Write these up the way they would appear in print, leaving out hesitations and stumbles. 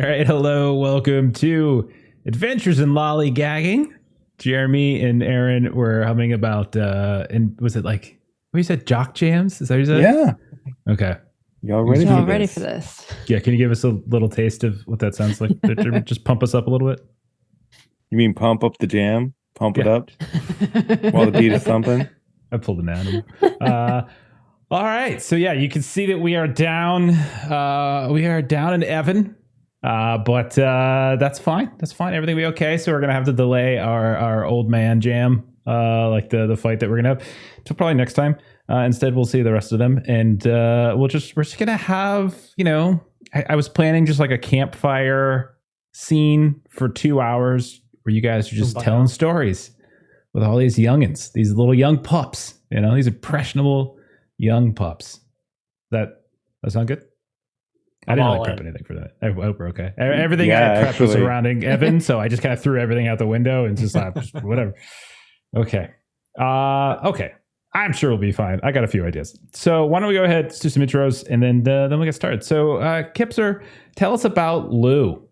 All right, hello, welcome to Adventures in Lollygagging. Jeremy and Aaron were humming about, and was it like, what you said, jock jams? Is that what you said? Yeah. Okay. Y'all ready for this? Yeah, can you give us a little taste of what that sounds like? Just pump us up a little bit. You mean pump up the jam? Pump it up while the beat is thumping? I pulled an animal. All right, so yeah, you can see that we are down. We are down in Evan. But that's fine. That's fine. Everything will be okay. So we're gonna have to delay our old man jam, like the fight that we're gonna have, till probably next time. Instead, we'll see the rest of them, and we're just gonna have, I was planning just like a campfire scene for 2 hours where you guys are just telling stories with all these youngins, these little young pups. These impressionable young pups. That sound good? I didn't really prep anything for that. I hope we're okay. Everything I prepped was surrounding Evan, so I just kind of threw everything out the window and just whatever. Okay. Okay. I'm sure we'll be fine. I got a few ideas. So why don't we go ahead, let's do some intros, and then we'll get started. So Kipser, tell us about Lou.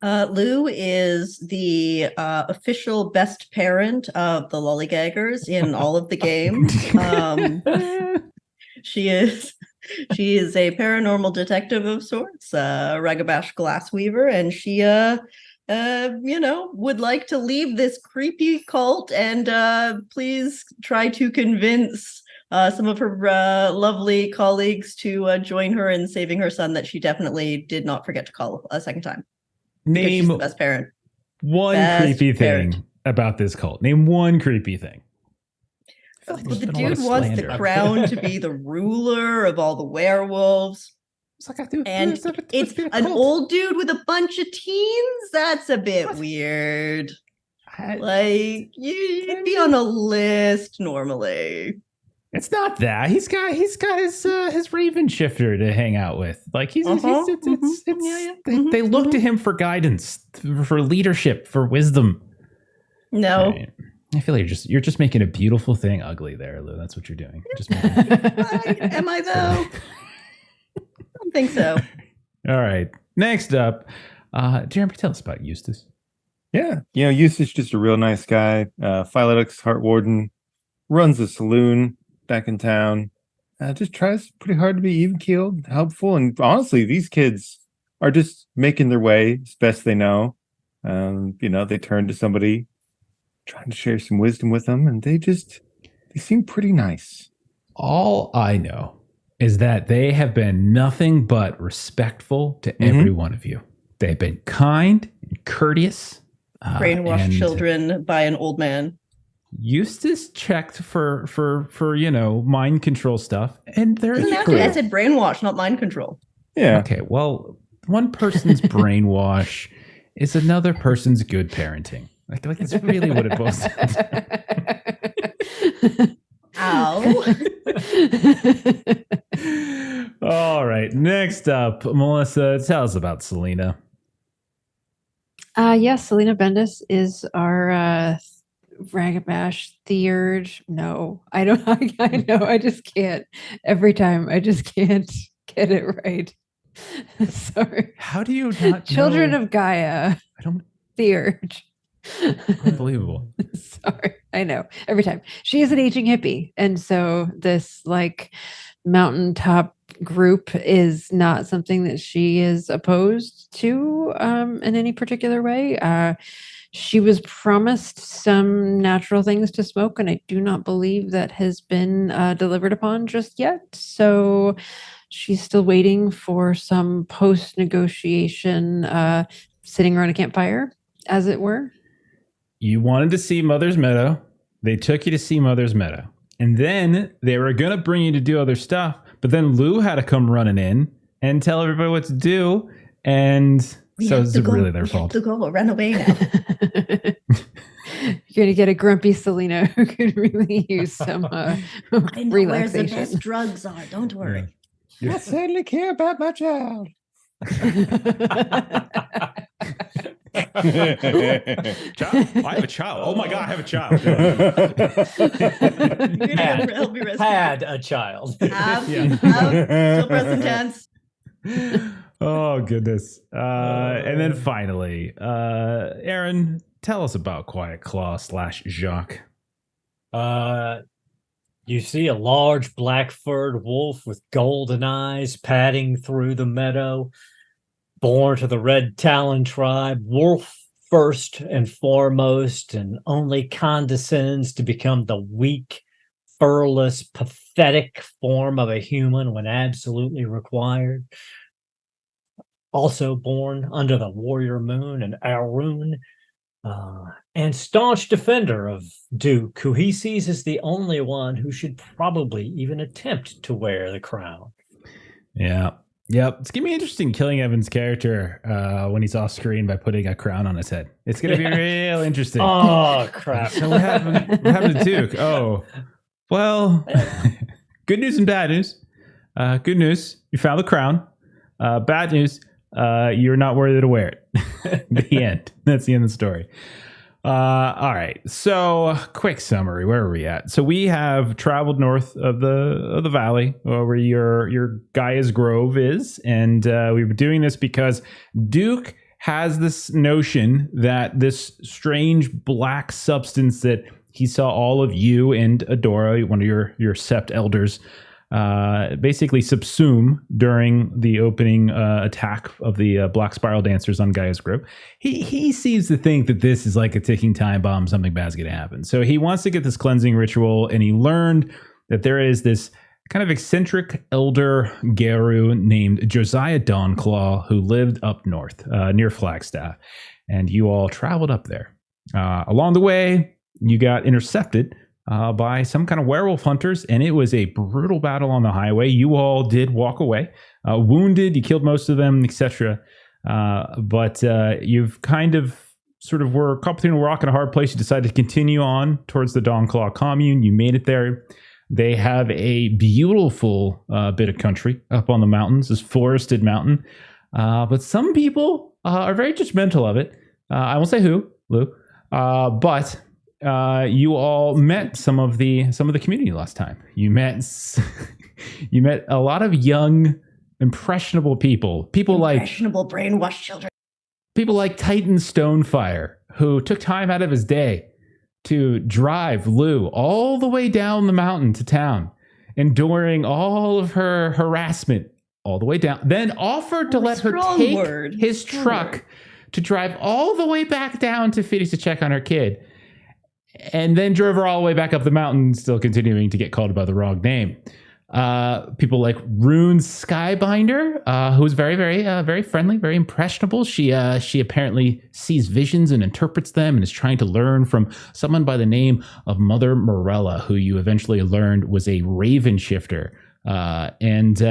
Lou is the official best parent of the Lollygaggers in all of the games. She is a paranormal detective of sorts, Ragabash glassweaver, and she would like to leave this creepy cult and please try to convince some of her lovely colleagues to join her in saving her son that she definitely did not forget to call a second time. Name the best parent. Creepy thing about this cult. Name one creepy thing. Well, the dude wants the crown to be the ruler of all the werewolves. It's an old dude with a bunch of teens. That's a bit weird. You'd be on a list normally. It's not that. He's got his Raven Shifter to hang out with. Like they look to him for guidance, for leadership, for wisdom. No. Right. I feel like you're just making a beautiful thing ugly there, Lou. That's what you're doing. Am I though? I don't think so. All right. Next up, Jeremy, tell us about Eustace. Yeah. Eustace is just a real nice guy. Philodox, Hart Warden, runs a saloon back in town. Just tries pretty hard to be even-keeled, helpful. And honestly, these kids are just making their way as best they know. They turn to somebody trying to share some wisdom with them, and they seem pretty nice. All I know is that they have been nothing but respectful to every one of you. They've been kind and courteous. Brainwashed children by an old man. Eustace checked for mind control stuff, and they're I said brainwash, not mind control. Yeah. Okay, well, one person's brainwash is another person's good parenting. Like that's really what it boils down to. Ow. All right, next up, Melissa, tell us about Selena. Yes, Selena Bendis is our Ragabash third. No, I don't. I know. I just can't. Every time, I just can't get it right. Sorry. How do you not? Children know? of Gaia. I don't. Third. Unbelievable. Sorry, I know. Every time she is an aging hippie, and so this mountaintop group is not something that she is opposed to in any particular way. She was promised some natural things to smoke, and I do not believe that has been delivered upon just yet. So she's still waiting for some post-negotiation sitting around a campfire, as it were. You wanted to see Mother's Meadow. They took you to see Mother's Meadow. And then they were going to bring you to do other stuff. But then Lou had to come running in and tell everybody what to do. And so it's really their fault. To go, run away now. You're going to get a grumpy Selena who could really use some I know relaxation. where the best drugs are. Don't worry. I certainly care about my child. Child? I have a child. Oh my God, I have a child. Help me rescue. Had a child. Still present tense. Oh goodness. And then finally, Aaron, tell us about Quiet Claw / Jacques. You see a large black-furred wolf with golden eyes padding through the meadow. Born to the Red Talon tribe, wolf first and foremost, and only condescends to become the weak, furless, pathetic form of a human when absolutely required. Also born under the warrior moon and Ahroun, and staunch defender of Duke, who he sees as the only one who should probably even attempt to wear the crown. Yeah. Yep. It's going to be interesting killing Evan's character when he's off screen by putting a crown on his head. It's going to be real interesting. Oh, crap. So what happened to Duke? Oh, well, good news and bad news. Good news, you found the crown. Bad news, you're not worthy to wear it. The end. That's the end of the story. All right. So, quick summary. Where are we at? So we have traveled north of the valley, where your Gaia's Grove is, and we were doing this because Duke has this notion that this strange black substance that he saw all of you and Adora, one of your sept elders, basically subsume during the opening attack of the Black Spiral Dancers on Gaia's Grove. He seems to think that this is like a ticking time bomb, something bad's going to happen. So he wants to get this cleansing ritual, and he learned that there is this kind of eccentric elder Garu named Josiah Dawnclaw who lived up north near Flagstaff, and you all traveled up there. Along the way, you got intercepted by some kind of werewolf hunters, and it was a brutal battle on the highway. You all did walk away, wounded. You killed most of them, etc. But you've kind of sort of were caught between a rock and a hard place. You decided to continue on towards the Dawnclaw commune. You made it there. They have a beautiful bit of country up on the mountains, this forested mountain. But some people are very judgmental of it. I won't say who, Lou, but you all met some of the community last time. You met a lot of young, impressionable people. Impressionable, brainwashed children. People like Titan Stonefire, who took time out of his day to drive Lou all the way down the mountain to town, enduring all of her harassment all the way down, then offered to let her take his truck to drive all the way back down to Phoenix to check on her kid, and then drove her all the way back up the mountain, still continuing to get called by the wrong name. People like Rune Skybinder, who's very, very, very friendly, very impressionable. She apparently sees visions and interprets them, and is trying to learn from someone by the name of Mother Morella, who you eventually learned was a raven shifter. And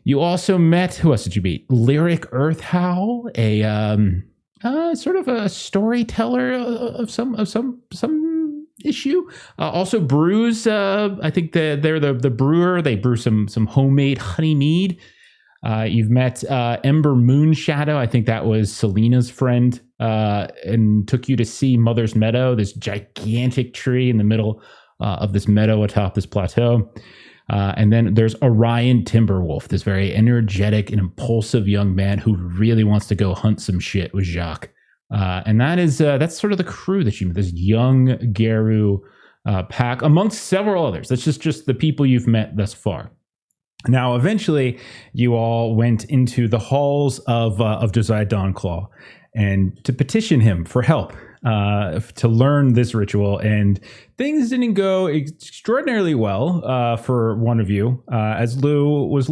you also met, who else did you meet? Lyric Earthhowl, a sort of a storyteller of some issue. Also brews, I think they're the brewer. They brew some homemade honey mead. You've met Ember Moonshadow. I think that was Selena's friend, and took you to see Mother's Meadow, this gigantic tree in the middle of this meadow atop this plateau. And then there's Orion Timberwolf, this very energetic and impulsive young man who really wants to go hunt some shit with Jacques. And that's sort of the crew that you met, this young Garu pack, amongst several others. That's just the people you've met thus far. Now, eventually, you all went into the halls of Josiah Dawnclaw and to petition him for help to learn this ritual, and things didn't go extraordinarily well for one of you, as Lou was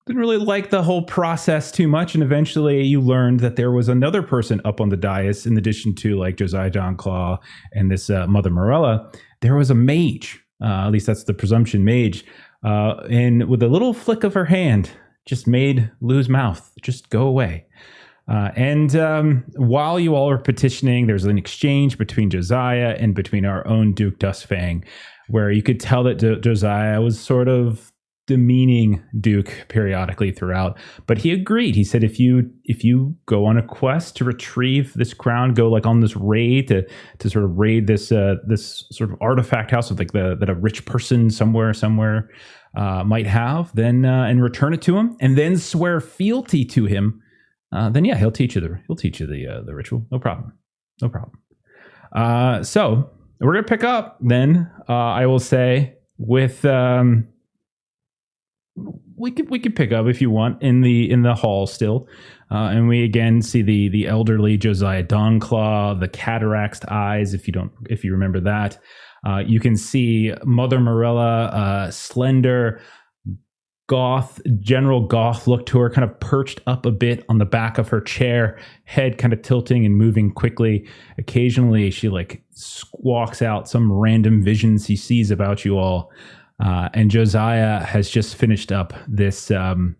didn't really like the whole process too much, and eventually you learned that there was another person up on the dais, in addition to like Josiah Dawnclaw and this Mother Morella. There was a mage, at least that's the presumption, mage, and with a little flick of her hand, just made Lou's mouth just go away. And while you all were petitioning, there's an exchange between Josiah and between our own Duke Dustfang, where you could tell that Josiah was sort of demeaning Duke periodically throughout, but he agreed. He said, if you go on a quest to retrieve this crown, go like on this raid to sort of raid this this sort of artifact house of like that a rich person somewhere might have, then and return it to him, and then swear fealty to him, then yeah, he'll teach you the ritual. No problem. So we're gonna pick up then. I will say with we could pick up if you want in the hall still, and we again see the elderly Josiah Dawnclaw, the cataracted eyes. If you remember that, you can see Mother Morella, slender general goth look to her, kind of perched up a bit on the back of her chair, head kind of tilting and moving quickly. Occasionally she like squawks out some random visions he sees about you all. And Josiah has just finished up this, some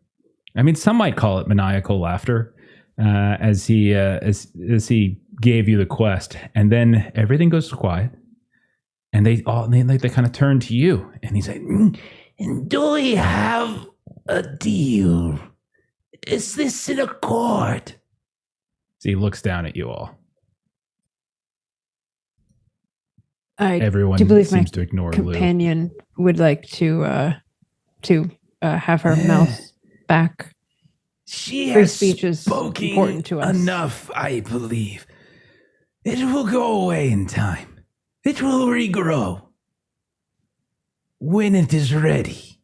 might call it maniacal laughter, as he gave you the quest. And then everything goes quiet, and they kind of turn to you, and he's like, and do we have a deal? Is this in accord? So he looks down at you all. Everyone do believe seems my to ignore companion would like to have her mouth back. She Free has speech is spoken important to us. enough, I believe. It will go away in time. It will regrow when it is ready.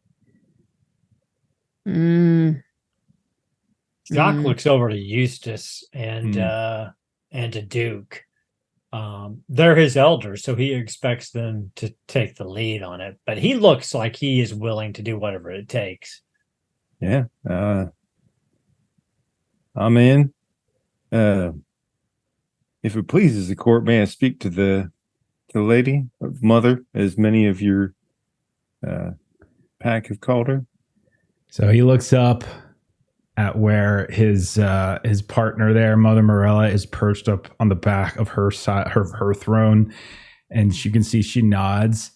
Jacques looks over to Eustace and to Duke. They're his elders, so he expects them to take the lead on it. But he looks like he is willing to do whatever it takes. Yeah. I'm in. If it pleases the court, may I speak to the lady, mother, as many of your pack have called her? So he looks up at where his partner there, Mother Morella, is perched up on the back of her throne, and you can see she nods,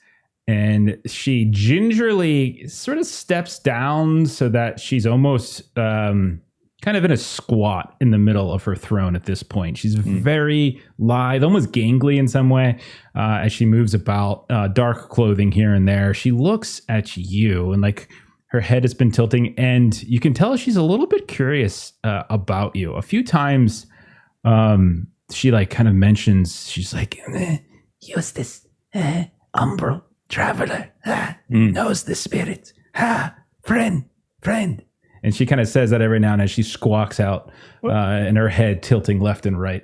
and she gingerly sort of steps down so that she's almost kind of in a squat in the middle of her throne at this point. She's very lithe, almost gangly in some way, as she moves about, dark clothing here and there. She looks at you, and like her head has been tilting, and you can tell she's a little bit curious about you. A few times, she like kind of mentions, she's like, Eustace, Umbra, traveler, knows the spirit. Friend. and she kind of says that every now and then. She squawks out, and her head tilting left and right.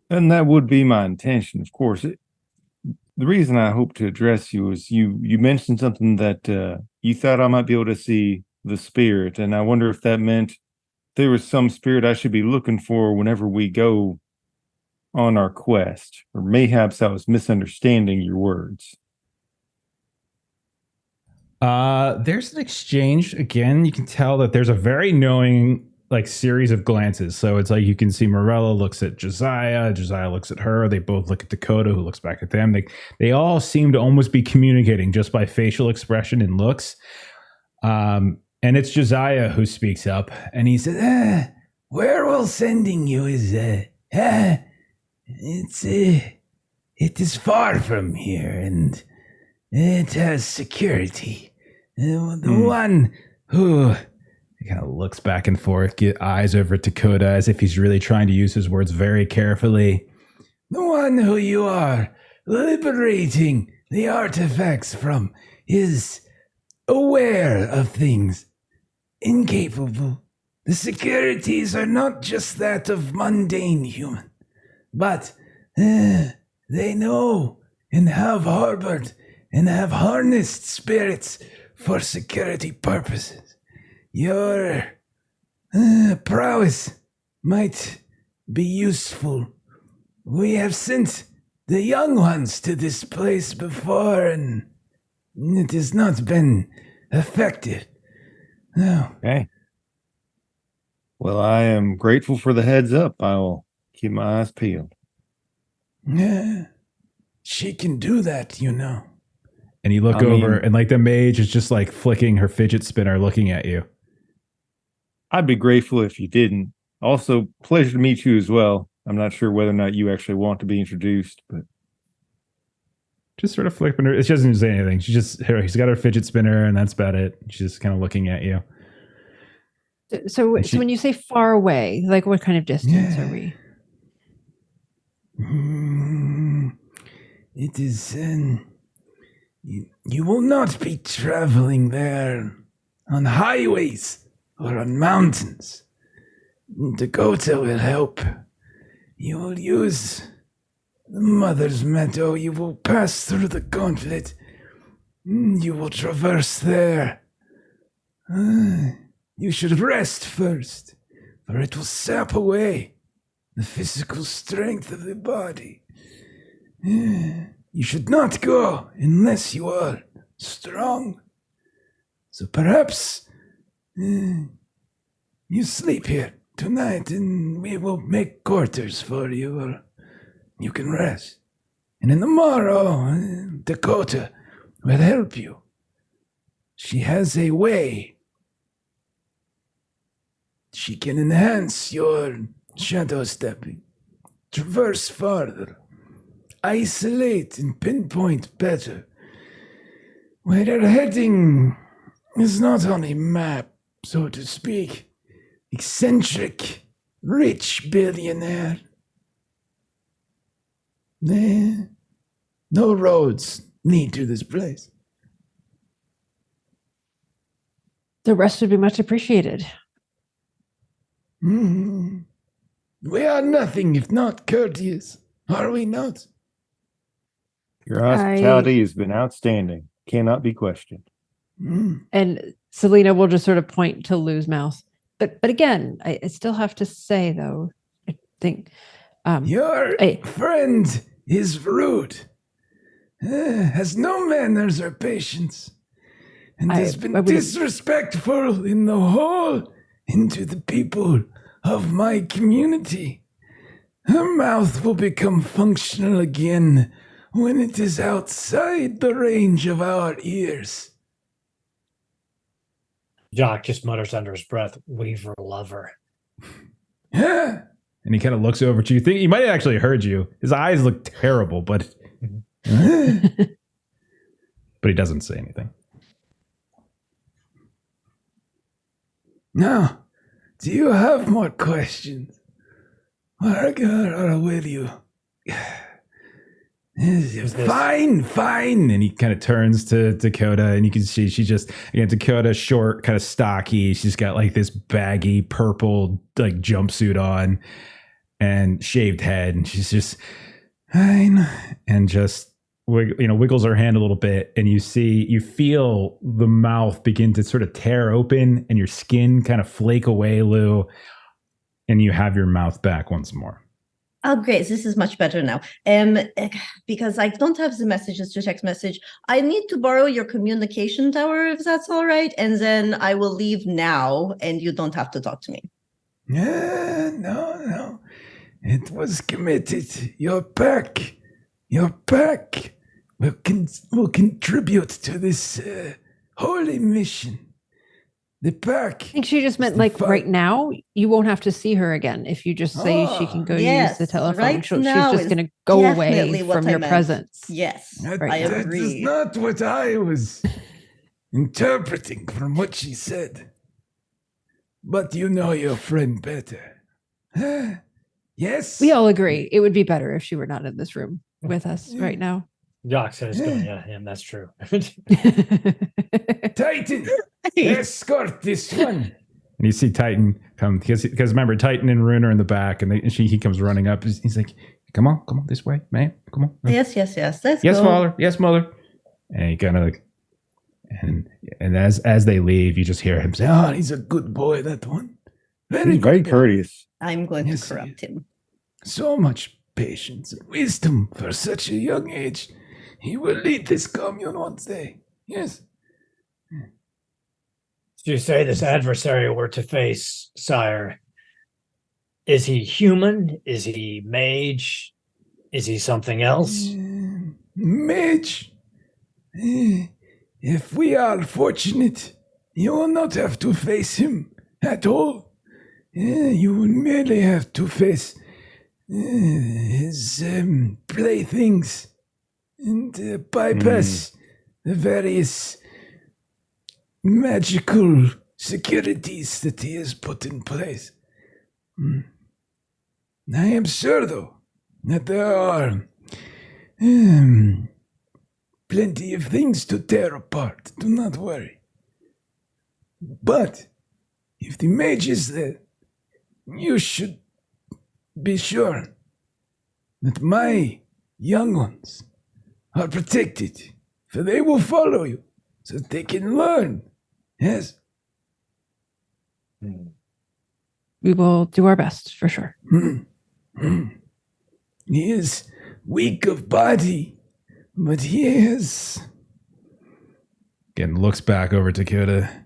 And that would be my intention, of course. The reason I hope to address you is you mentioned something that you thought I might be able to see the spirit, and I wonder if that meant there was some spirit I should be looking for whenever we go on our quest, or mayhaps I was misunderstanding your words. There's an exchange again. You can tell that there's a very knowing like series of glances. So it's like you can see Morella looks at Josiah looks at her. They both look at Dakota, who looks back at them. They all seem to almost be communicating just by facial expression and looks. And it's Josiah who speaks up, and he says, Werewolf sending you is it is far from here, and it has security. The one who he kind of looks back and forth, get eyes over at Dakota as if he's really trying to use his words very carefully. The one who you are liberating the artifacts from is aware of things, incapable. The securities are not just that of mundane human, but they know and have harbored and have harnessed spirits for security purposes. Your prowess might be useful. We have sent the young ones to this place before, and it has not been effective. No. Okay. Well, I am grateful for the heads up. I will keep my eyes peeled. She can do that, you know. And you look I over, mean- and like the mage is just like flicking her fidget spinner, looking at you. I'd be grateful if you didn't. Also, pleasure to meet you as well. I'm not sure whether or not you actually want to be introduced, but Just sort of flipping her. She doesn't say anything. She's got her fidget spinner, and that's about it. She's just kind of looking at you. So, And so when you say far away, like what kind of distance are we? It is. You will not be traveling there on highways or on mountains. Dakota will help. You will use the Mother's Meadow. You will pass through the gauntlet. You will traverse there. You should rest first, for it will sap away the physical strength of the body. You should not go unless you are strong. So perhaps you sleep here tonight and we will make quarters for you, or you can rest. And in the morrow, Dakota will help you. She has a way. She can enhance your shadow stepping, traverse farther, isolate and pinpoint better. Where you're heading is not on a map, so to speak. Eccentric, rich billionaire. No roads lead to this place. The rest would be much appreciated. We are nothing if not courteous, are we not? your hospitality has been outstanding. Cannot be questioned. And Selena will just sort of point to Lou's mouth. But again, I still have to say though, I think Your friend is rude, has no manners or patience, and has been disrespectful in the hall into the people of my community. Her mouth will become functional again when it is outside the range of our ears. Jacques just mutters under his breath, Weaver lover. And he kind of looks over to you. Think he might have actually heard you. His eyes look terrible, but but he doesn't say anything. Now, do you have more questions? Or will you? Fine. And he kind of turns to Dakota, and you can see she just, again, Dakota, short, kind of stocky. She's got like this baggy purple like jumpsuit on and shaved head, and she's just fine, and just wiggles her hand a little bit, and you feel the mouth begin to sort of tear open, and your skin kind of flake away, Lou, and you have your mouth back once more. Oh, great. This is much better now. Because I don't have the messages to text message. I need to borrow your communication tower, if that's all right. And then I will leave now, and you don't have to talk to me. No. It was committed. Your pack will contribute to this holy mission. The pack. I think she just meant like right now, you won't have to see her again. If you just say she can go use the telephone, right she's now just is going to go away definitely what from I your meant. presence. Yes, Right. I That agree. is not what I was interpreting from what she said. But you know your friend better. Yes? We all agree it would be better if she were not in this room with us right now. Jacques says, yeah, that's true. Titan, escort this one. And you see Titan come, because remember, Titan and Rune are in the back, and he comes running up. He's like, come on this way, man. Come on. Yes. Let's Yes, go. father. Yes, mother. And he kind of like, and as they leave, you just hear him say, Oh, he's a good boy, that one. He's very courteous. I'm going Yes, to corrupt him. So much patience and wisdom for such a young age. He will lead this commune one day. Yes. So you say this adversary we're to face, sire. Is he human? Is he mage? Is he something else? Mage. If we are fortunate, you will not have to face him at all. You will merely have to face his playthings and bypass the various magical securities that he has put in place. I am sure, though, that there are plenty of things to tear apart. Do not worry. But if the mage is there, you should be sure that my young ones are protected, for they will follow you so that they can learn. Yes. We will do our best, for sure. He is weak of body, but he is... Again, looks back over Dakota.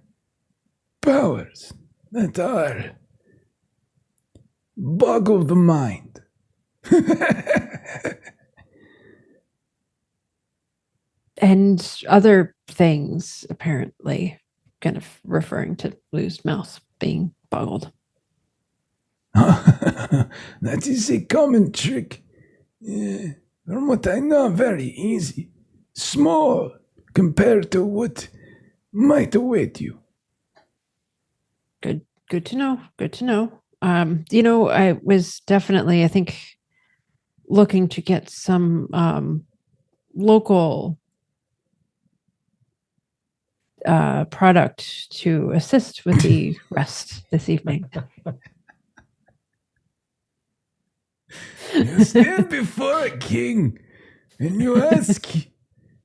powers that are... boggle the mind. And other things, apparently, kind of referring to Blue's mouth being boggled. That is a common trick. From what I know, very easy. Small compared to what might await you. Good to know. Good to know. I was definitely, I think, looking to get some local product to assist with the rest this evening. You stand before a king and you ask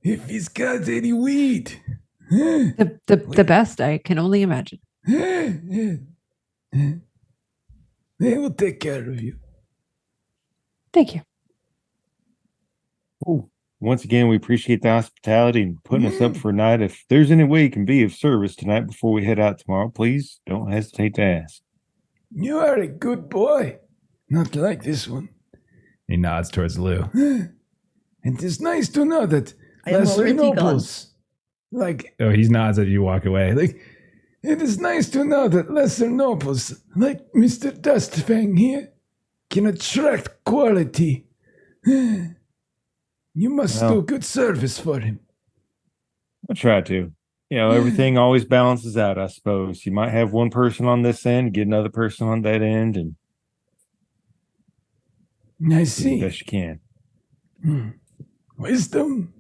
if he's got any weed. The best, I can only imagine. They will take care of you. Thank you. Oh, once again, we appreciate the hospitality and putting us up for a night. If there's any way you can be of service tonight before we head out tomorrow, please don't hesitate to ask. You are a good boy. Not like this one. He nods towards Lou. It is nice to know that I am lesser already nobles, like, Oh, he nods as you walk away. like, it is nice to know that lesser nobles, like Mr. Dustfang here, can attract quality. You must Well, do good service for him. I'll try to. Everything always balances out, I suppose. You might have one person on this end, get another person on that end, and I do the see. best you can. Wisdom.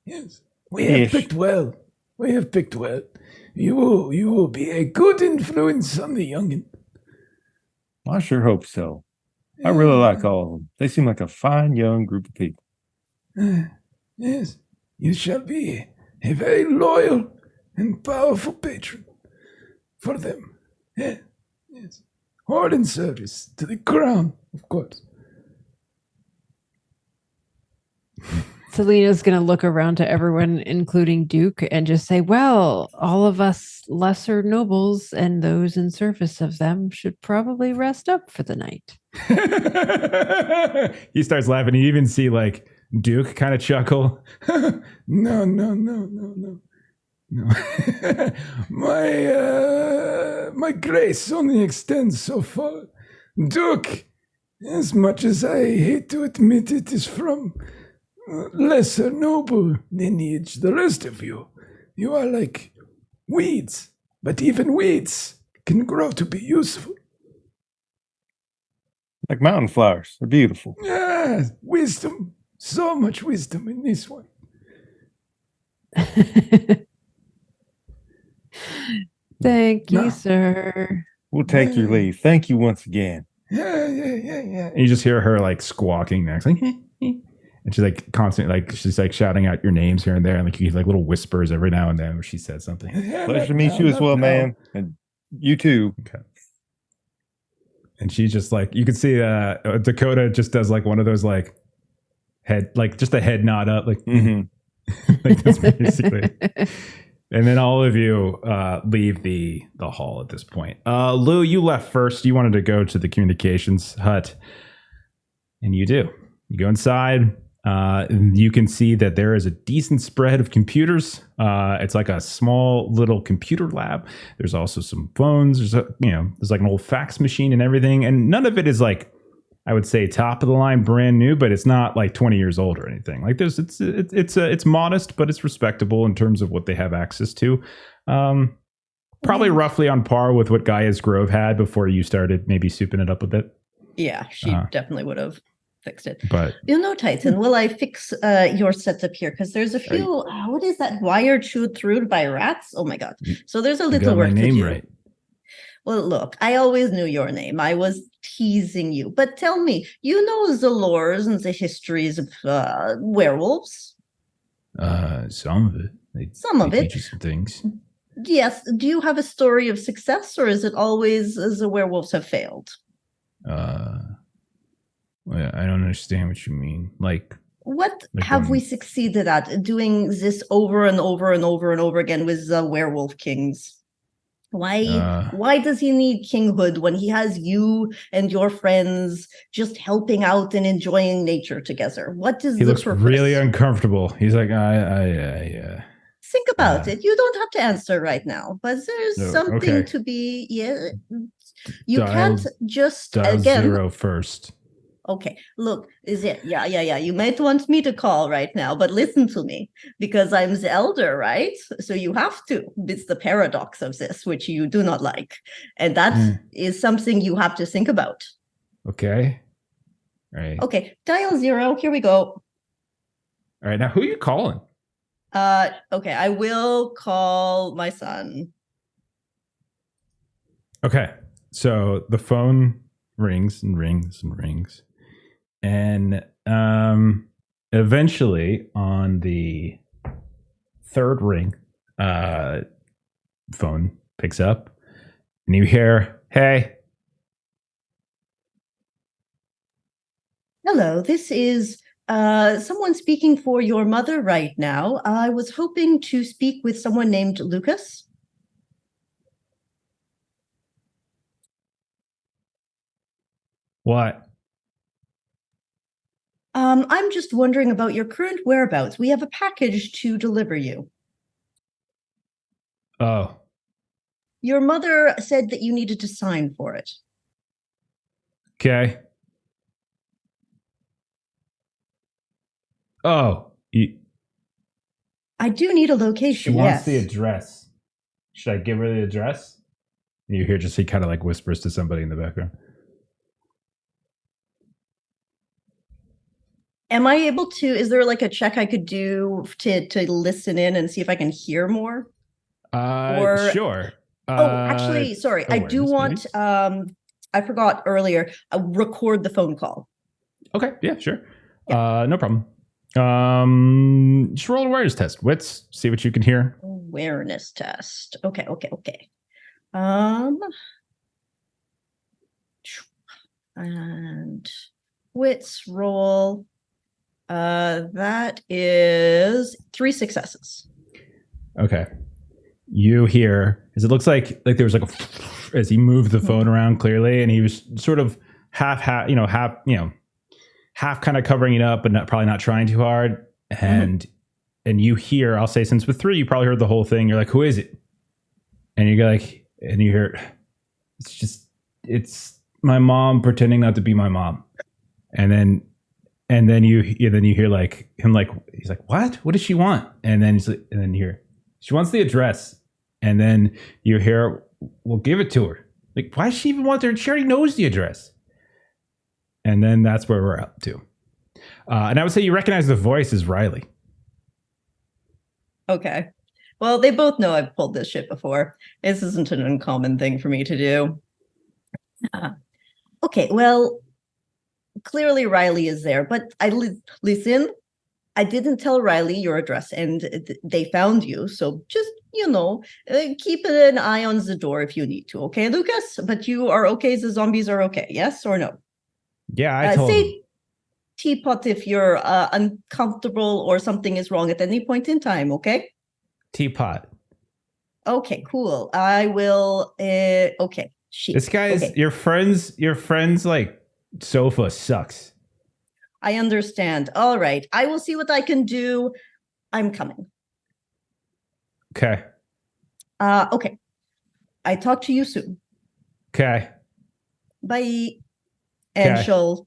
Yes. We have Ish. picked well. We have picked well. You will be a good influence on the youngin. I sure hope so. I really like all of them. They seem like a fine young group of people. Yes, you shall be a very loyal and powerful patron for them. Yes. All in service to the crown, of course. Selena's going to look around to everyone, including Duke, and just say, well, all of us lesser nobles and those in service of them should probably rest up for the night. He starts laughing. You even see like Duke kind of chuckle. No. My grace only extends so far. Duke, as much as I hate to admit it, is from lesser noble lineage. The rest of you are like weeds, but even weeds can grow to be useful. Like mountain flowers. They're beautiful. Yeah, wisdom. So much wisdom in this one. Thank you, No. sir. We'll take your leave. Thank you once again. Yeah. And you just hear her like squawking next. Like, and she's like constantly like she's like shouting out your names here and there. And like you get like little whispers every now and then where she says something. Pleasure to meet you as well, man. And you too. Okay. And she's just like, you can see Dakota just does like one of those like head, like just a head nod up. Like, like that's basically. And then all of you leave the hall at this point. Lou, you left first. You wanted to go to the communications hut. And you do. You go inside. You can see that there is a decent spread of computers. It's like a small little computer lab. There's also some phones. There's like an old fax machine and everything. And none of it is like, I would say, top of the line, brand new, but it's not like 20 years old or anything. Like it's modest, but it's respectable in terms of what they have access to. Probably roughly on par with what Gaia's Grove had before you started maybe souping it up a bit. Yeah, she definitely would have fixed it. But Titan, will I fix your setup here? Because there's a few. What is that? Wire chewed through by rats? Oh my god! So there's a little work to do. Right. Well, look, I always knew your name. I was teasing you. But tell me, you know the lores and the histories of werewolves? Some of it. They teach you some things. Yes. Do you have a story of success, or is it always the werewolves have failed? I don't understand what you mean. Like what have we succeeded at doing this over and over and over and over again with the werewolf kings? Why does he need kinghood when he has you and your friends just helping out and enjoying nature together? What is he the looks purpose? Really uncomfortable. He's like, I think about it. You don't have to answer right now, but there's something to be. Yeah, you can't just again. 0 first. Okay, look, is it? Yeah. You might want me to call right now, but listen to me, because I'm the elder, right? So you have to. It's the paradox of this, which you do not like. And that is something you have to think about. Okay. All right. Okay, dial 0. Here we go. All right, now who are you calling? Okay, I will call my son. Okay, so the phone rings and rings and rings. And eventually on the third ring, phone picks up and you hear, "Hey." Hello, this is someone speaking for your mother right now. I was hoping to speak with someone named Lucas. What? I'm just wondering about your current whereabouts. We have a package to deliver you. Oh. Your mother said that you needed to sign for it. Okay. Oh. I do need a location. She wants the address. Should I give her the address? And you hear he kind of like whispers to somebody in the background. Am I able to, is there like a check I could do to listen in and see if I can hear more? Sure. Actually, sorry. I do want, I forgot earlier, record the phone call. Okay. Yeah, sure. Yeah. No problem. Just roll an awareness test. Wits, see what you can hear. Awareness test. Okay. And wits roll. That is 3 successes. Okay. You hear, as it looks like there was like as he moved the phone around clearly, and he was sort of half kind of covering it up, but probably not trying too hard. And you hear, I'll say, since with 3, you probably heard the whole thing. You're like, "Who is it?" And you go like, and you hear, it's my mom pretending not to be my mom. And then you hear like him, like, he's like, "What? What does she want?" And then you hear, "She wants the address." And then you hear, "We'll give it to her." Like, why does she even want there? She already knows the address. And then that's where we're up to. And I would say you recognize the voice as Riley. Okay. Well, they both know I've pulled this shit before. This isn't an uncommon thing for me to do. Okay, well, clearly Riley is there, but listen, I didn't tell Riley your address, and they found you. So just, keep an eye on the door if you need to. Okay, Lucas? But you are okay? The zombies are okay? Yes or no? Yeah, I told him. Teapot if you're uncomfortable or something is wrong at any point in time, okay? Teapot. Okay, cool. I will, okay. This guy is, your friend's like sofa sucks. I understand. All right. I will see what I can do. I'm coming. Okay. Okay. I talk to you soon. Okay. Bye. And Okay. she'll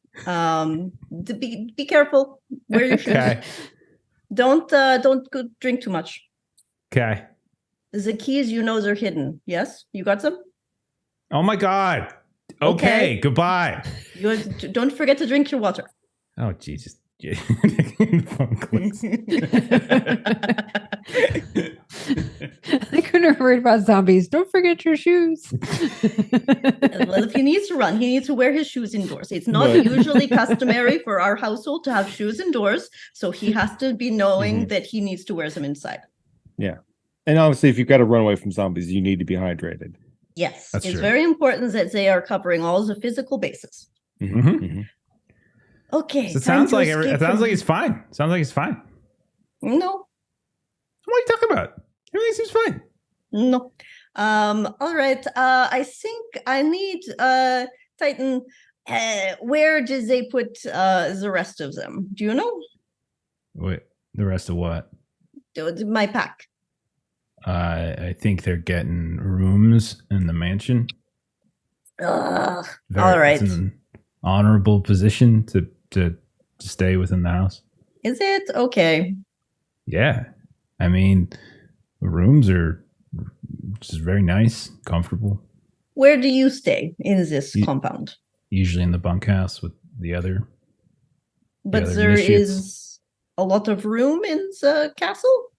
be careful. Wear your shoes. Okay. Don't go drink too much. Okay. The keys are hidden. Yes? You got some? Oh my God. Okay. Goodbye. Don't forget to drink your water. Oh, Jesus. The phone clicks. I couldn't have worried about zombies. Don't forget your shoes. Well, if he needs to run, he needs to wear his shoes indoors. It's not usually customary for our household to have shoes indoors, so he has to be knowing that he needs to wear them inside. Yeah. And obviously, if you've got to run away from zombies, you need to be hydrated. Yes, That's it's true. very important that they are covering all the physical bases. Okay. So it sounds like he's fine. Sounds like he's fine. No. What are you talking about? Everything seems fine. No. All right. I think I need Titan. Where did they put the rest of them? Do you know? Wait, the rest of what? My pack. I think they're getting rooms in the mansion. All right. It's an honorable position to stay within the house. Is it? Okay. Yeah. I mean, the rooms are just very nice, comfortable. Where do you stay in this compound? Usually in the bunkhouse with the other. But other there initiates. is a lot of room in the castle?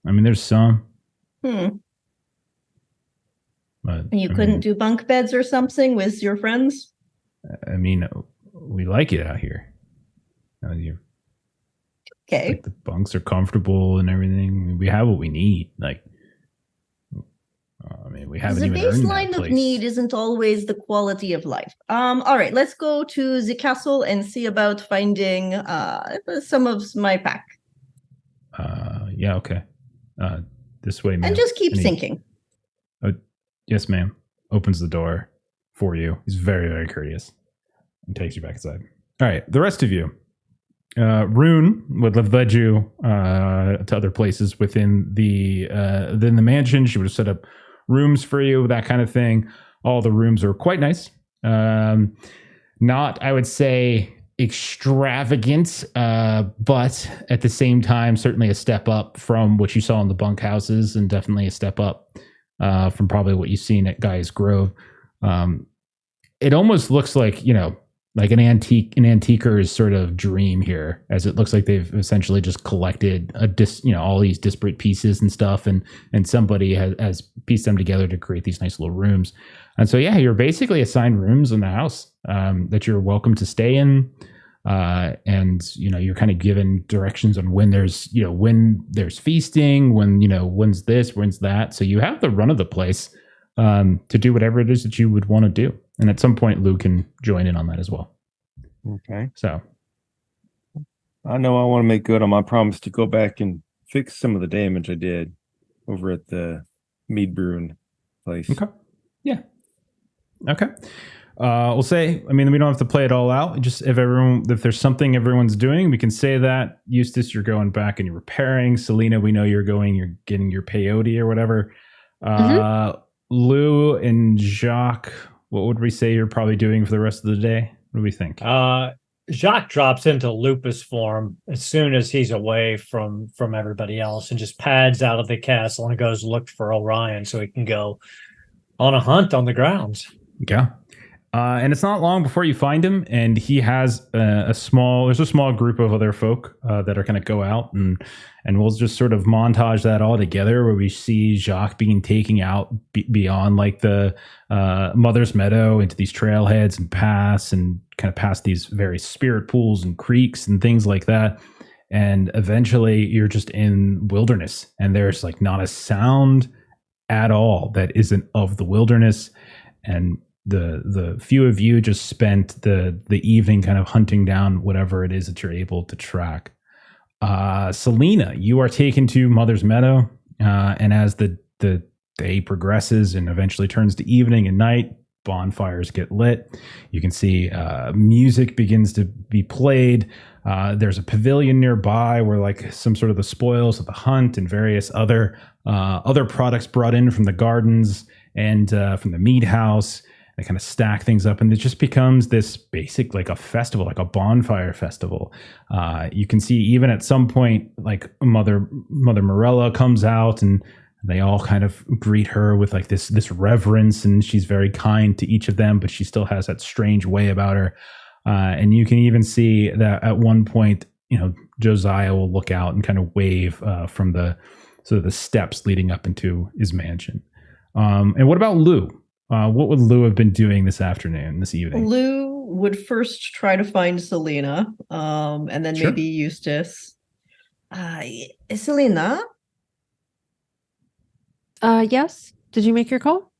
I mean, there's some. But And you couldn't do bunk beds or something with your friends? I mean, we like it out here. Okay. Like the bunks are comfortable and everything. We have what we need. Like, I mean, we haven't The even earned that baseline of place. need isn't always the quality of life. All right, let's go to the castle and see about finding some of my pack. Yeah, okay. This way, ma'am. And just keep thinking. Yes, ma'am. Opens the door for you. He's very, very courteous and takes you back inside. All right, the rest of you. Rune would have led you to other places within the mansion. She would have set up rooms for you, that kind of thing. All the rooms are quite nice. Not, I would say, extravagant, but at the same time, certainly a step up from what you saw in the bunkhouses, and definitely a step up from probably what you've seen at Guy's Grove. It almost looks like, like an antiquer's sort of dream here, as it looks like they've essentially just collected all these disparate pieces and stuff, and somebody has pieced them together to create these nice little rooms. And so, yeah, you're basically assigned rooms in the house that you're welcome to stay in. And you're kind of given directions on when there's feasting, when's this, when's that. So you have the run of the place to do whatever it is that you would want to do. And at some point, Lou can join in on that as well. Okay. So I know I want to make good on my promise to go back and fix some of the damage I did over at the mead brewing place. Okay. Yeah. Okay. We'll say, I mean, we don't have to play it all out. Just if there's something everyone's doing, we can say that. Eustace, you're going back and you're repairing. Selena, we know you're getting your peyote or whatever. Lou and Jacques, what would we say you're probably doing for the rest of the day? What do we think? Jacques drops into lupus form as soon as he's away from everybody else, and just pads out of the castle and goes look for Orion so he can go on a hunt on the grounds. Yeah. And it's not long before you find him, and he has there's a small group of other folk that are going to go out, and we'll just sort of montage that all together, where we see Jacques being taken out beyond like the Mother's Meadow into these trailheads and paths, and kind of past these various spirit pools and creeks and things like that. And eventually you're just in wilderness, and there's like not a sound at all that isn't of the wilderness. And the few of you just spent the evening kind of hunting down whatever it is that you're able to track. Selena, you are taken to Mother's Meadow, and as the day progresses and eventually turns to evening and night, bonfires get lit. You can see music begins to be played. There's a pavilion nearby where like some sort of the spoils of the hunt and various other products brought in from the gardens and from the mead house. They kind of stack things up, and it just becomes this basic like a festival, like a bonfire festival. You can see even at some point like Mother Morella comes out, and they all kind of greet her with like this reverence, and she's very kind to each of them, but she still has that strange way about her. And you can even see that at one point, Josiah will look out and kind of wave from the sort of the steps leading up into his mansion. And what about Lou? What would Lou have been doing this evening? Lou would first try to find Selena, and then maybe Eustace. Selena? Yes. Did you make your call?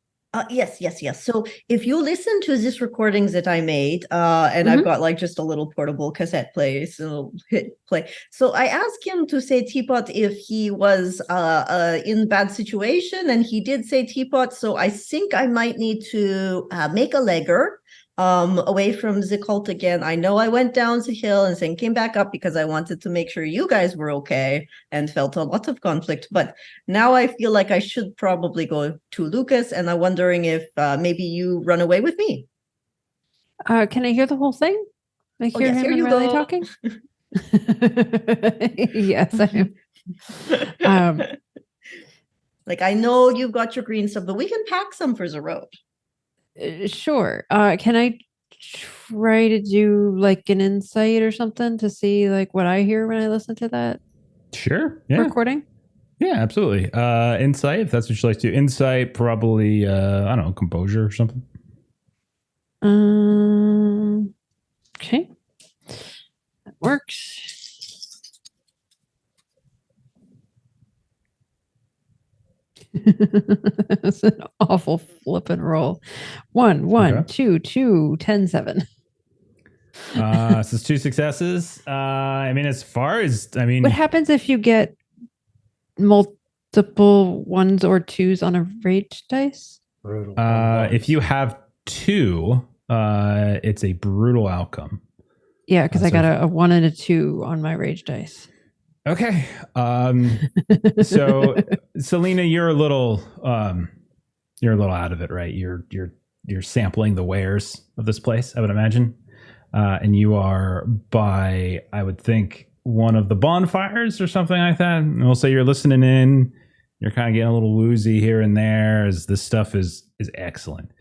Yes. So if you listen to these recordings that I made, and I've got like just a little portable cassette play, so hit play. So I asked him to say Teapot if he was in bad situation, and he did say Teapot. So I think I might need to make a legger away from the cult again. I know I went down the hill and then came back up because I wanted to make sure you guys were okay and felt a lot of conflict. But now I feel like I should probably go to Lucas, and I'm wondering if maybe you run away with me. Can I hear the whole thing? I hear yes, him here and you Riley go. talking. Yes, I am. Like, I know you've got your green stuff, but we can pack some for the road. Sure. Can I try to do like an insight or something to see like what I hear when I listen to that Sure. Yeah. recording? Yeah, absolutely. Insight, if that's what you like to do. Insight, probably, I don't know, composure or something. Okay. That works. It's an awful flippin' roll. 1, Okay. 2, 10, 7. So it's 2 successes. I mean, What happens if you get multiple 1s or 2s on a rage dice? Brutal. if you have 2, it's a brutal outcome. Yeah, because I So- got a 1 and a 2 on my rage dice. Okay. So Selena, you're a little out of it, right? You're sampling the wares of this place, I would imagine. And you are by, I would think, one of the bonfires or something like that. And we'll say you're listening in. You're kind of getting a little woozy here and there as this stuff is excellent.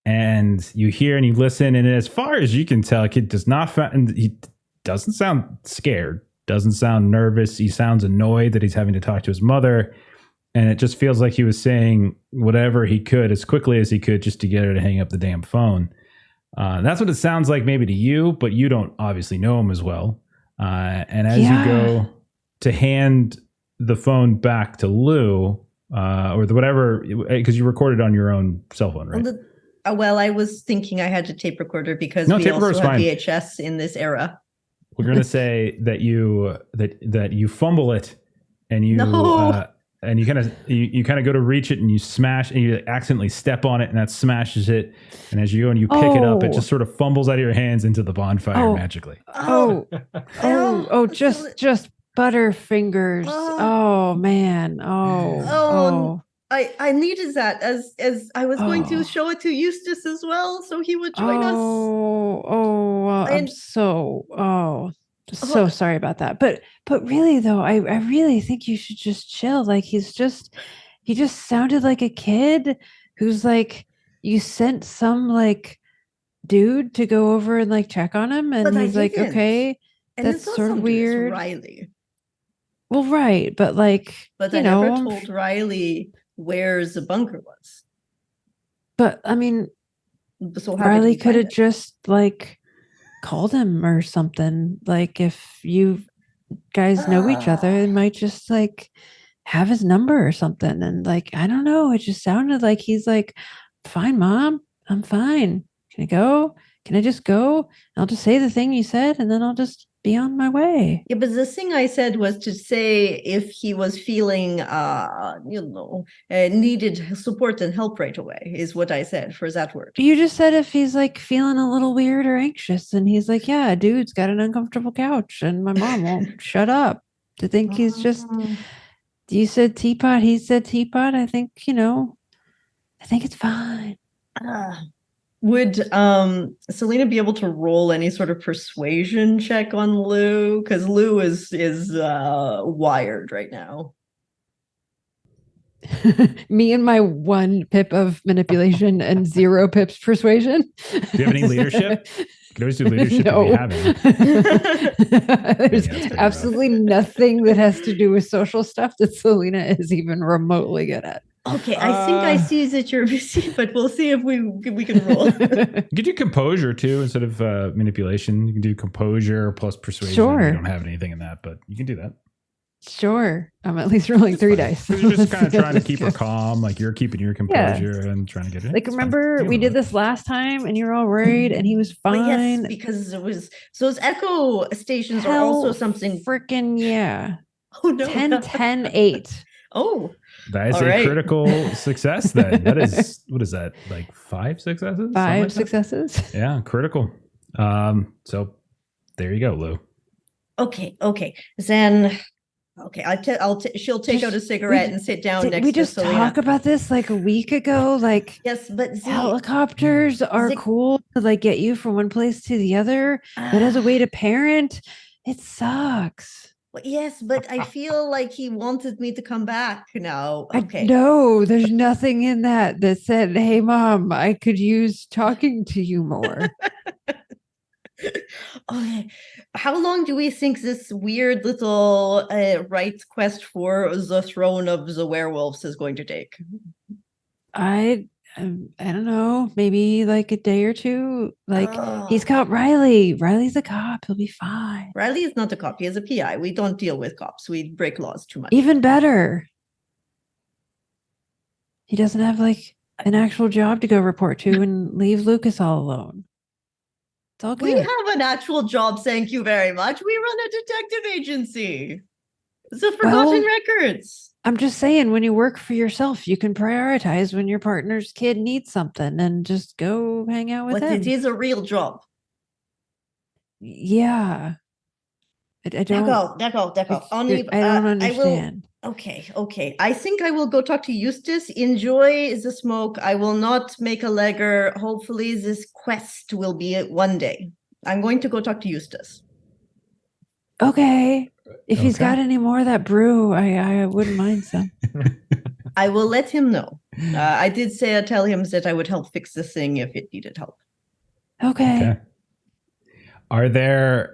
And you hear and you listen, and as far as you can tell, kid he doesn't sound scared. Doesn't sound nervous. He sounds annoyed that he's having to talk to his mother. And it just feels like he was saying whatever he could as quickly as he could just to get her to hang up the damn phone. That's what it sounds like maybe to you, but you don't obviously know him as well. And as you go to hand the phone back to Lou, or whatever, because you recorded on your own cell phone, right? Well, I was thinking I had a tape recorder because No, we tape also recorder's have fine. VHS in this era. We're gonna say that you fumble it, and you No. and you kind of go to reach it, and you smash, and you accidentally step on it, and that smashes it. And as you go and you pick it up, it just sort of fumbles out of your hands into the bonfire magically. Just Butterfingers. Oh man. Oh. I needed that as I was going to show it to Eustace as well, so he would join us. I'm so sorry about that. But really though, I really think you should just chill. Like he just sounded like a kid who's like, you sent some like dude to go over and like check on him, and But he's like, okay, and that's it's sort of some dude, it's weird. Riley. Well, right, but like, But I never told Riley where the bunker was. But I mean, so how Riley did he could have find it? just like called him or something. Like if you guys know each other, it might just like have his number or something. And like, I don't know, it just sounded like he's like, fine, mom, I'm fine. Can I go? Can I just go? I'll just say the thing you said, and then I'll just be on my way. Yeah, but the thing I said was to say if he was feeling, needed support and help right away, is what I said for that word. You just said if he's like feeling a little weird or anxious, and he's like, yeah, dude's got an uncomfortable couch, and my mom won't shut up. To think he's just, you said teapot, he said teapot. I think, I think it's fine. Would Selena be able to roll any sort of persuasion check on Lou? Because Lou is wired right now. Me and my 1 pip of manipulation and 0 pips persuasion. Do you have any leadership? You can always do leadership No. if you haven't. There's Yeah, that's absolutely nothing that has to do with social stuff that Selena is even remotely good at. Okay, I think I see that you're busy, but we'll see if we can roll. You can do composure too instead of manipulation. You can do composure plus persuasion. Sure. You don't have anything in that, but you can do that. Sure. I'm at least rolling 3 dice. 'Cause you're just kind of trying to keep her calm, like you're keeping your composure and trying to get it. Like, It's remember fine. we did this last time and you were all worried and he was But yes, fine. because it was those echo stations are also something. Freaking yeah. Oh no. 10, 10, 8. Oh. That is All a right. critical success then. That is, what is that? Like 5 successes? Something 5 like that? successes. Yeah, critical. So there you go, Lou. Okay. Then. Okay, she'll take Just- out a cigarette we- and sit down Did next we to just Selena. talk about this like a week ago? Like, Yes, but helicopters are the- cool to like get you from one place to the other, but as a way to parent, it sucks. Yes, but I feel like he wanted me to come back now. Okay. No, there's nothing in that said, "Hey, mom, I could use talking to you more." Okay. How long do we think this weird little right quest for the throne of the werewolves is going to take? I don't know, maybe like a day or two. Like he's Oh. got Riley. Riley's a cop. He'll be fine. Riley is not a cop. He is a PI. We don't deal with cops. We break laws too much. Even better. He doesn't have like an actual job to go report to and leave Lucas all alone. It's all We good. have an actual job, thank you very much. We run a detective agency. The Forgotten Well, Records. I'm just saying, when you work for yourself, you can prioritize when your partner's kid needs something and just go hang out with But him. it is a real job. Yeah. I don't. D'accord. Only, I don't I will. understand. Okay. I think I will go talk to Eustace. Enjoy the smoke. I will not make a legger. Hopefully, this quest will be it one day. I'm going to go talk to Eustace. Okay. If he's Okay. got any more of that brew, I wouldn't mind some. I will let him know. I did tell him that I would help fix this thing if it needed help. Okay. Okay.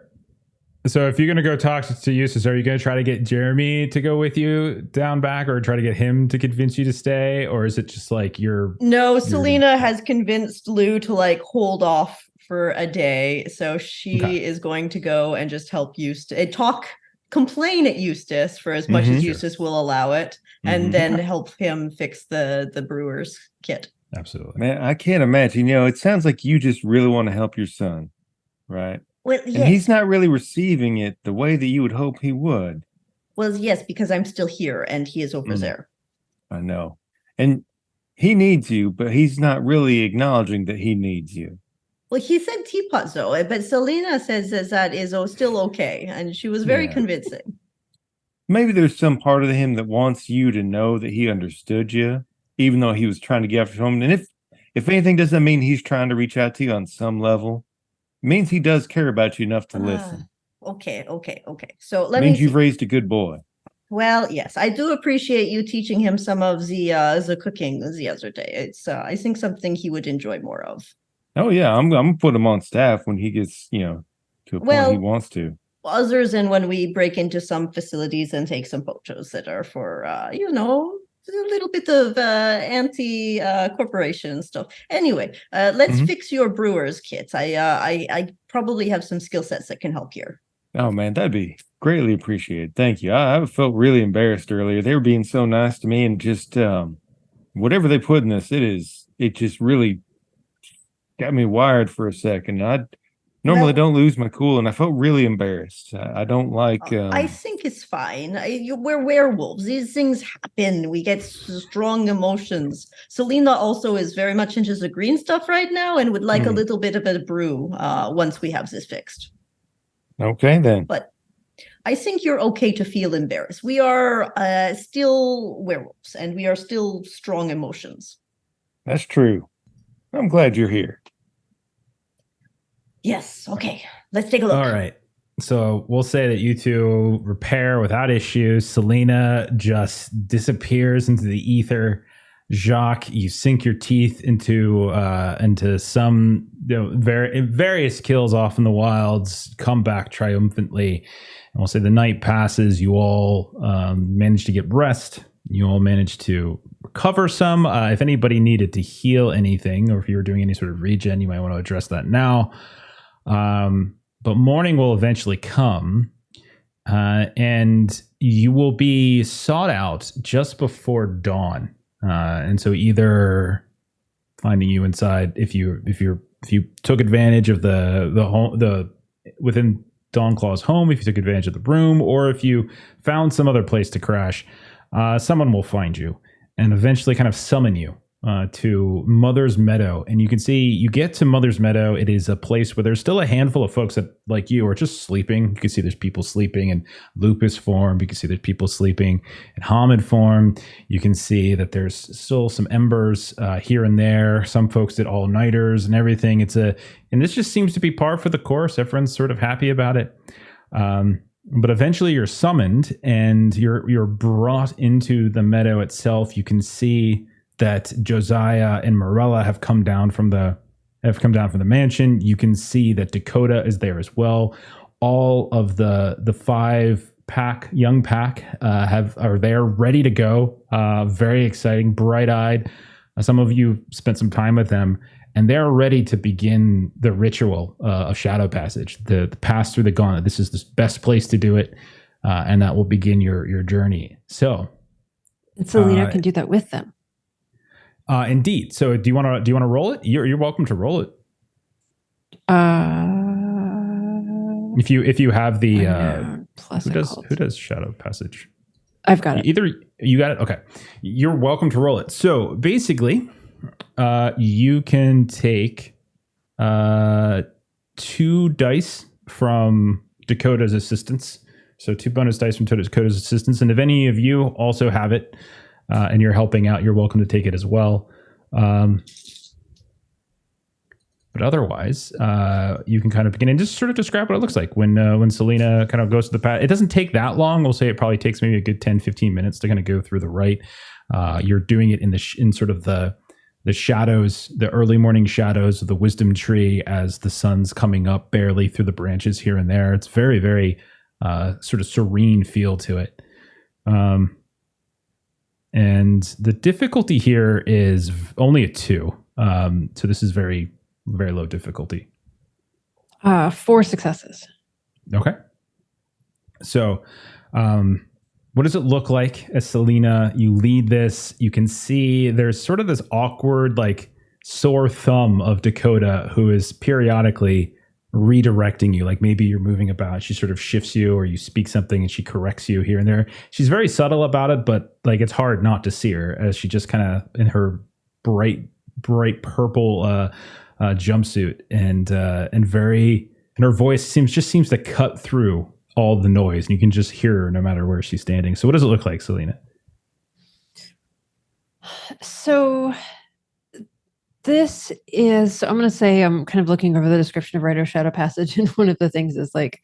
So if you're going to go talk to Eustace, are you going to try to get Jeremy to go with you down back or try to get him to convince you to stay? Or is it just like No, Selena has convinced Lou to like hold off for a day. So she is going to go and just help Eustace complain at Eustace for as much as Eustace will allow it, and then help him fix the brewer's kit. Absolutely. Man, I can't imagine. It sounds like you just really want to help your son, right? Well, And yes. he's not really receiving it the way that you would hope he would. Well, yes, because I'm still here and he is over there. I know. And he needs you, but he's not really acknowledging that he needs you. Well, he said teapot though, but Selena says that is still okay, and she was very Yeah. convincing. Maybe there's some part of him that wants you to know that he understood you, even though he was trying to get after home. And if anything, does that mean he's trying to reach out to you on some level? It means he does care about you enough to listen. Okay. So let me Means see. you've raised a good boy. Well, yes, I do appreciate you teaching him some of the cooking the other day. It's I think something he would enjoy more of. Oh yeah, I'm gonna put him on staff when he gets, to a point he wants to. Other than when we break into some facilities and take some photos that are for a little bit of anti corporation stuff. Anyway, let's fix your brewer's kits. I probably have some skill sets that can help here. Oh man, that'd be greatly appreciated. Thank you. I felt really embarrassed earlier. They were being so nice to me, and just whatever they put in this, it just really got me wired for a second. Normally, I Well, don't lose my cool, and I felt really embarrassed. I don't like. I think it's fine. We're werewolves. These things happen. We get strong emotions. Selena also is very much into the green stuff right now and would like a little bit of a brew once we have this fixed. Okay, then. But I think you're okay to feel embarrassed. We are still werewolves, and we are still strong emotions. That's true. I'm glad you're here. Yes. Okay. Let's take a look. All right. So we'll say that you two repair without issue. Selena just disappears into the ether. Jacques, you sink your teeth into some various kills off in the wilds, come back triumphantly. And we'll say the night passes. You all manage to get rest. You all manage to recover some. If anybody needed to heal anything, or if you were doing any sort of regen, you might want to address that now. But morning will eventually come, and you will be sought out just before dawn. And so either finding you inside, if you took advantage of the within Dawnclaw's home, if you took advantage of the room, or if you found some other place to crash, someone will find you and eventually kind of summon you to Mother's Meadow. And you can see you get to Mother's Meadow. It is a place where there's still a handful of folks that, like you, are just sleeping. You can see there's people sleeping in lupus form. You can see there's people sleeping in Hamid form. You can see that there's still some embers here and there. Some folks did all-nighters and everything. And this just seems to be par for the course. Everyone's sort of happy about it. But eventually you're summoned and you're brought into the meadow itself. You can see that Josiah and Morella have come down from the mansion. You can see that Dakota is there as well. All of the 5-pack, young pack, are there ready to go. Very exciting, bright-eyed. Some of you spent some time with them, and they're ready to begin the ritual of Shadow Passage, the pass through the gauntlet. This is the best place to do it, and that will begin your journey. So, And Selena can do that with them. Indeed. So, do you want to roll it? You're welcome to roll it. If you have the who does Shadow Passage? I've got it. Either you got it. Okay, you're welcome to roll it. So basically, you can take 2 dice from Dakota's assistance. So 2 bonus dice from Dakota's assistance, and if any of you also have it, and you're helping out, you're welcome to take it as well. But otherwise, you can kind of begin and just sort of describe what it looks like when Selena kind of goes to the path. It doesn't take that long. We'll say it probably takes maybe a good 10, 15 minutes to kind of go through the rite. You're doing it in sort of the shadows, the early morning shadows of the wisdom tree as the sun's coming up barely through the branches here and there. It's very, very sort of serene feel to it. And the difficulty here is only a 2. So this is very, very low difficulty. 4 successes. Okay. So what does it look like as Selena? You lead this. You can see there's sort of this awkward, like, sore thumb of Dakota who is periodically redirecting you. Like maybe you're moving about, she sort of shifts you, or you speak something and she corrects you here and there. She's very subtle about it, but like it's hard not to see her as she just kind of in her bright purple jumpsuit and her voice seems to cut through all the noise, and you can just hear her no matter where she's standing. So what does it look like, Selena? So this is, I'm going to say, I'm kind of looking over the description of Writer Shadow Passage, and one of the things is like,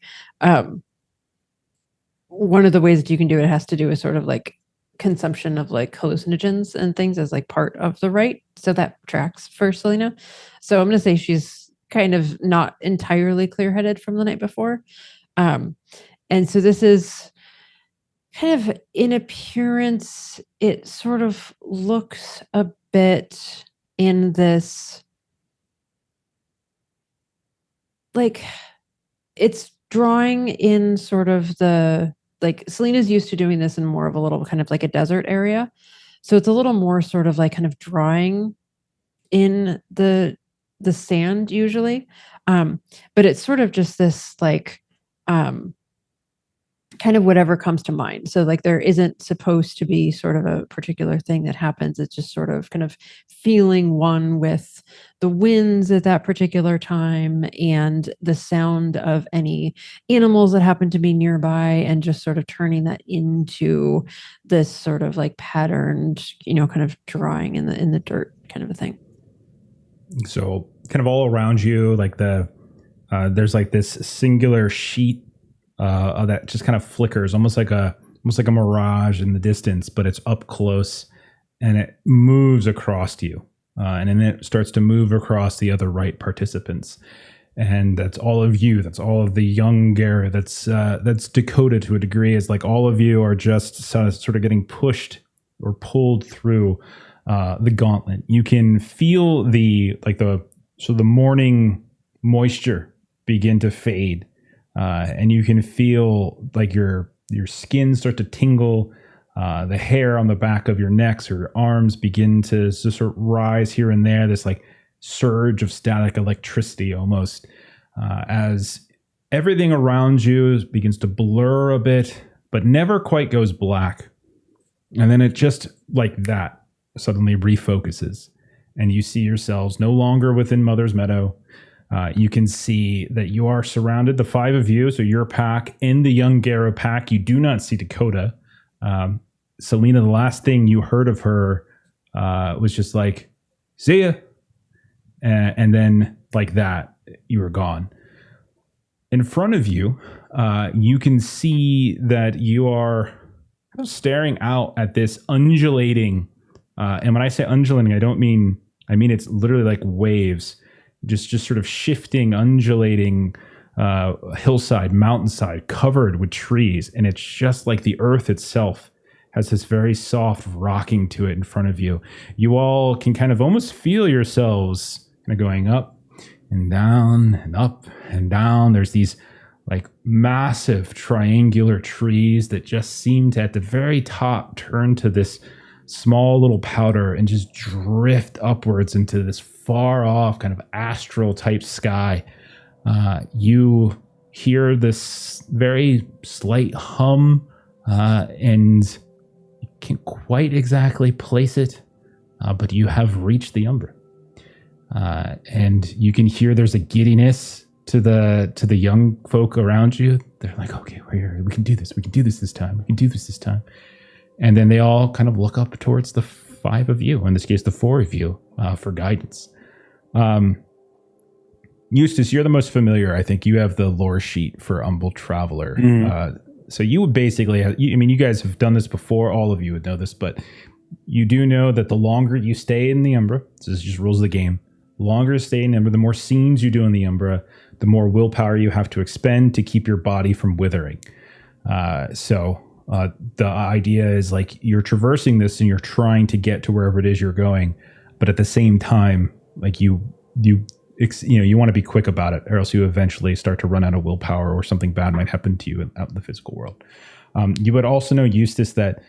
one of the ways that you can do it has to do with sort of like consumption of like hallucinogens and things as like part of the rite. So that tracks for Selena. So I'm going to say she's kind of not entirely clear-headed from the night before. And so this is kind of, in appearance, it sort of looks a bit in this, like, it's drawing in sort of the, like, Selena's used to doing this in more of a little kind of like a desert area. So it's a little more sort of like kind of drawing in the the sand usually. But it's sort of just this like kind of whatever comes to mind. So like there isn't supposed to be sort of a particular thing that happens. It's just sort of kind of feeling one with the winds at that particular time and the sound of any animals that happen to be nearby, and just sort of turning that into this sort of like patterned, kind of drawing in the dirt kind of a thing. So kind of all around you, like there's like this singular sheet that just kind of flickers, almost like a mirage in the distance, but it's up close and it moves across you, and then it starts to move across the other right participants, and that's all of you. That's all of the young Gera. That's Dakota to a degree. Is like all of you are just sort of getting pushed or pulled through the gauntlet. You can feel the morning moisture begin to fade. And you can feel like your skin start to tingle, the hair on the back of your necks or arms begin to sort of rise here and there, this like surge of static electricity almost, as everything around you begins to blur a bit, but never quite goes black. And then it just like that suddenly refocuses, and you see yourselves no longer within Mother's Meadow. You can see that you are surrounded, the five of you, so your pack and the young Gera pack. You do not see Dakota. Selena, the last thing you heard of her was just like, see ya. And then like that, you were gone. In front of you, you can see that you are staring out at this undulating, and when I say undulating, I mean it's literally like waves, just sort of shifting, undulating hillside, mountainside, covered with trees. And it's just like the earth itself has this very soft rocking to it in front of you. You all can kind of almost feel yourselves kind of going up and down and up and down. There's these like massive triangular trees that just seem to at the very top turn to this small little powder and just drift upwards into this far off kind of astral type sky. You hear this very slight hum, and you can't quite exactly place it, but you have reached the Umbra. And you can hear there's a giddiness to the young folk around you. They're like, okay, we're here. We can do this. We can do this this time. We can do this this time. And then they all kind of look up towards the five of you, in this case, the four of you, for guidance. Eustace, you're the most familiar. I think you have the lore sheet for Humble Traveler. So you would basically have, you guys have done this before. All of you would know this, but you do know that the longer you stay in the Umbra, so this is just rules of the game, the longer you stay in the Umbra, the more scenes you do in the Umbra, the more willpower you have to expend to keep your body from withering. The idea is like you're traversing this and you're trying to get to wherever it is you're going, but at the same time, like you want to be quick about it, or else you eventually start to run out of willpower, or something bad might happen to you out in the physical world. You would also know, Eustace, that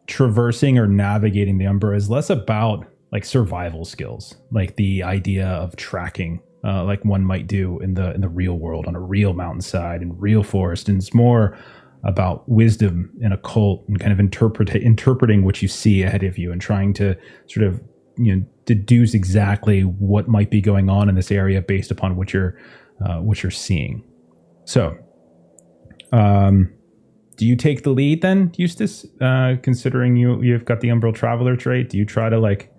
traversing or navigating the Umbra is less about like survival skills, like the idea of tracking, like one might do in the real world on a real mountainside and real forest, and it's more about wisdom and occult and kind of interpreting what you see ahead of you and trying to sort of deduce exactly what might be going on in this area based upon what you're seeing. So, do you take the lead then, Eustace? Considering you've got the Umbral Traveler trait, do you try to like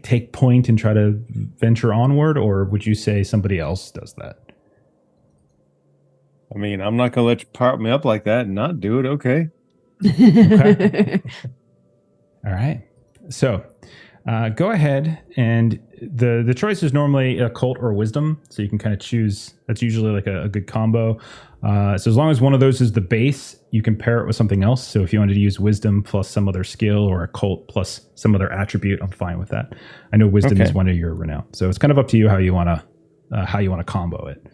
take point and try to venture onward, or would you say somebody else does that? I mean, I'm not going to let you pop me up like that and not do it. Okay. Okay. All right. So go ahead, and the choice is normally occult or wisdom. So you can kind of choose. That's usually like a good combo. So as long as one of those is the base, you can pair it with something else. So if you wanted to use wisdom plus some other skill, or occult plus some other attribute, I'm fine with that. I know wisdom is one of your renown. So it's kind of up to you how you want to combo it.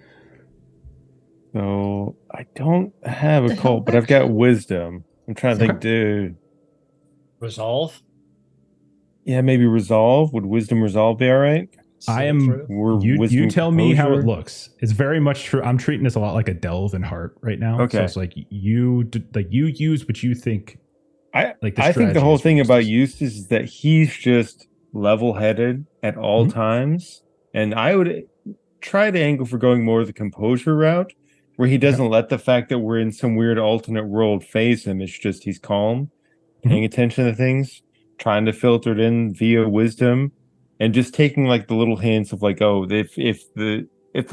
So I don't have a cult, but I've got wisdom. I'm trying to think, dude. Resolve? Yeah, maybe resolve. Would wisdom resolve be all right? I am. through? We're You wisdom tell me how it composure. looks. It's very much true. I'm treating this a lot like a delve and heart right now. So Okay. it's like you use what you think. I Like the I think the strategy whole is for thing about Eustace. Eustace is that he's just level-headed at all Mhm. times, and I would try to angle for going more the composure route, where he doesn't let the fact that we're in some weird alternate world phase him. It's just he's calm, paying attention to things, trying to filter it in via wisdom, and just taking like the little hints of like, oh, if the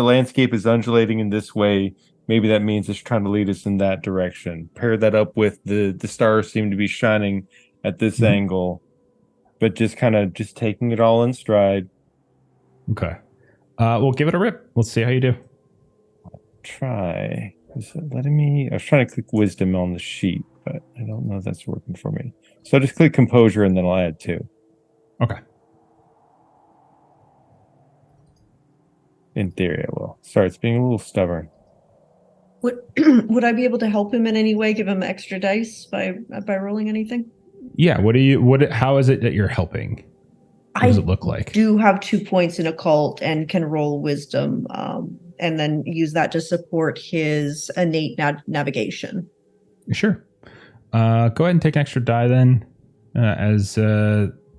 landscape is undulating in this way, maybe that means it's trying to lead us in that direction. Pair that up with the stars seem to be shining at this Mhm. angle, but just kind of just taking it all in stride. Okay. We'll give it a rip. Let's see how you do. Try. Is it letting me? I was trying to click wisdom on the sheet, but I don't know if that's working for me. So just click composure and then I'll add 2. Okay. In theory, I will. Sorry, it's being a little stubborn. Would would I be able to help him in any way? Give him extra dice by rolling anything? Yeah. How is it that you're helping? What does it look like? Do have 2 points in occult and can roll wisdom, and then use that to support his innate navigation. Sure. Go ahead and take an extra die then, as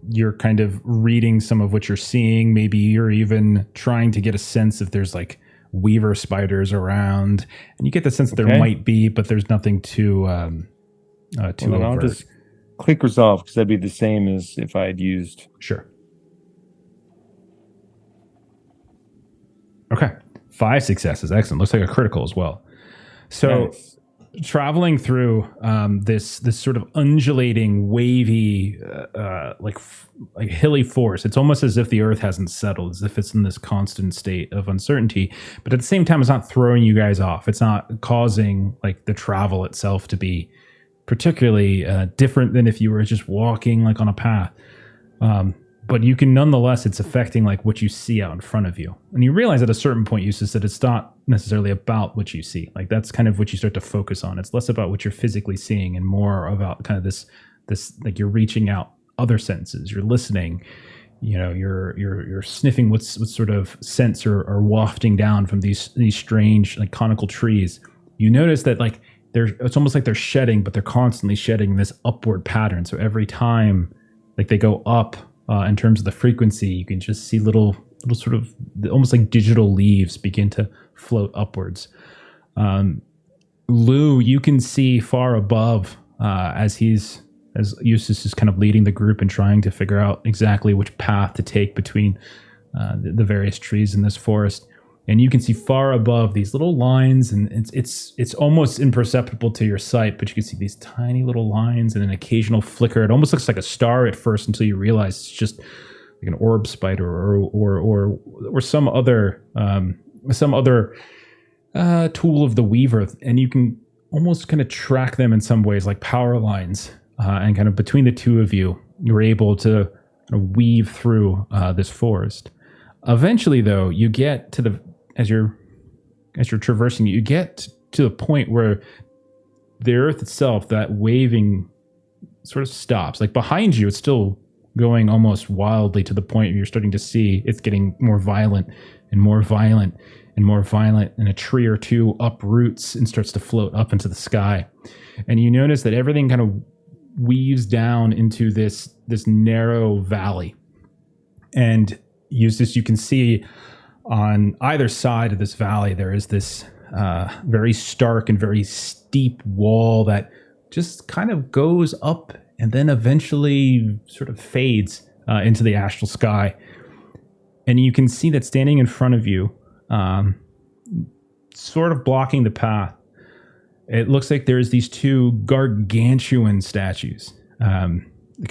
you're kind of reading some of what you're seeing. Maybe you're even trying to get a sense if there's like weaver spiders around, and you get the sense that there Okay. might be, but there's nothing too Well, then I'll overt. just click resolve because that'd be the same as if I had used. Sure. Okay. 5 successes. Excellent. Looks like a critical as well. So Nice. traveling through this sort of undulating, wavy, like hilly forest. It's almost as if the earth hasn't settled, as if it's in this constant state of uncertainty. But at the same time, it's not throwing you guys off. It's not causing like the travel itself to be particularly different than if you were just walking like on a path. But you can nonetheless, it's affecting like what you see out in front of you. And you realize at a certain point, Eustace, that it's not necessarily about what you see. Like that's kind of what you start to focus on. It's less about what you're physically seeing and more about kind of this like you're reaching out other senses. You're listening, you know, you're sniffing what sort of scents are wafting down from these strange like conical trees. You notice that like it's almost like they're shedding, but they're constantly shedding this upward pattern. So every time like they go up, in terms of the frequency, you can just see little sort of almost like digital leaves begin to float upwards. Lou, you can see far above as Eustace is kind of leading the group and trying to figure out exactly which path to take between the various trees in this forest. And you can see far above these little lines, and it's almost imperceptible to your sight, but you can see these tiny little lines and an occasional flicker. It almost looks like a star at first until you realize it's just like an orb spider or some other tool of the weaver, and you can almost kind of track them in some ways like power lines. And kind of between the two of you, you're able to kind of weave through this forest. Eventually, though, you get to as you're traversing, you get to the point where the earth itself, that waving, sort of stops. Like behind you, it's still going almost wildly to the point where you're starting to see it's getting more violent and more violent and more violent, and a tree or two uproots and starts to float up into the sky. And you notice that everything kind of weaves down into this narrow valley. And Eustace, you can see on either side of this valley, there is this very stark and very steep wall that just kind of goes up and then eventually sort of fades into the astral sky. And you can see that standing in front of you, sort of blocking the path, it looks like there's these 2 gargantuan statues, kind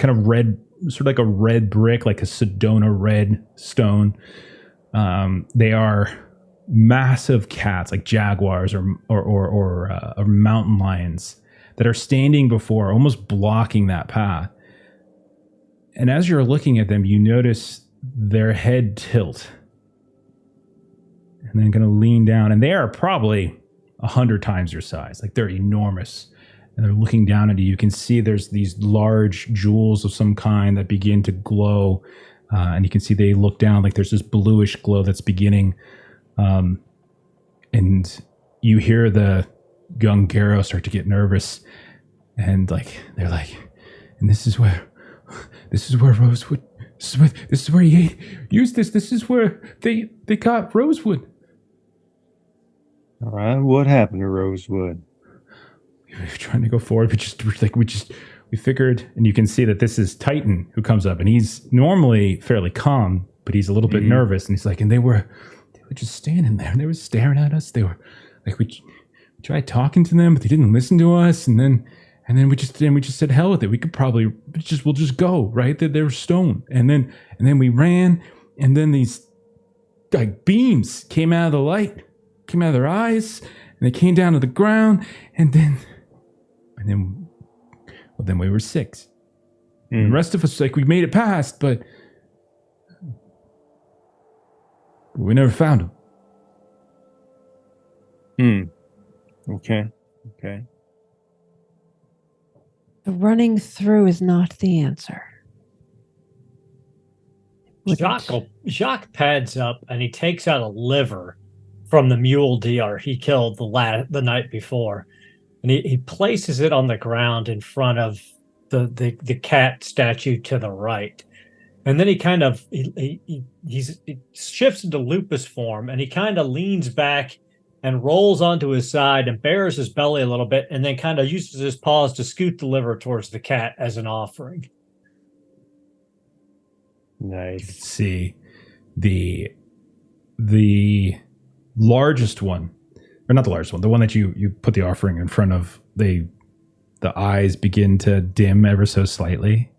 of red, sort of like a red brick, like a Sedona red stone. They are massive cats, like jaguars or mountain lions, that are standing before, almost blocking that path. And as you're looking at them, you notice their head tilt and then going to lean down. And they are probably 100 times your size. Like they're enormous. And they're looking down at you. You can see there's these large jewels of some kind that begin to glow and you can see they look down, like there's this bluish glow that's beginning. And you hear the young Garrow start to get nervous, and like they're like, and this is where Rosewood. This is where he ate Eustace. This is where they got Rosewood. All right, what happened to Rosewood? We were trying to go forward, we figured, and you can see that this is Titan who comes up, and he's normally fairly calm, but he's a little bit nervous, and he's like, and they were just standing there, and they were staring at us. They were like, we tried talking to them, but they didn't listen to us, and then we just said, hell with it. We could probably we'll just go, right? They were stone, and then we ran, and then these like beams came out of the light, came out of their eyes, and they came down to the ground, and then we were 6. And the rest of us, like, we made it past, but we never found him. Okay. Running through is not the answer. Jacques pads up and he takes out a liver from the mule deer he killed the night before, and he places it on the ground in front of the cat statue to the right. And then he kind of he shifts into lupus form, and he kind of leans back and rolls onto his side and bares his belly a little bit, and then kind of uses his paws to scoot the liver towards the cat as an offering. Nice. You can see the largest one, or not the largest one, the one that you put the offering in front of. The eyes begin to dim ever so slightly,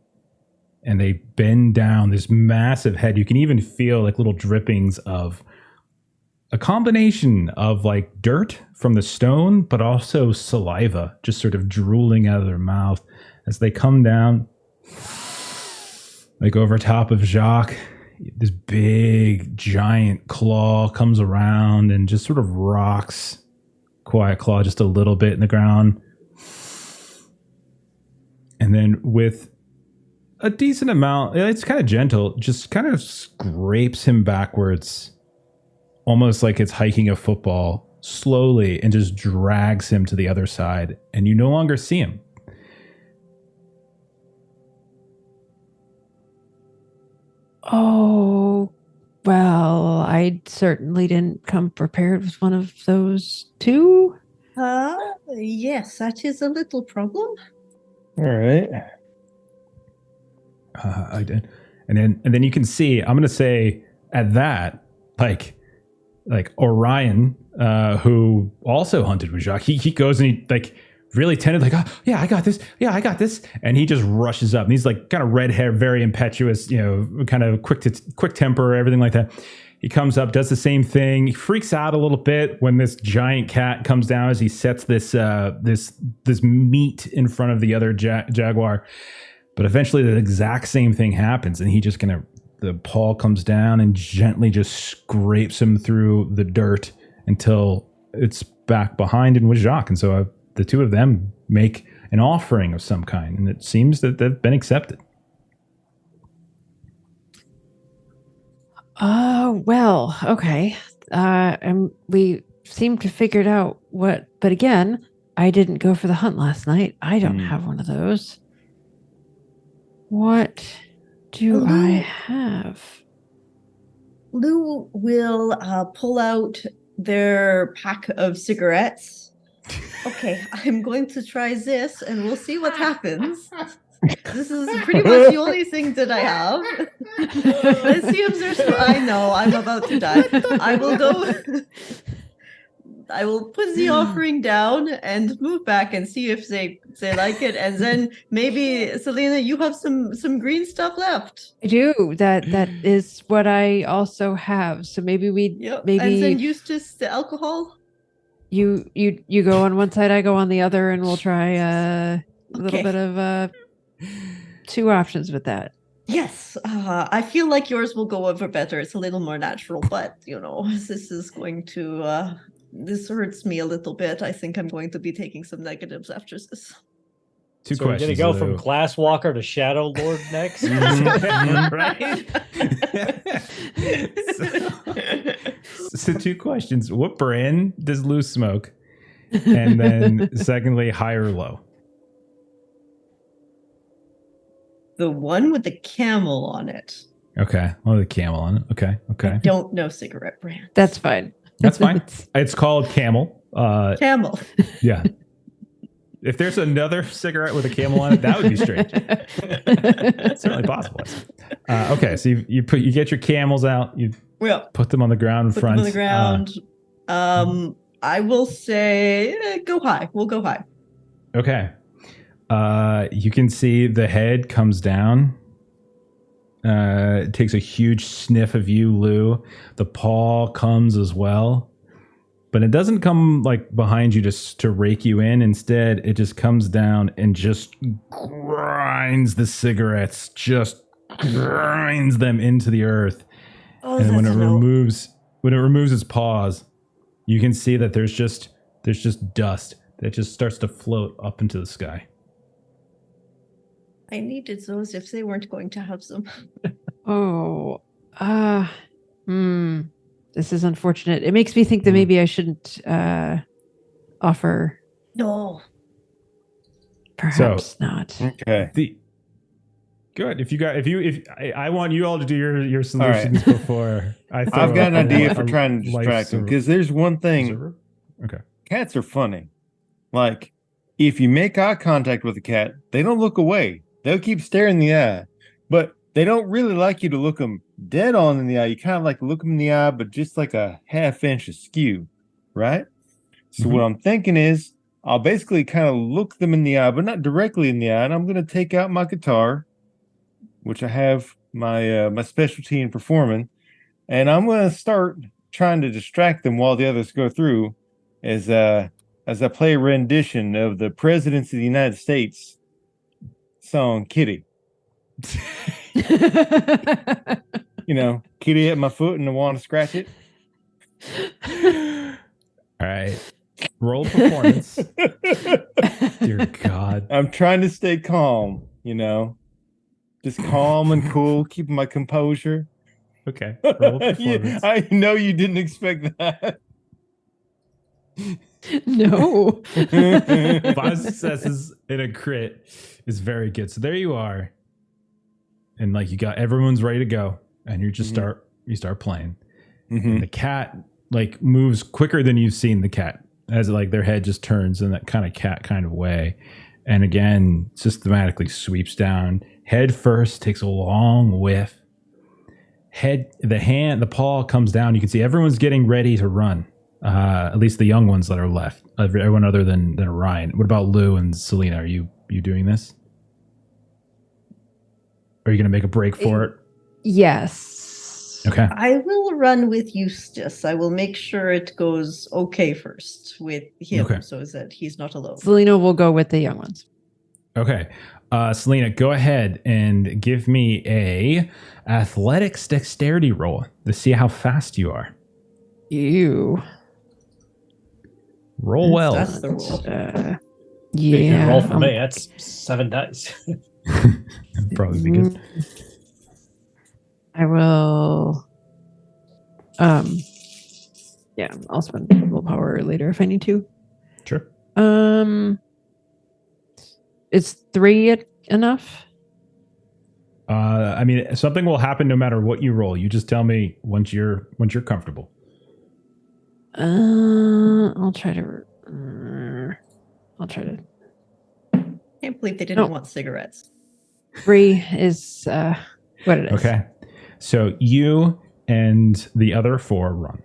and they bend down this massive head. You can even feel like little drippings of a combination of like dirt from the stone, but also saliva just sort of drooling out of their mouth as they come down, like over top of Jacques. This big giant claw comes around and just sort of rocks Quiet Claw just a little bit in the ground. And then with a decent amount, it's kind of gentle, just kind of scrapes him backwards, almost like it's hiking a football, slowly, and just drags him to the other side, and you no longer see him. Oh, well, I certainly didn't come prepared with one of those two. Yes, that is a little problem. All right. I did, and then you can see. I'm gonna say at that, like Orion, who also hunted with Jacques. He goes and he like really tended, like, oh, yeah, I got this. Yeah, I got this. And he just rushes up, and he's like kind of red hair, very impetuous, kind of quick temper, everything like that. He comes up, does the same thing. He freaks out a little bit when this giant cat comes down as he sets this meat in front of the other jaguar. But eventually the exact same thing happens, and he just the paw comes down and gently just scrapes him through the dirt until it's back behind and with Jacques. And so the two of them make an offering of some kind, and it seems that they've been accepted. Well, okay. And we seem to figured out what, but again, I didn't go for the hunt last night. I don't have one of those. What do I have? Lou will pull out their pack of cigarettes. Okay, I'm going to try this, and we'll see what happens. This is pretty much the only thing that I have. Let's see if there's. I know I'm about to die. I will go. I will put the offering down and move back and see if they like it, and then maybe Selena, you have some green stuff left. I do. That is what I also have. So maybe maybe and then Eustace, the alcohol. You go on one side, I go on the other, and we'll try a little bit of two options with that. Yes, I feel like yours will go over better. It's a little more natural, but this is going to this hurts me a little bit. I think I'm going to be taking some negatives after this. Two So we're questions. gonna go from Lou. Class Walker to Shadow Lord next. Right? So 2 questions. What brand does Lou smoke? And then secondly, high or low? The one with the camel on it. Okay. Oh, the camel on it. Okay. I Okay. don't know cigarette brand. That's fine. That's fine. It's called Camel. Camel. Yeah. If there's another cigarette with a camel on it, that would be strange. It's certainly possible. Okay, so you get your camels out, you Well, put them on the ground in put front. them on the ground. I will say go high. We'll go high. Okay. You can see the head comes down. It takes a huge sniff of you, Lou. The paw comes as well. But it doesn't come like behind you just to rake you in. Instead, it just comes down and just grinds the cigarettes, just grinds them into the earth. Oh, And when it that's no. removes its paws, you can see that there's just dust that just starts to float up into the sky. I needed those if they weren't going to have some. Oh, this is unfortunate. It makes me think that maybe I shouldn't offer. No. Perhaps not. Okay. Good. If I want you all to do your solutions before I. Throw I've got an idea a for trying to life distract them server- because there's one thing. server? Okay. Cats are funny. Like, if you make eye contact with a cat, they don't look away. They'll keep staring in the eye, but they don't really like you to look them dead on in the eye. You kind of like look them in the eye, but just like a half inch askew, right? So what I'm thinking is I'll basically kind of look them in the eye, but not directly in the eye. And I'm going to take out my guitar, which I have my my specialty in performing, and I'm going to start trying to distract them while the others go through as I play a rendition of the Presidents of the United States song Kitty. You know, kitty at my foot and I want to scratch it. All right. Roll performance. Dear God. I'm trying to stay calm, you know, just calm and cool, keeping my composure. Okay. Roll performance. I know you didn't expect that. No. 5 successes and a crit is very good. So there you are. And like you got everyone's ready to go. And you just start playing. And the cat like moves quicker than you've seen the cat, as like their head just turns in that kind of cat kind of way. And again, systematically sweeps down head first, takes a long whiff. The paw comes down. You can see everyone's getting ready to run. At least the young ones that are left. Everyone other than Ryan. What about Lou and Selena? Are you doing this? Are you going to make a break for it? Yes. Okay. I will run with Eustace. I will make sure it goes okay first with him so that he's not alone. Selena will go with the young ones. Okay. Selena, go ahead and give me a athletics dexterity roll to see how fast you are. You. Roll well. That's the rule. Yeah. Roll for me. That's 7 dice. That'd probably be good. I will. Yeah, I'll spend willpower later if I need to. Sure. Is 3 enough? I mean, something will happen no matter what you roll. You just tell me once you're comfortable. I'll try to. Can't believe they didn't want cigarettes. 3 is what it is. Okay. So you and the other 4 run.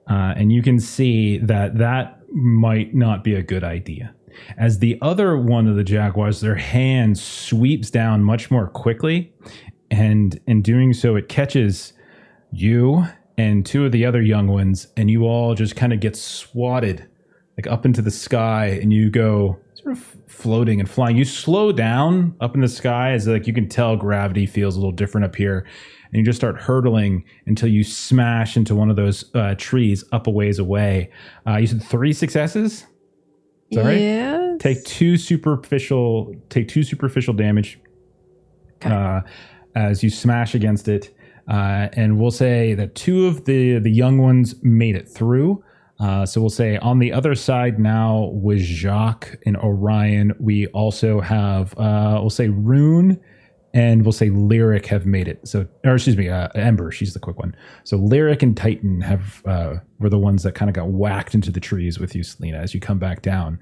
And you can see that might not be a good idea. As the other one of the jaguars, their hand sweeps down much more quickly. And in doing so, it catches you and 2 of the other young ones. And you all just kind of get swatted like up into the sky. And you go sort of floating and flying. You slow down up in the sky as like you can tell gravity feels a little different up here. And you just start hurtling until you smash into one of those trees up a ways away. You said 3 successes? Is that right? Yeah. take two superficial damage as you smash against it. And we'll say that two of the young ones made it through. So we'll say on the other side now with Jacques and Orion, we also have, we'll say Rune and we'll say Lyric have made it. So, or excuse me, Ember, she's the quick one. So Lyric and Titan were the ones that kind of got whacked into the trees with you, Selena, as you come back down.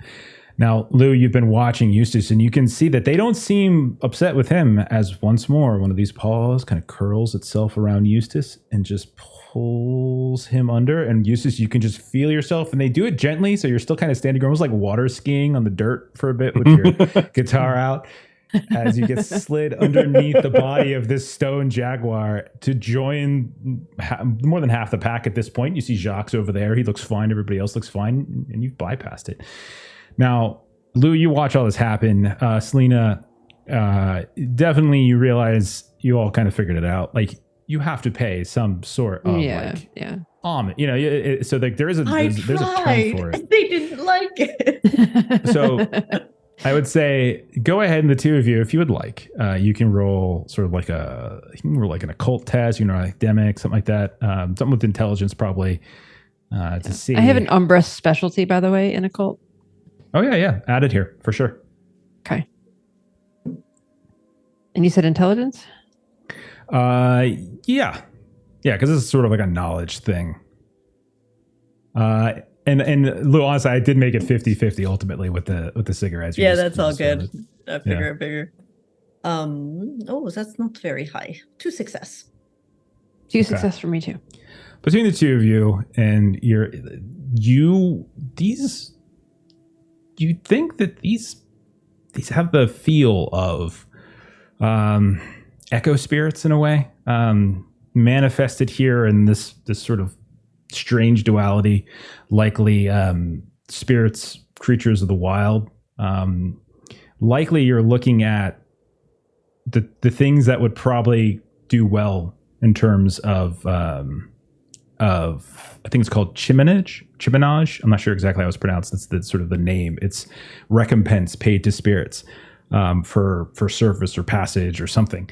Now, Lou, you've been watching Eustace, and you can see that they don't seem upset with him as once more one of these paws kind of curls itself around Eustace and just pulls him under. And Eustace, you can just feel yourself, and they do it gently, so you're still kind of standing almost like water skiing on the dirt for a bit with your guitar out as you get slid underneath the body of this stone jaguar to join more than half the pack at this point. You see Jacques over there. He looks fine. Everybody else looks fine, and you've bypassed it. Now, Lou, you watch all this happen. Selena, definitely you realize you all kind of figured it out. Like, you have to pay some sort of homage. You know, so like there's a term for it. They didn't like it. So I would say go ahead, and the two of you, if you would like, you can roll sort of like an occult test, you know, academic, something like that. Something with intelligence probably to see. I have an Umbra specialty, by the way, in occult. Oh, yeah. Add it here for sure. Okay. And you said intelligence? Yeah, because this is sort of like a knowledge thing. And Lou, honestly, I did make it 50-50 ultimately with the cigarettes. Yeah, that's all good. I figure. That's not very high. 2 success. 2 success for me too. Between the two of you, and you think that these have the feel of echo spirits in a way, manifested here in this sort of strange duality, likely spirits, creatures of the wild. Likely you're looking at the things that would probably do well in terms of I think it's called chiminage. I'm not sure exactly how it's pronounced. That's the sort of the name. It's recompense paid to spirits for service or passage or something.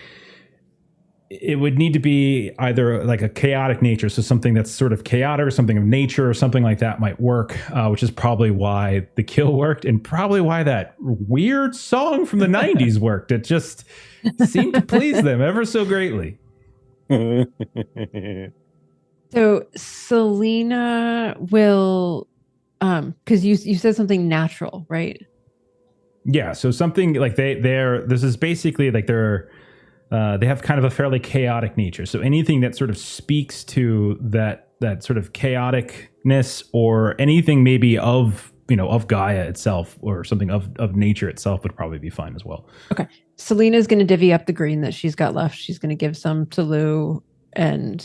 It would need to be either like a chaotic nature, so something that's sort of chaotic or something of nature or something like that might work, which is probably why the kill worked and probably why that weird song from the 90s worked. It just seemed to please them ever so greatly. So Selena will, because you said something natural, right? Yeah, so something like this is basically like they have kind of a fairly chaotic nature. So anything that sort of speaks to that sort of chaoticness or anything maybe of Gaia itself or something of nature itself would probably be fine as well. Okay. Selena's going to divvy up the green that she's got left. She's going to give some to Lou, and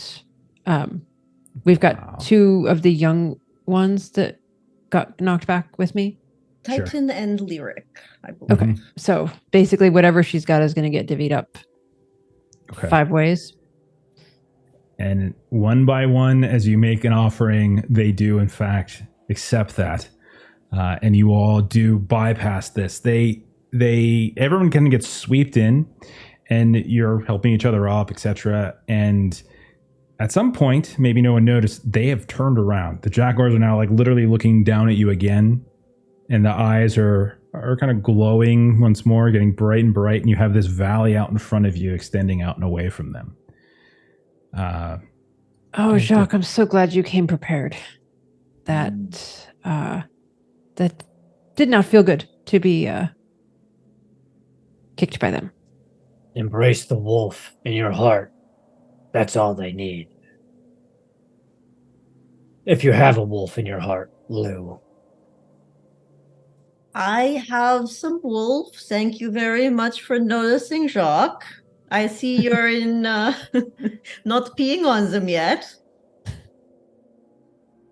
we've got 2 of the young ones that got knocked back with me. Titan and Lyric, I believe. Okay. So basically whatever she's got is going to get divvied up 5 ways. And one by one, as you make an offering, they do in fact accept that. And you all do bypass this. Everyone kind of gets swept in, and you're helping each other up, etc. And at some point, maybe no one noticed, they have turned around. The jaguars are now like literally looking down at you again, and the eyes are kind of glowing once more, getting bright and bright, and you have this valley out in front of you extending out and away from them. Jacques, I'm so glad you came prepared. That did not feel good to be kicked by them. Embrace the wolf in your heart. That's all they need. If you have a wolf in your heart, Lou. I have some wolf. Thank you very much for noticing, Jacques. I see you're in not peeing on them yet.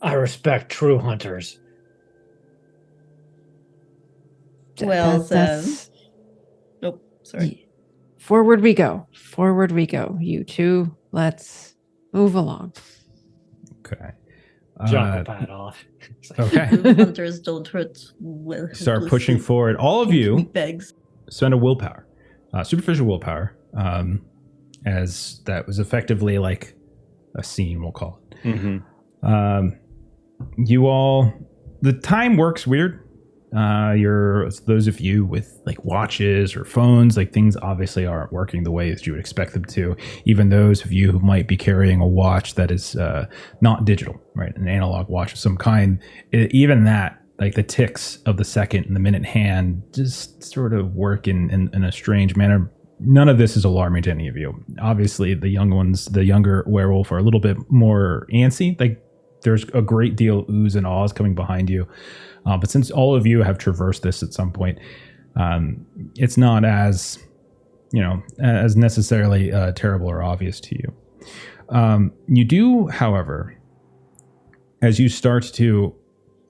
I respect true hunters. Well then. Nope, sorry. Forward we go. You two, let's move along. Okay. Jacques will pat off. Okay. Hunters don't hurt. Start pushing forward. All of you Begs. spend a willpower, superficial willpower, as that was effectively like a scene, we'll call it. Mm-hmm. You all, the time works weird. Those of you with like watches or phones, like things obviously aren't working the way that you would expect them to. Even those of you who might be carrying a watch that is not digital, right? An analog watch of some kind, even that, like the ticks of the second and the minute hand just sort of work in a strange manner. None of this is alarming to any of you. Obviously, the younger werewolf are a little bit more antsy. Like there's a great deal of oohs and ahs coming behind you. But since all of you have traversed this at some point, it's not as, as necessarily terrible or obvious to you. You do, however, as you start to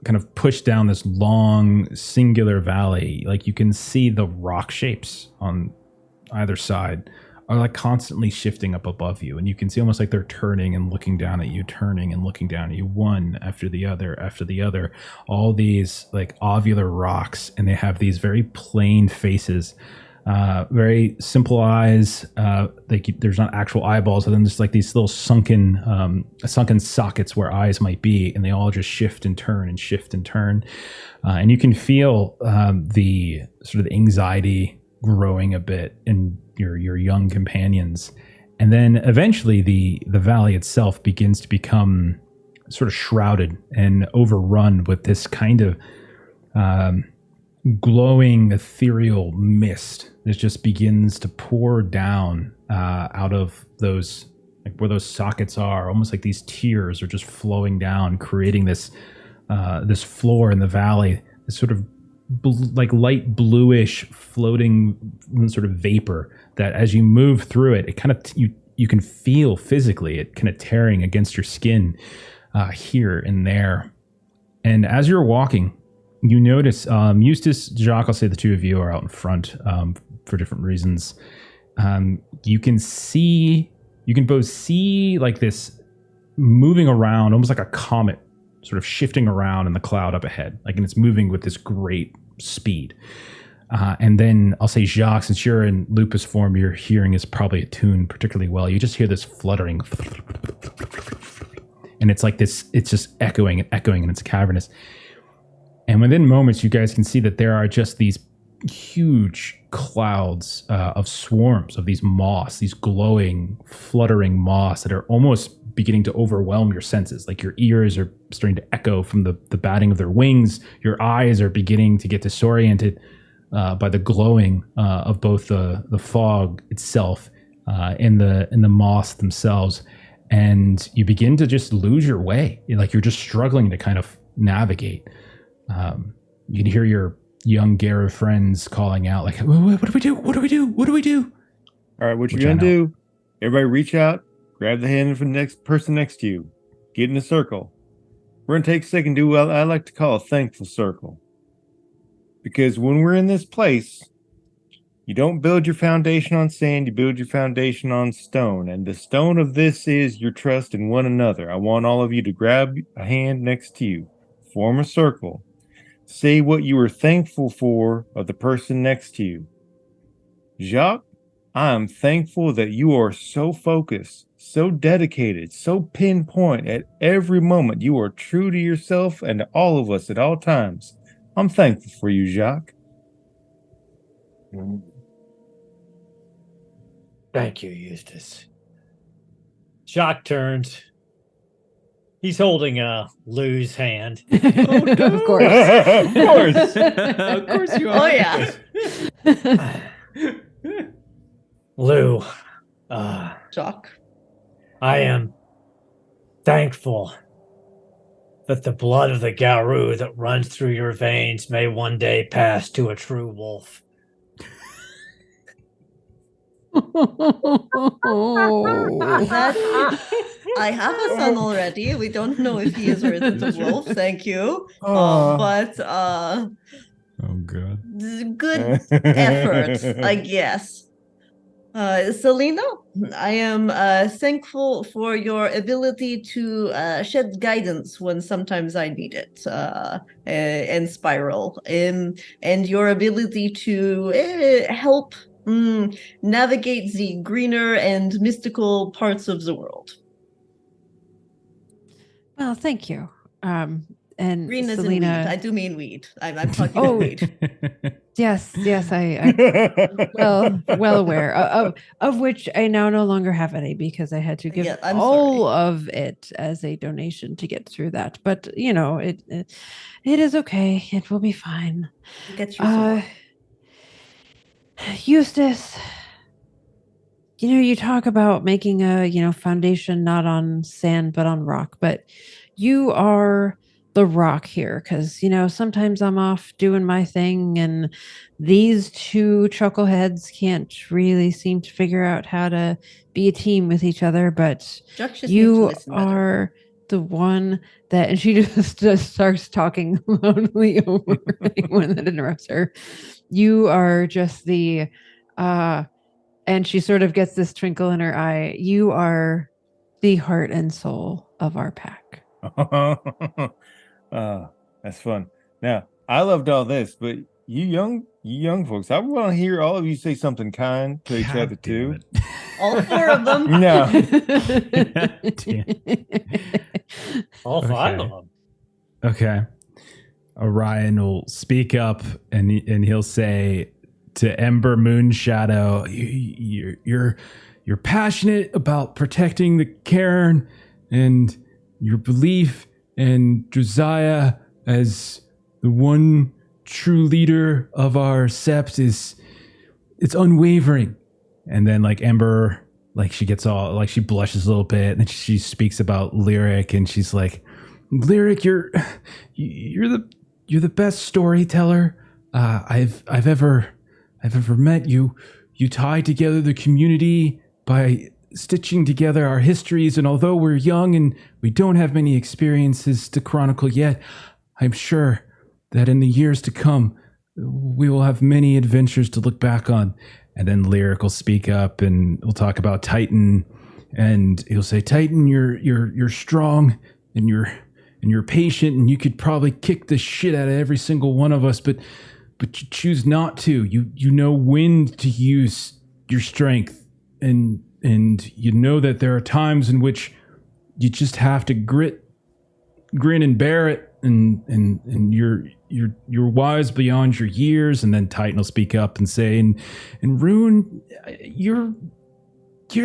kind of push down this long, singular valley, like you can see the rock shapes on either side are like constantly shifting up above you, and you can see almost like they're turning and looking down at you, turning and looking down at you, one after the other, all these like ovular rocks, and they have these very plain faces, very simple eyes, there's not actual eyeballs, and then there's like these little sunken sockets where eyes might be, and they all just shift and turn and shift and turn, and you can feel the sort of anxiety growing a bit in your young companions. And then eventually the valley itself begins to become sort of shrouded and overrun with this kind of glowing ethereal mist that just begins to pour down out of those, like where those sockets are, almost like these tears are just flowing down, creating this floor in the valley, this sort of like light bluish floating sort of vapor that as you move through it, it kind of you can feel physically it kind of tearing against your skin here and there. And as you're walking, you notice Eustace, Jacques, I'll say the two of you are out in front for different reasons. You can both see like this moving around, almost like a comet sort of shifting around in the cloud up ahead, like, and it's moving with this great speed. And then I'll say, Jacques, since you're in lupus form, your hearing is probably attuned particularly well. You just hear this fluttering, and it's like this, it's just echoing, and it's cavernous. And within moments, you guys can see that there are just these huge clouds of swarms of these moths, these glowing, fluttering moths that are almost beginning to overwhelm your senses. Like your ears are starting to echo from the batting of their wings. Your eyes are beginning to get disoriented by the glowing of both the fog itself and the moths themselves. And you begin to just lose your way. Like you're just struggling to kind of navigate. You can hear your young Gera friends calling out like, what do we do? What do we do? What do we do? All right, what you gonna do? Everybody reach out, grab the hand of the next person next to you. Get in a circle. We're gonna take a second, do what I like to call a thankful circle. Because when we're in this place, you don't build your foundation on sand, you build your foundation on stone. And the stone of this is your trust in one another. I want all of you to grab a hand next to you. Form a circle. Say what you are thankful for of the person next to you. Jacques, I am thankful that you are so focused, so dedicated, so pinpoint at every moment. You are true to yourself and to all of us at all times. I'm thankful for you, Jacques. Thank you, Eustace. Jacques turns. He's holding a Lou's hand. Oh, no. Of course. Of course. Of course you are. Oh, yeah. Lou, Jacques. I am thankful that the blood of the Garou that runs through your veins may one day pass to a true wolf. I have a son already. We don't know if he is or isn't a wolf. Thank you. Oh. Oh, God. Good effort, I guess. Selena, I am thankful for your ability to shed guidance when sometimes I need it, and Spiral, and your ability to help navigate the greener and mystical parts of the world. Well, thank you. And Green as in Selena, weed. I do mean weed. I'm talking about weed. yes, I well aware of which I now no longer have any because I had to give Yeah, I'm all of it as a donation to get through that. But it is okay. It will be fine. Get you some more. Eustace, you talk about making a foundation not on sand but on rock, but you are the rock here because sometimes I'm off doing my thing and these two chuckleheads can't really seem to figure out how to be a team with each other, but Jacques just needs to you listen better. are the one that, and she just starts talking loudly over anyone that interrupts her. You are just the and she sort of gets this twinkle in her eye. You are the heart and soul of our pack. That's fun. Now, I loved all this, but you young folks, I want to hear all of you say something kind to each God other damn too. it. All four of them. No. All five of Okay. them. Okay. Orion will speak up and he'll say to Ember Moonshadow, you're passionate about protecting the cairn and your belief in Josiah as the one true leader of our sept it's unwavering. And then Ember, she gets all she blushes a little bit and then she speaks about Lyric and she's like, Lyric, you're the best storyteller I've ever met. You tie together the community by stitching together our histories, and although we're young and we don't have many experiences to chronicle yet, I'm sure that in the years to come we will have many adventures to look back on. And then Lyric will speak up and we'll talk about Titan, and he'll say, Titan, you're strong and you're patient, and you could probably kick the shit out of every single one of us, but you choose not to. You know when to use your strength, and you know that there are times in which you just have to grin and bear it, and you're wise beyond your years. And then Titan will speak up and say, and Rune, you're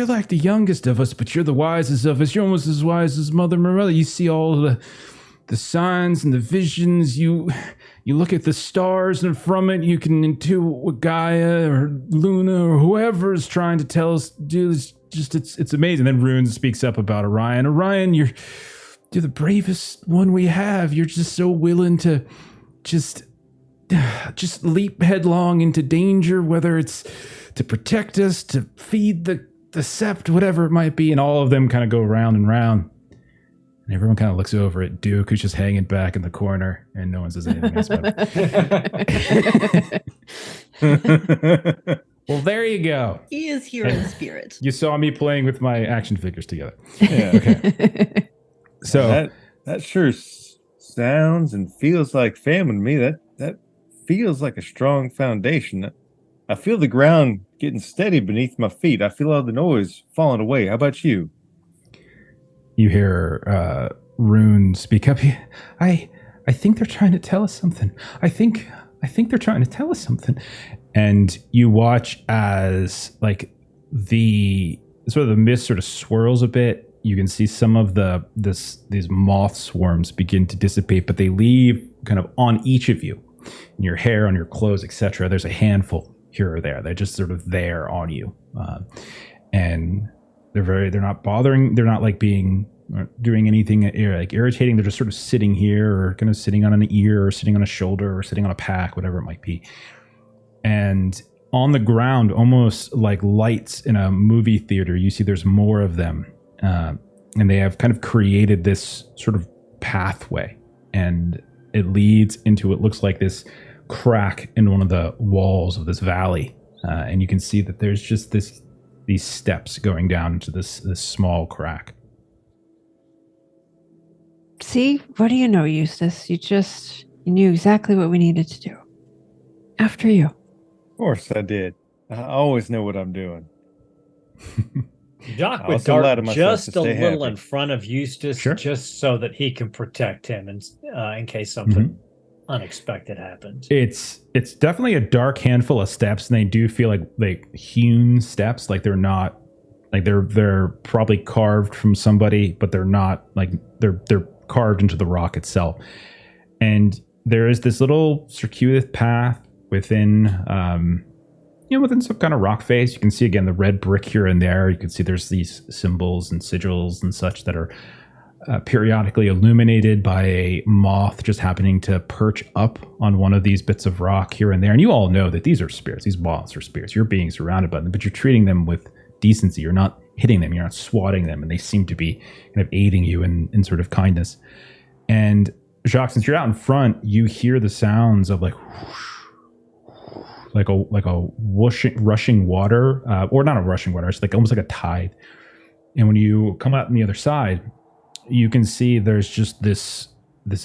like the youngest of us, but you're the wisest of us. You're almost as wise as Mother Morella. You see all the signs and the visions. You look at the stars, and from it you can intuit what Gaia or Luna or whoever is trying to tell us to do. It's amazing. Then Rune speaks up about Orion. Orion, you're the bravest one we have. You're just so willing to just leap headlong into danger, whether it's to protect us, to feed the sept, whatever it might be. And all of them kind of go round and round. And everyone kind of looks over at Duke, who's just hanging back in the corner, and no one says anything else about it. Well, there you go. He is here in spirit. You saw me playing with my action figures together. Yeah. Okay. So that sure sounds and feels like family to me. That feels like a strong foundation. I feel the ground getting steady beneath my feet. I feel all the noise falling away. How about you? You hear Rune speak up. I think they're trying to tell us something. I think they're trying to tell us something. And you watch as the sort of the mist sort of swirls a bit. You can see some of these moth swarms begin to dissipate, but they leave kind of on each of you, in your hair, on your clothes, etc. There's a handful here or there. They're just sort of there on you, and they're not bothering. They're not doing anything irritating. They're just sort of sitting here, or kind of sitting on an ear, or sitting on a shoulder, or sitting on a pack, whatever it might be. And on the ground, almost like lights in a movie theater, you see there's more of them. And they have kind of created this sort of pathway, and it leads into what looks like this crack in one of the walls of this valley. And you can see that there's just this these steps going down into this small crack. See, what do you know, Eustace? You knew exactly what we needed to do. After you. Of course I did. I always know what I'm doing. Jacques I would also lie to dart myself just to a stay little happy. in front of Eustace, Sure. just so that he can protect him in case something unexpected happens. It's definitely a dark handful of steps, and they do feel like hewn steps. Like they're not like they're probably carved from somebody, but they're not like they're carved into the rock itself. And there is this little circuitous path within within some kind of rock face. You can see again the red brick here and there. You can see there's these symbols and sigils and such that are periodically illuminated by a moth just happening to perch up on one of these bits of rock here and there. And you all know that these are spirits. These moths are spirits. You're being surrounded by them, but you're treating them with decency. You're not hitting them. You're not swatting them. And they seem to be kind of aiding you in sort of kindness. And Jacques, since you're out in front, you hear the sounds of like a rushing water, or not a rushing water. It's like almost like a tide. And when you come out on the other side, you can see there's just this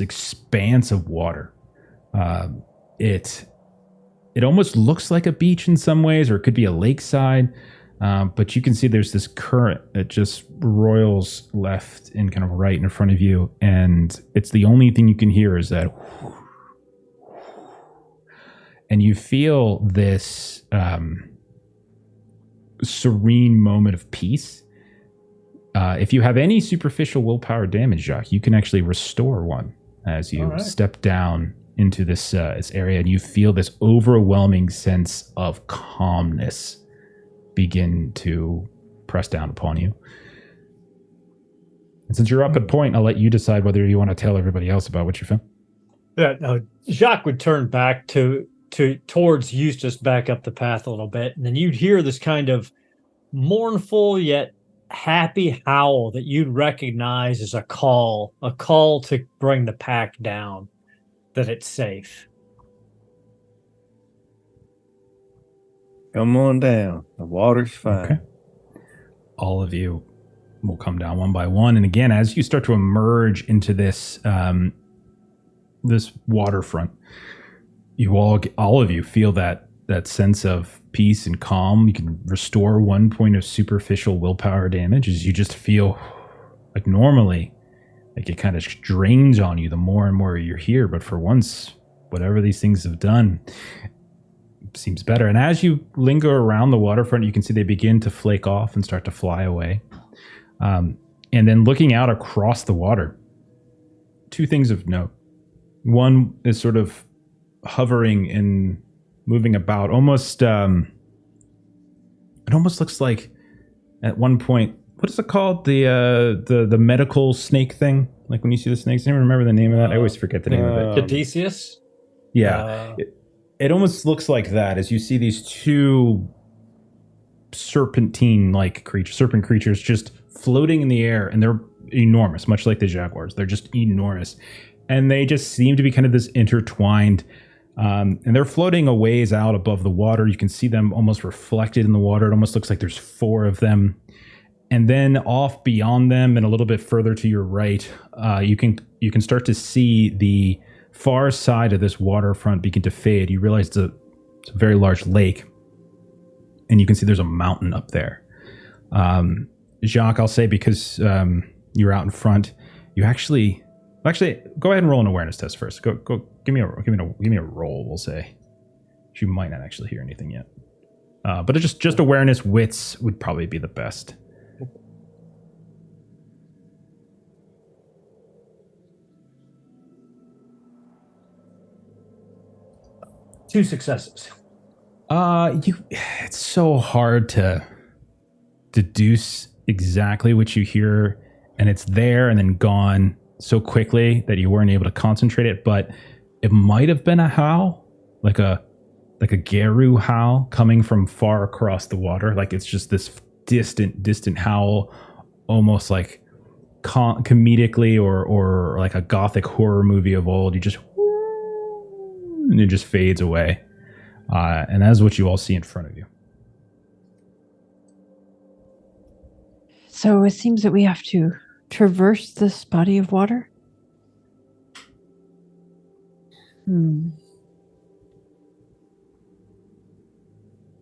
expanse of water. It almost looks like a beach in some ways, or it could be a lakeside. But you can see there's this current that just roils left and kind of right in front of you, and it's the only thing you can hear is that. And you feel this serene moment of peace. If you have any superficial willpower damage, Jacques, you can actually restore one as you step down into this area, and you feel this overwhelming sense of calmness begin to press down upon you. And since you're up at point, I'll let you decide whether you want to tell everybody else about what you found. Yeah, no, Jacques would turn back towards Eustace, back up the path a little bit, and then you'd hear this kind of mournful yet happy howl that you'd recognize as a call to bring the pack down, that it's safe. Come on down. The water's fine. Okay. All of you will come down one by one, and again, as you start to emerge into this this waterfront, you all of you feel that sense of peace and calm. You can restore 1 point of superficial willpower damage as you just feel like normally, like it kind of drains on you the more and more you're here. But for once, whatever these things have done seems better. And as you linger around the waterfront, you can see they begin to flake off and start to fly away. And then looking out across the water, two things of note. One is sort of hovering and moving about, almost it almost looks like at one point, what is it called, the medical snake thing, like when you see the snakes? I don't remember the name of that. I always forget the name of it. Odysseus? Yeah, it almost looks like that as you see these two serpent creatures just floating in the air, and they're enormous, much like the jaguars. They're just enormous, and they just seem to be kind of this intertwined. And they're floating a ways out above the water. You can see them almost reflected in the water. It almost looks like there's four of them. And then off beyond them and a little bit further to your right, you can start to see the far side of this waterfront begin to fade. You realize it's a very large lake, and you can see there's a mountain up there. Jacques, I'll say, because you're out in front, you actually go ahead and roll an awareness test first. Go give me a roll, we'll say. You might not actually hear anything yet. But it's just awareness. Wits would probably be the best. Two successes. It's so hard to deduce exactly what you hear, and it's there and then gone so quickly that you weren't able to concentrate it. But it might have been a howl, like a Geru howl coming from far across the water. Like it's just this distant howl, almost like comedically or like a gothic horror movie of old. You just and it just fades away. And that's what you all see in front of you. So it seems that we have to traverse this body of water. Do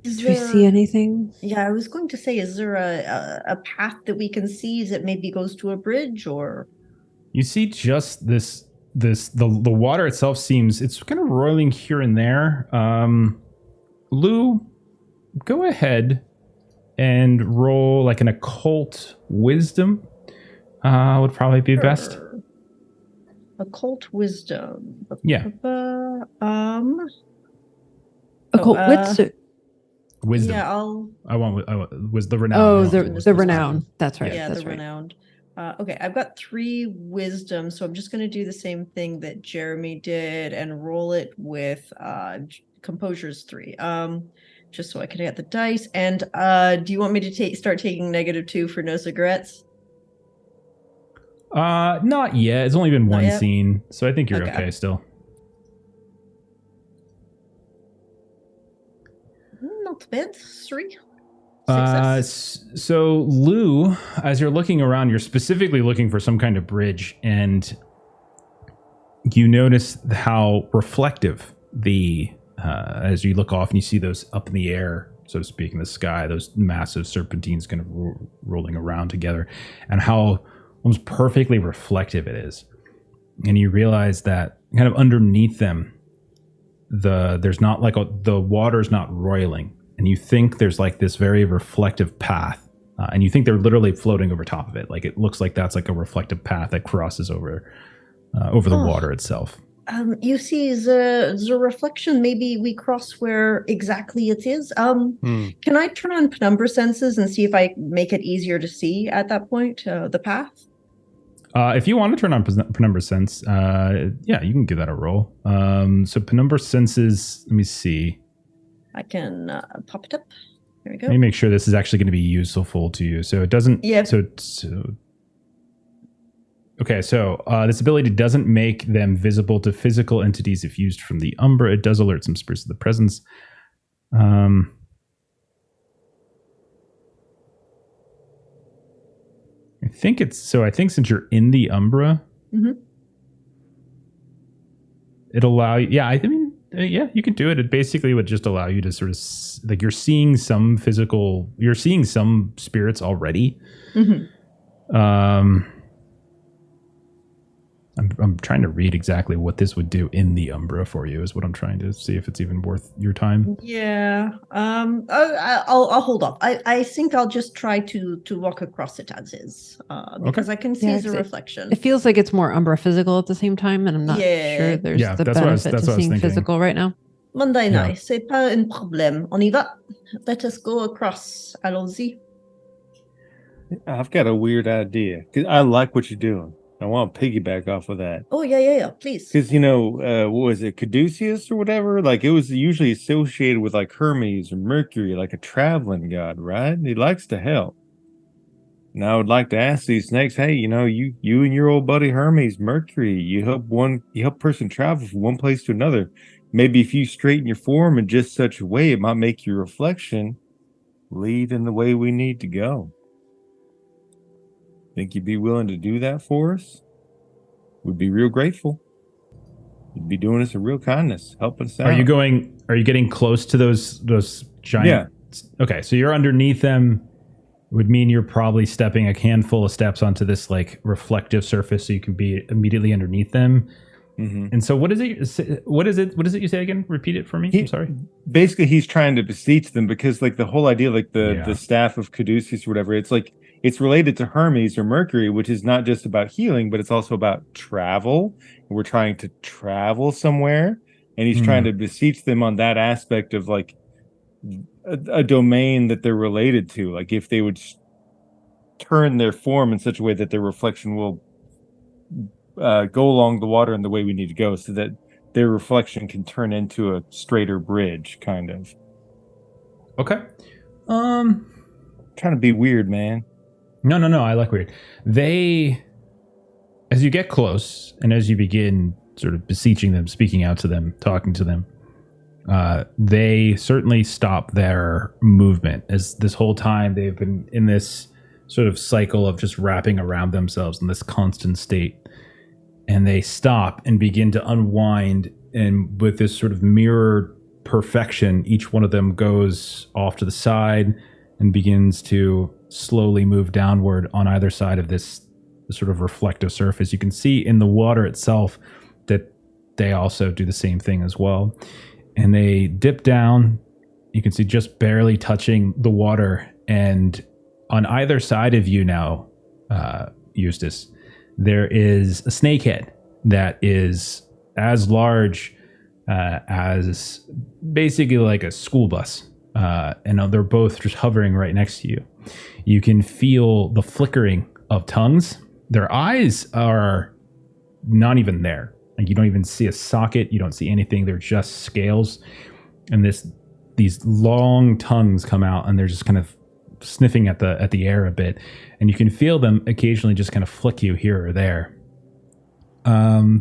we see anything? Yeah, I was going to say, is there a path that we can see that maybe goes to a bridge, or? You see just the water itself seems, it's kind of roiling here and there. Lou, go ahead and roll like an occult wisdom. Would probably be best. Occult wisdom. Yeah. Occult Wisdom. Yeah, I want was the renown. Oh, the renown. That's right. Yeah, that's the right. renowned. Okay, I've got 3 wisdom, so I'm just going to do the same thing that Jeremy did and roll it with Composure's 3. Just so I can get the dice. And do you want me to start taking -2 for no cigarettes? Not yet. It's only been one yet? scene, so I think you're Okay. okay still. Not bad. 3. So Lou, as you're looking around, you're specifically looking for some kind of bridge, and you notice how reflective as you look off and you see those up in the air, so to speak, in the sky, those massive serpentines kind of rolling around together, and how almost perfectly reflective it is. And you realize that kind of underneath them, there's not like the water's not roiling, and you think there's like this very reflective path, and you think they're literally floating over top of it. Like it looks like that's like a reflective path that crosses over the water itself. You see the reflection. Maybe we cross where exactly it is. Can I turn on penumbra senses and see if I make it easier to see at that point, the path? If you want to turn on penumbra sense, yeah, you can give that a roll. So penumbra senses, let me see. I can pop it up. There we go. Let me make sure this is actually going to be useful to you. So it doesn't. Yeah. Okay, so this ability doesn't make them visible to physical entities if used from the Umbra. It does alert some spirits of the presence. I think since you're in the Umbra, it allow you. Yeah, yeah, you can do it. It basically would just allow you to sort of like you're seeing some spirits already. I'm trying to read exactly what this would do in the Umbra for you, is what I'm trying to see if it's even worth your time. Yeah. I'll hold off. I think I'll just try to walk across it as is, because I can see the reflection. It feels like it's more Umbra physical at the same time, and I'm not sure there's the benefit to seeing physical right now. Monday night, c'est pas un problème. On y va. Let us go across. Allons-y. I've got a weird idea. 'Cause I like what you're doing. I want to piggyback off of that. Oh, yeah, please. Because, what was it, Caduceus or whatever? Like, it was usually associated with, like, Hermes or Mercury, like a traveling god, right? He likes to help. And I would like to ask these snakes, hey, you and your old buddy Hermes, Mercury, you help a person travel from one place to another. Maybe if you straighten your form in just such a way, it might make your reflection lead in the way we need to go. Think you'd be willing to do that for us? We'd be real grateful. You'd be doing us a real kindness, helping us out. Are you getting close to those giant? Yeah. Okay, so you're underneath them. Would mean you're probably stepping a handful of steps onto this like reflective surface, so you can be immediately underneath them. And so what is it you say again? Repeat it for me. I'm sorry. Basically, he's trying to beseech them because like the whole idea, like the staff of Caduceus or whatever, it's like it's related to Hermes or Mercury, which is not just about healing, but it's also about travel. We're trying to travel somewhere, and he's trying to beseech them on that aspect of like a domain that they're related to. Like if they would turn their form in such a way that their reflection will go along the water in the way we need to go, so that their reflection can turn into a straighter bridge, kind of. Okay. Trying to be weird, man. No. I like weird. As you get close and as you begin sort of beseeching them, speaking out to them, talking to them, they certainly stop their movement. As this whole time they've been in this sort of cycle of just wrapping around themselves in this constant state. And they stop and begin to unwind. And with this sort of mirrored perfection, each one of them goes off to the side and begins to slowly move downward on either side of this sort of reflective surface. You can see in the water itself that they also do the same thing as well. And they dip down. You can see just barely touching the water. And on either side of you now, Eustace, there is a snakehead that is as large as basically like a school bus. And they're both just hovering right next to you. You can feel the flickering of tongues. Their eyes are not even there. Like you don't even see a socket. You don't see anything. They're just scales. And these long tongues come out, and they're just kind of sniffing at the air a bit. And you can feel them occasionally just kind of flick you here or there. I'll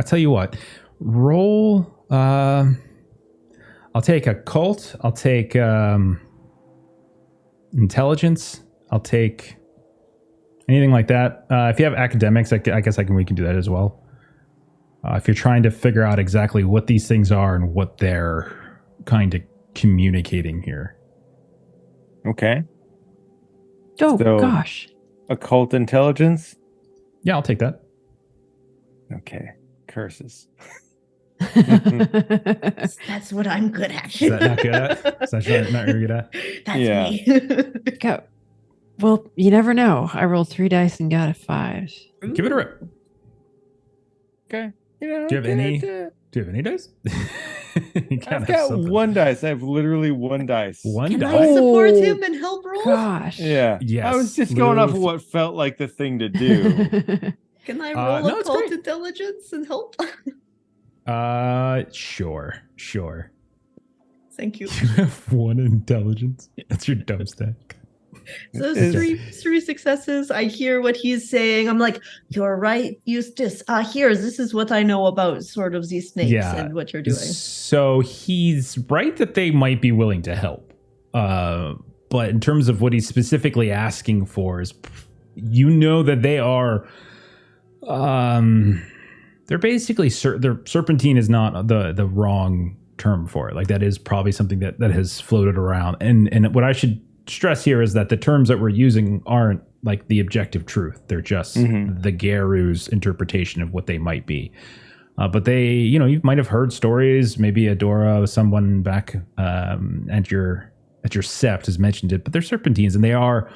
tell you what. Roll. I'll take occult. I'll take intelligence. I'll take anything like that. If you have academics, I guess we can do that as well. If you're trying to figure out exactly what these things are and what they're kind of communicating here. Okay. Oh, So- gosh. Occult intelligence. Yeah, I'll take that. Okay. Curses. That's what I'm good at. Is that not good at? Is that not very good at? That's Yeah. me. Go. Well, you never know. I rolled 3 dice and got a 5. Give it a rip. Okay. You know, Do you have any dice? You gotta I've have got something. one dice. I have literally one dice. One Can dice. I support Oh, him and help roll? Gosh. Yeah. Yes, I was just going off of move. what felt like the thing to do. Can I roll no, it's occult great. intelligence and help? Sure. Thank you. You have one intelligence. That's your dumb stack. So Is- three successes. I hear what he's saying. I'm like, you're right, Eustace. This is what I know about sort of these snakes Yeah. and what you're doing. So he's right that they might be willing to help. But in terms of what he's specifically asking for is, that they are, they're basically, their serpentine is not the wrong term for it. Like that is probably something that has floated around. And what I should stress here is that the terms that we're using aren't like the objective truth. They're just the Garu's interpretation of what they might be. But they, you might have heard stories. Maybe Adora, someone back at your sept has mentioned it. But they're serpentines, and they are,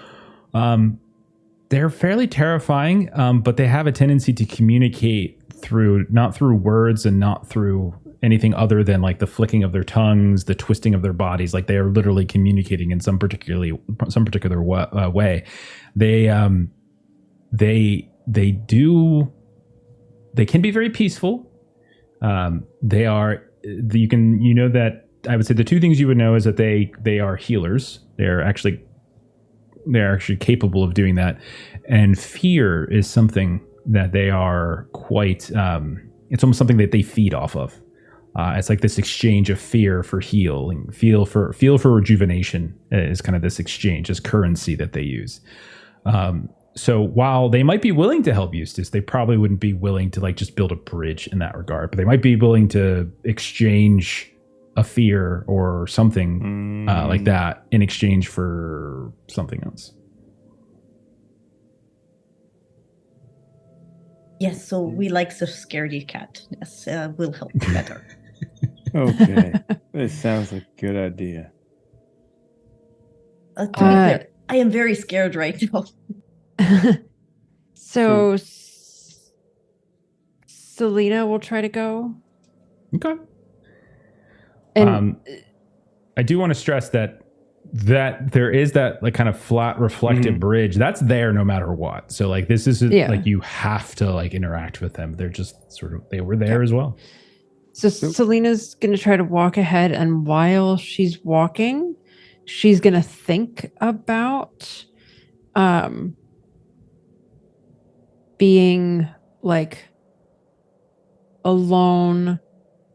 they're fairly terrifying. But they have a tendency to communicate not through words and not through anything other than like the flicking of their tongues, the twisting of their bodies. Like they are literally communicating in some particular way. They can be very peaceful. They are, that I would say the two things you would know is that they are healers. They're actually capable of doing that. And fear is something that they are quite, it's almost something that they feed off of. It's like this exchange of fear for healing, feel for rejuvenation is kind of this exchange, this currency that they use. So while they might be willing to help Eustace, they probably wouldn't be willing to like just build a bridge in that regard, but they might be willing to exchange a fear or something like that in exchange for something else. Yes, so we like the scaredy cat. Yes, we'll help you better. Okay. This sounds like a good idea. To be clear, I am very scared right now. So Selena will try to go. Okay. And I do want to stress that there is that like kind of flat reflective bridge that's there no matter what. So like this isn't like you have to like interact with them. They're just they were there as well. So Selena's going to try to walk ahead, and while she's walking, she's going to think about being like alone,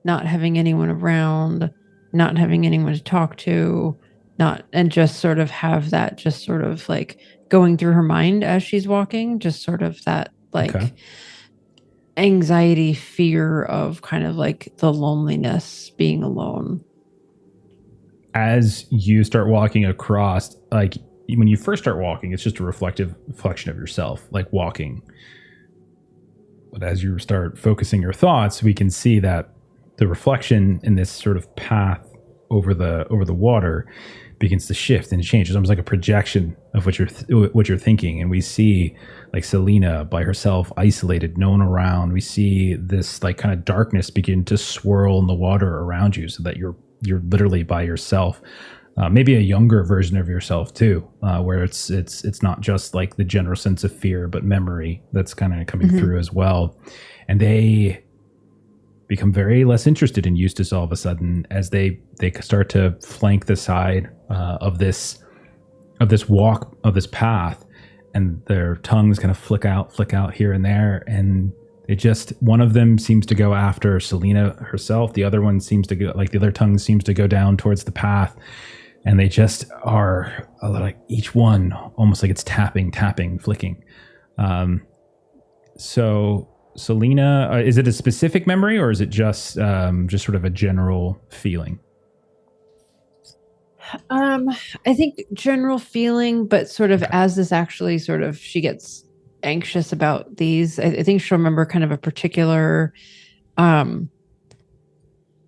not having anyone around, not having anyone to talk to, not, and just sort of have that just sort of like going through her mind as she's walking, just sort of that like Okay. anxiety, fear of kind of like the loneliness, being alone. As you start walking across, like when you first start walking, it's just a reflection of yourself, like walking. But as you start focusing your thoughts, we can see that the reflection in this sort of path over the water begins to shift and change. It's almost like a projection of what you're thinking. And we see like Selena by herself, isolated, no one around. We see this like kind of darkness begin to swirl in the water around you, so that you're literally by yourself. Maybe a younger version of yourself too, where it's not just like the general sense of fear, but memory that's kind of coming through as well. And they become very less interested in Eustace all of a sudden as they start to flank the side of this path, and their tongues kind of flick out here and there, and it just, one of them seems to go after Selena herself, the other one seems to go, like the other tongue seems to go down towards the path, and they just are like each one almost like it's tapping, flicking. So Selena, is it a specific memory, or is it just sort of a general feeling? I think general feeling, but sort of as this actually sort of, she gets anxious about these. I think she'll remember kind of a particular,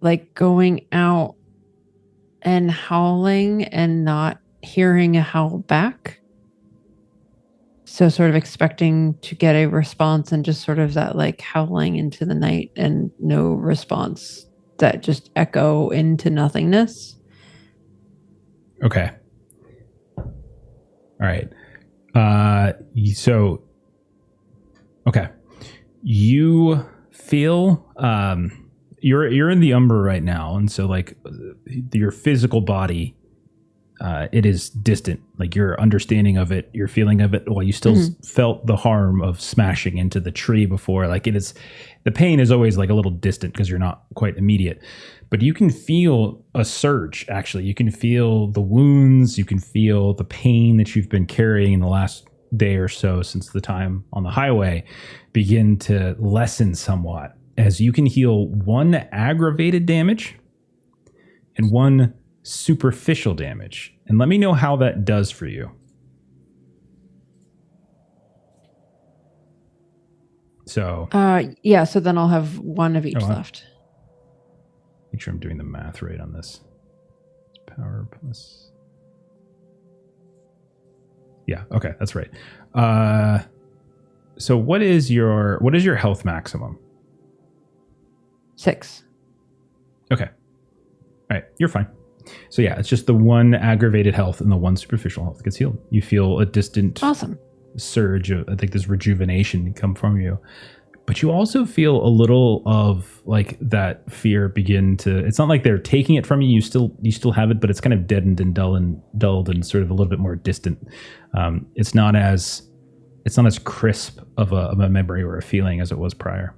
like going out and howling and not hearing a howl back. So sort of expecting to get a response, and just sort of that like howling into the night and no response, that just echo into nothingness. Okay. All right. So, okay. You feel, you're in the Umbra right now. And so like your physical body, it is distant, like your understanding of it, your feeling of it, while you still felt the harm of smashing into the tree before. Like it is, the pain is always like a little distant because you're not quite immediate, but you can feel a surge. Actually, you can feel the wounds, you can feel the pain that you've been carrying in the last day or so since the time on the highway begin to lessen somewhat, as you can heal one aggravated damage and one superficial damage. And let me know how that does for you. So yeah, so then I'll have one of each left. Make sure I'm doing the math right on this. It's power plus, yeah, okay, that's right. So what is your health maximum? 6. Okay. All right, you're fine. So yeah, it's just the one aggravated health and the one superficial health gets healed. You feel a distant surge of, I think, this rejuvenation come from you. But you also feel a little of like that fear begin to, it's not like they're taking it from you. You still have it, but it's kind of deadened and dulled and sort of a little bit more distant. It's not as crisp of a memory or a feeling as it was prior.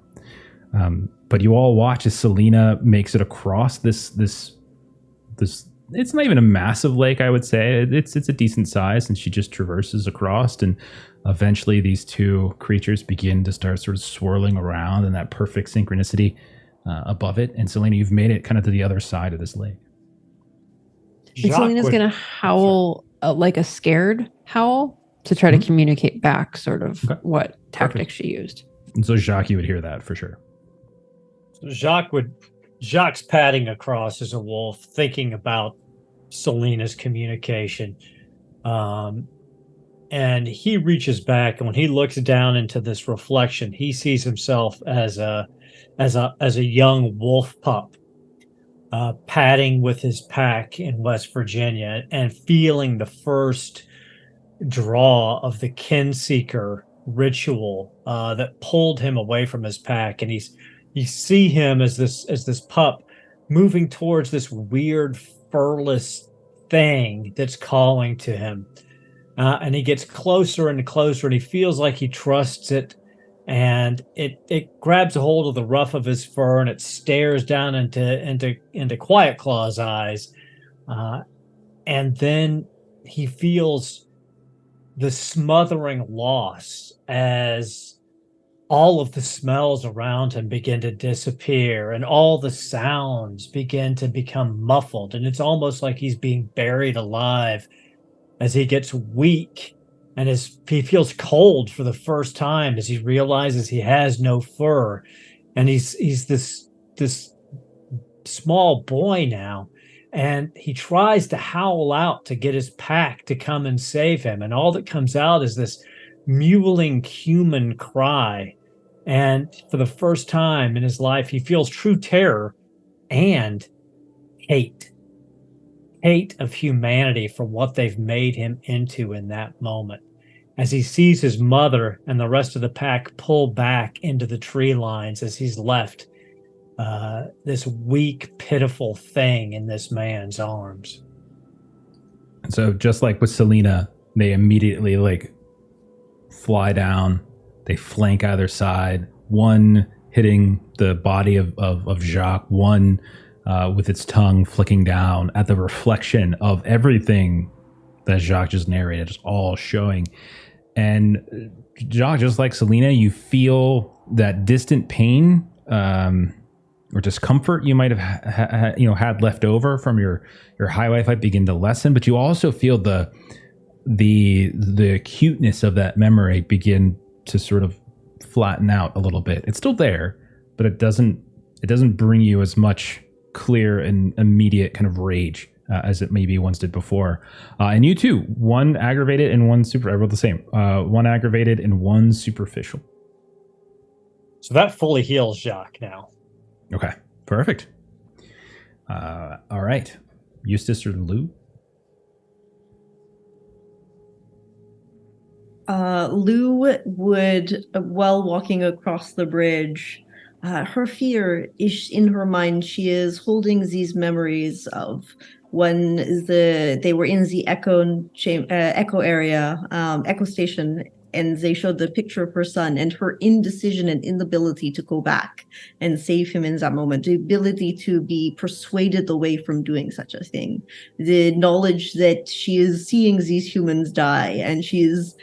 But you all watch as Selena makes it across this, it's not even a massive lake, I would say. It's a decent size, and she just traverses across, and eventually these two creatures begin to start sort of swirling around in that perfect synchronicity above it. And Selena, you've made it kind of to the other side of this lake. And Selena's going to howl like a scared howl to try to communicate back sort of what tactic she used. And so Jacques, you would hear that for sure. So Jacques padding across as a wolf, thinking about Selena's communication. And he reaches back, and when he looks down into this reflection, he sees himself as a young wolf pup, padding with his pack in West Virginia and feeling the first draw of the kinseeker ritual that pulled him away from his pack. And you see him as this pup moving towards this weird furless thing that's calling to him. And he gets closer and closer, and he feels like he trusts it. And it grabs a hold of the ruff of his fur, and it stares down into Quiet Claw's eyes. And then he feels the smothering loss as all of the smells around him begin to disappear and all the sounds begin to become muffled. And it's almost like he's being buried alive as he gets weak and he feels cold for the first time as he realizes he has no fur. And he's this small boy now. And he tries to howl out to get his pack to come and save him. And all that comes out is this mewling human cry. And for the first time in his life, he feels true terror and hate of humanity for what they've made him into in that moment. As he sees his mother and the rest of the pack pull back into the tree lines as he's left this weak, pitiful thing in this man's arms. So just like with Selena, they immediately like fly down. They flank either side. One hitting the body of Jacques. One with its tongue flicking down at the reflection of everything that Jacques just narrated, just all showing. And Jacques, just like Selena, you feel that distant pain or discomfort you might have had left over from your high life fight begin to lessen, but you also feel the acuteness of that memory begin to sort of flatten out a little bit. It's still there, but it doesn't bring you as much clear and immediate kind of rage as it maybe once did before. And you too, one aggravated and one I wrote the same. One aggravated and one superficial. So that fully heals Jacques now. Okay, perfect. All right, Eustace or Lou? Lou would, while walking across the bridge, her fear is in her mind. She is holding these memories of when they were in the echo area, echo station, and they showed the picture of her son and her indecision and inability to go back and save him in that moment, the ability to be persuaded away from doing such a thing, the knowledge that she is seeing these humans die and she is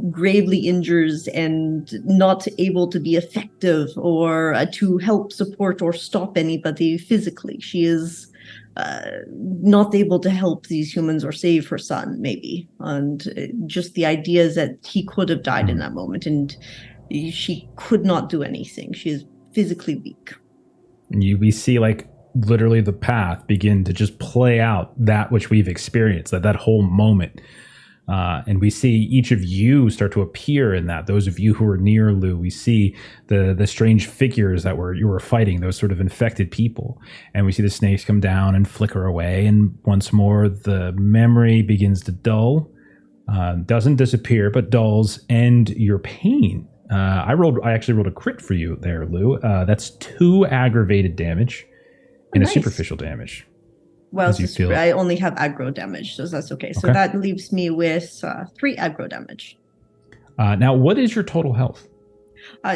gravely injured and not able to be effective or to help support or stop anybody physically. She is not able to help these humans or save her son, maybe. And just the idea that he could have died in that moment and she could not do anything. She is physically weak. We see like literally the path begin to just play out that which we've experienced, that whole moment. And we see each of you start to appear in that. Those of you who are near Lou, we see the strange figures that you were fighting, those sort of infected people. And we see the snakes come down and flicker away. And once more, the memory begins to dull. Doesn't disappear, but dulls. And your pain. I actually rolled a crit for you there, Lou. That's 2 aggravated damage and nice. A superficial damage. Well, I only have aggro damage, so that's okay. So that leaves me with 3 aggro damage. Now, what is your total health?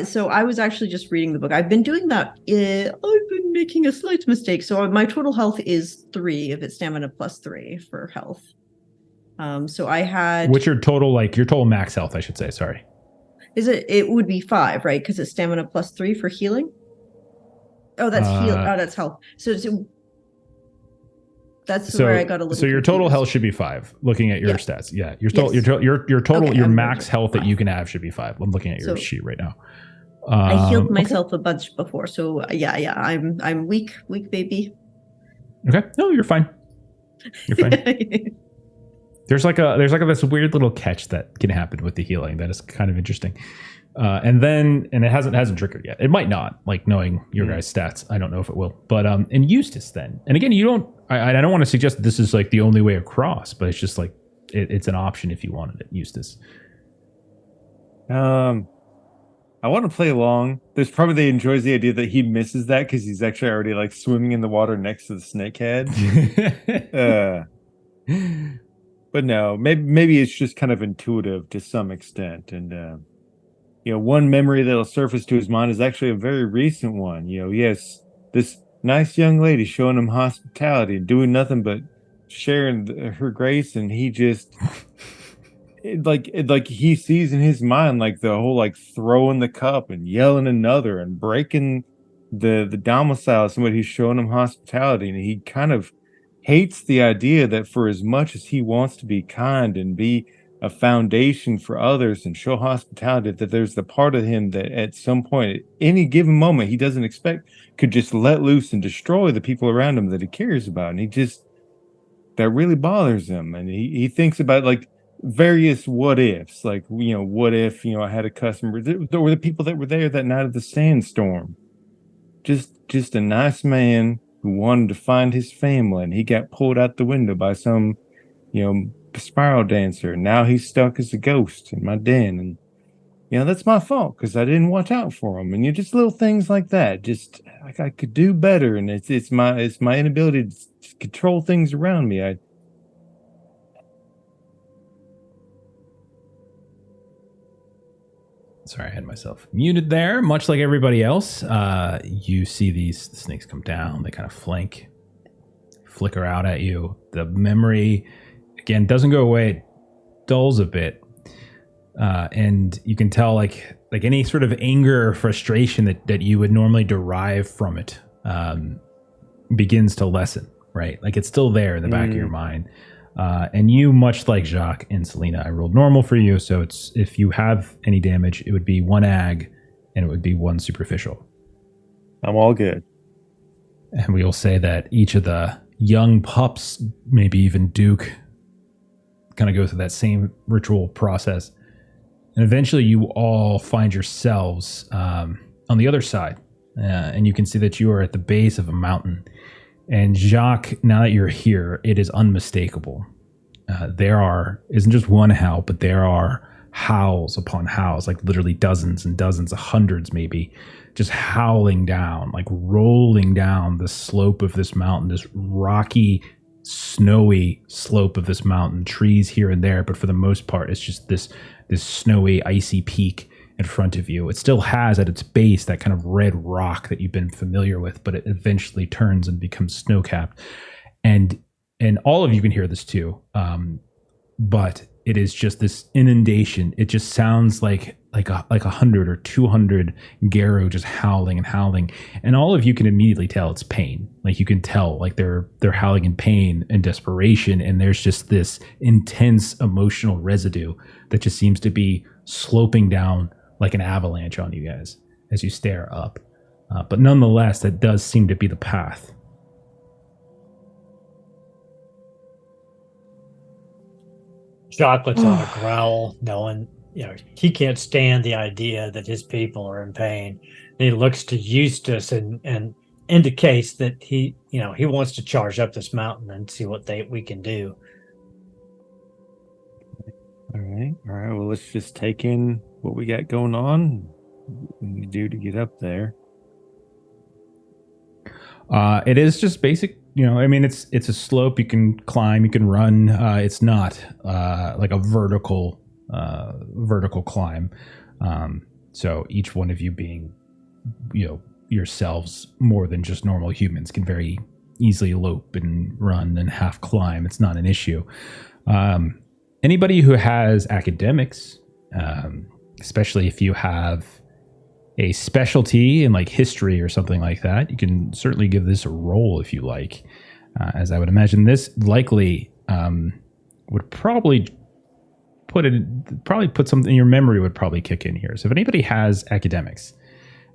So I was actually just reading the book. I've been doing that. I've been making a slight mistake. So my total health is 3 if it's stamina plus 3 for health. So I had... What's your total max health, I should say, sorry. It would be 5, right? Because it's stamina plus 3 for healing? Oh, that's that's health. That's where I got a little. So your total health should be 5. Looking at your stats, yeah, your total, your max health that you can have should be 5. I'm looking at your sheet right now. I healed myself a bunch before, so yeah, I'm weak, baby. Okay, no, you're fine. You're fine. There's like this weird little catch that can happen with the healing that is kind of interesting. And it hasn't triggered yet. It might not, like knowing your guys' stats. I don't know if it will. But and Eustace then. And again, I don't want to suggest that this is like the only way across, but it's just like it's an option if you wanted it, Eustace. I want to play along. There's probably they enjoys the idea that he misses that because he's actually already like swimming in the water next to the snakehead. But no, maybe it's just kind of intuitive to some extent. And one memory that'll surface to his mind is actually a very recent one. Yes, this nice young lady showing him hospitality and doing nothing but sharing her grace, and he just like he sees in his mind like the whole like throwing the cup and yelling another and breaking the domicile of somebody who's showing him hospitality, and he kind of hates the idea that for as much as he wants to be kind and be a foundation for others and show hospitality, that there's the part of him that at some point, at any given moment, he doesn't expect could just let loose and destroy the people around him that he cares about. And he just, that really bothers him. And he thinks about like various what ifs, like, what if, I had a customer, there were the people that were there that night of the sandstorm. Just a nice man who wanted to find his family, and he got pulled out the window by some, spiral dancer. Now he's stuck as a ghost in my den, and that's my fault because I didn't watch out for him. And just little things like that. Just I could do better, and it's my inability to control things around me. Sorry, I had myself muted there. Much like everybody else, you see these snakes come down. They kind of flicker out at you. The memory, again, doesn't go away. It dulls a bit. And you can tell like any sort of anger or frustration that you would normally derive from it begins to lessen, right? Like it's still there in the back of your mind. And you, much like Jacques and Selena, I rolled normal for you. So it's, if you have any damage, it would be 1 ag and it would be 1 superficial. I'm all good. And we will say that each of the young pups, maybe even Duke, kind of go through that same ritual process. And eventually you all find yourselves on the other side. And you can see that you are at the base of a mountain. And Jacques, now that you're here, it is unmistakable. There isn't just one howl, but there are howls upon howls, like literally dozens and dozens, hundreds maybe, just howling down, like rolling down the slope of this mountain, this rocky, snowy slope of this mountain, trees here and there, but for the most part, it's just this snowy, icy peak in front of you. It still has at its base that kind of red rock that you've been familiar with, but it eventually turns and becomes snow-capped. And all of you can hear this too, but it is just this inundation. It just sounds like 100 or 200 Garo just howling and howling, and all of you can immediately tell it's pain. Like you can tell, like they're howling in pain and desperation, and there's just this intense emotional residue that just seems to be sloping down like an avalanche on you guys as you stare up. But nonetheless, that does seem to be the path. Jacques lets out a growl, knowing he can't stand the idea that his people are in pain. And he looks to Eustace and indicates that he wants to charge up this mountain and see what we can do. All right. Well, let's just take in what we got going on. What we do to get up there. It is just basic. It's a slope. You can climb. You can run. It's not like a vertical climb. So each one of you being, yourselves more than just normal humans can very easily lope and run and half climb. It's not an issue. Anybody who has academics, especially if you have a specialty in like history or something like that, you can certainly give this a roll if you like. As I would imagine, this likely would probably put something in your memory would probably kick in here. So if anybody has academics,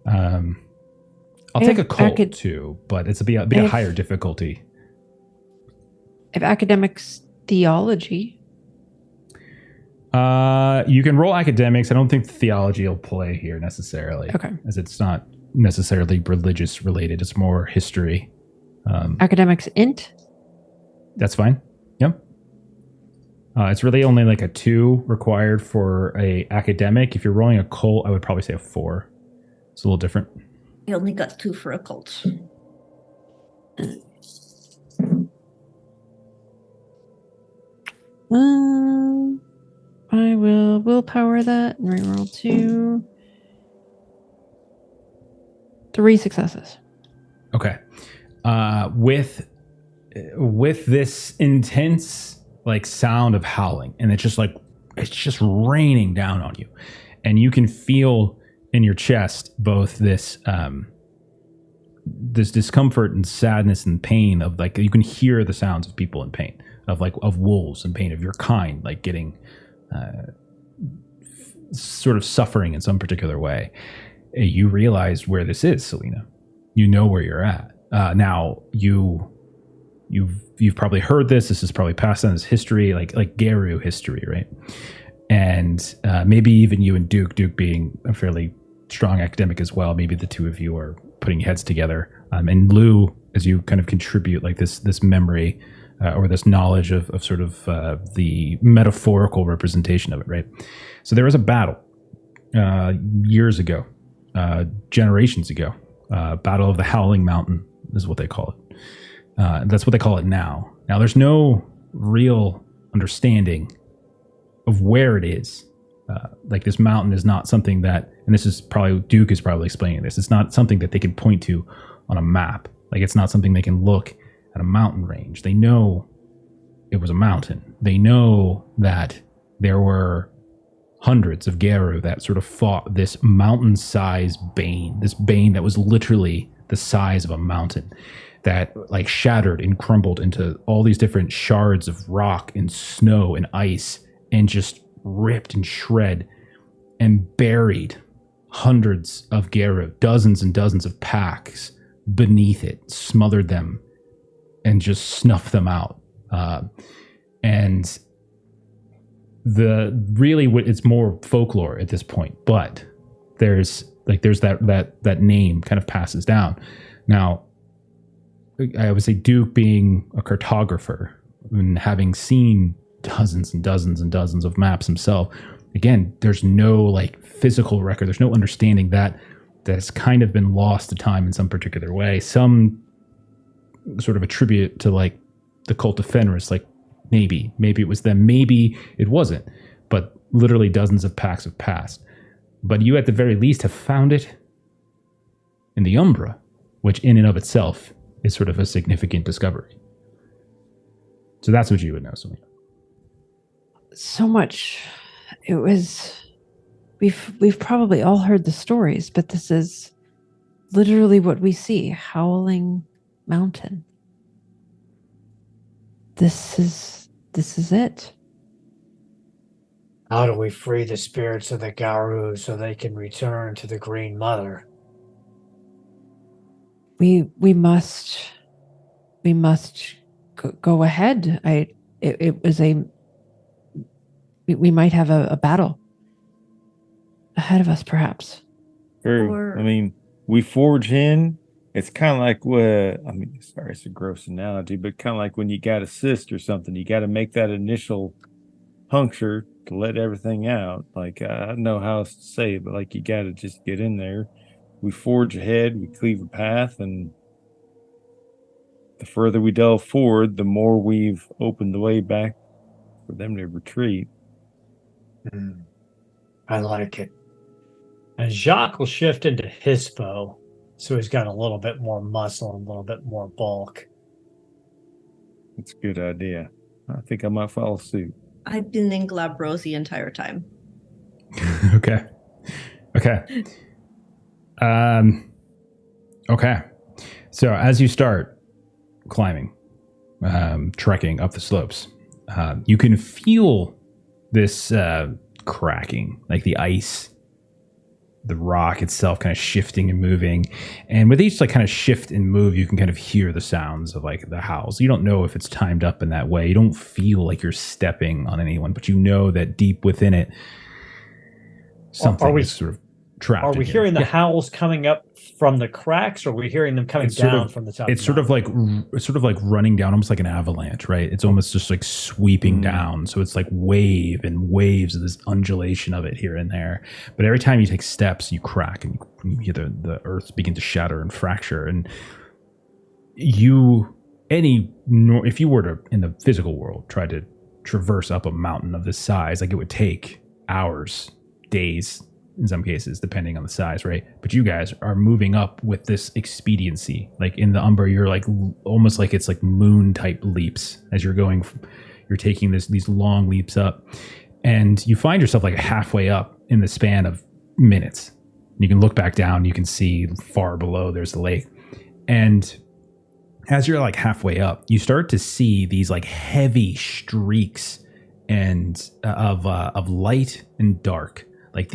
I'll take a cult too, but it's a bit higher difficulty. If academics theology. You can roll academics. I don't think theology will play here necessarily. Okay. As it's not necessarily religious related. It's more history. Academics int? That's fine. Yep. It's really only like a 2 required for a academic. If you're rolling a cult, I would probably say a 4. It's a little different. I only got 2 for a cult. I will willpower that and reroll 2. 3 successes. Okay. With with this intense like sound of howling, and it's just raining down on you, and you can feel in your chest both this this discomfort and sadness and pain of like, you can hear the sounds of people in pain, of wolves in pain, of your kind, like getting sort of suffering in some particular way. You realize where this is, Selena. You know where you're at. Now you've probably heard this. This is probably passed on as history, like Geru history, right? And maybe even you and Duke being a fairly strong academic as well. Maybe the two of you are putting heads together. And Lou, as you kind of contribute like this memory or this knowledge of sort of the metaphorical representation of it, right? So there was a battle years ago, generations ago. Battle of the Howling Mountain is what they call it. That's what they call it now. Now, there's no real understanding of where it is. Like, this mountain is not something that, and this is probably, Duke is probably explaining this, it's not something that they can point to on a map. Like, it's not something they can look at a mountain range. They know it was a mountain. They know that there were hundreds of Geru that sort of fought this mountain-sized bane, this bane that was literally the size of a mountain, that like shattered and crumbled into all these different shards of rock and snow and ice, and just ripped and shred and buried hundreds of Geru, dozens and dozens of packs beneath it, smothered them and just snuffed them out. And it's more folklore at this point, but there's that name kind of passes down. Now, I would say Duke, being a cartographer and having seen dozens and dozens and dozens of maps himself, again, there's no like physical record. There's no understanding that's kind of been lost to time in some particular way. Some sort of attribute to like the cult of Fenris, like maybe it was them, maybe it wasn't, but literally dozens of packs have passed. But you at the very least have found it in the Umbra, which in and of itself is sort of a significant discovery. So that's what you would know, Selena. So much. It was, we've probably all heard the stories, but this is literally what we see. Howling Mountain. This is it. How do we free the spirits of the Garu so they can return to the Green Mother? We must go ahead. We might have a battle ahead of us, perhaps. I mean, we forge in. It's kind of like sorry, it's a gross analogy, but kind of like when you got a cyst or something, you got to make that initial puncture to let everything out. Like, I don't know how else to say it, but like, you got to just get in there. We forge ahead, we cleave a path, and the further we delve forward, the more we've opened the way back for them to retreat. I like it. And Jacques will shift into his bow, so he's got a little bit more muscle and a little bit more bulk. It's a good idea. I think I might follow suit. I've been in Glabros the entire time. Okay. Okay. So as you start climbing, trekking up the slopes, you can feel this cracking, like the ice, the rock itself kind of shifting and moving. And with each like kind of shift and move, you can kind of hear the sounds of like the howls. You don't know if it's timed up in that way. You don't feel like you're stepping on anyone, but you know that deep within it, something is sort of trapped. Are we hearing the howls coming up from the cracks, or are we hearing them coming down from the top? It's sort of like running down, almost like an avalanche, right? It's almost just like sweeping down. So it's like wave and waves of this undulation of it here and there. But every time you take steps, you crack and you hear the earth begin to shatter and fracture. And if you were to, in the physical world, try to traverse up a mountain of this size, like it would take hours, days, in some cases, depending on the size, right? But you guys are moving up with this expediency. Like in the Umbra, you're like almost like it's like moon type leaps as you're going. You're taking these long leaps up, and you find yourself like halfway up in the span of minutes. You can look back down. You can see far below there's the lake, and as you're like halfway up, you start to see these like heavy streaks and of light and dark, like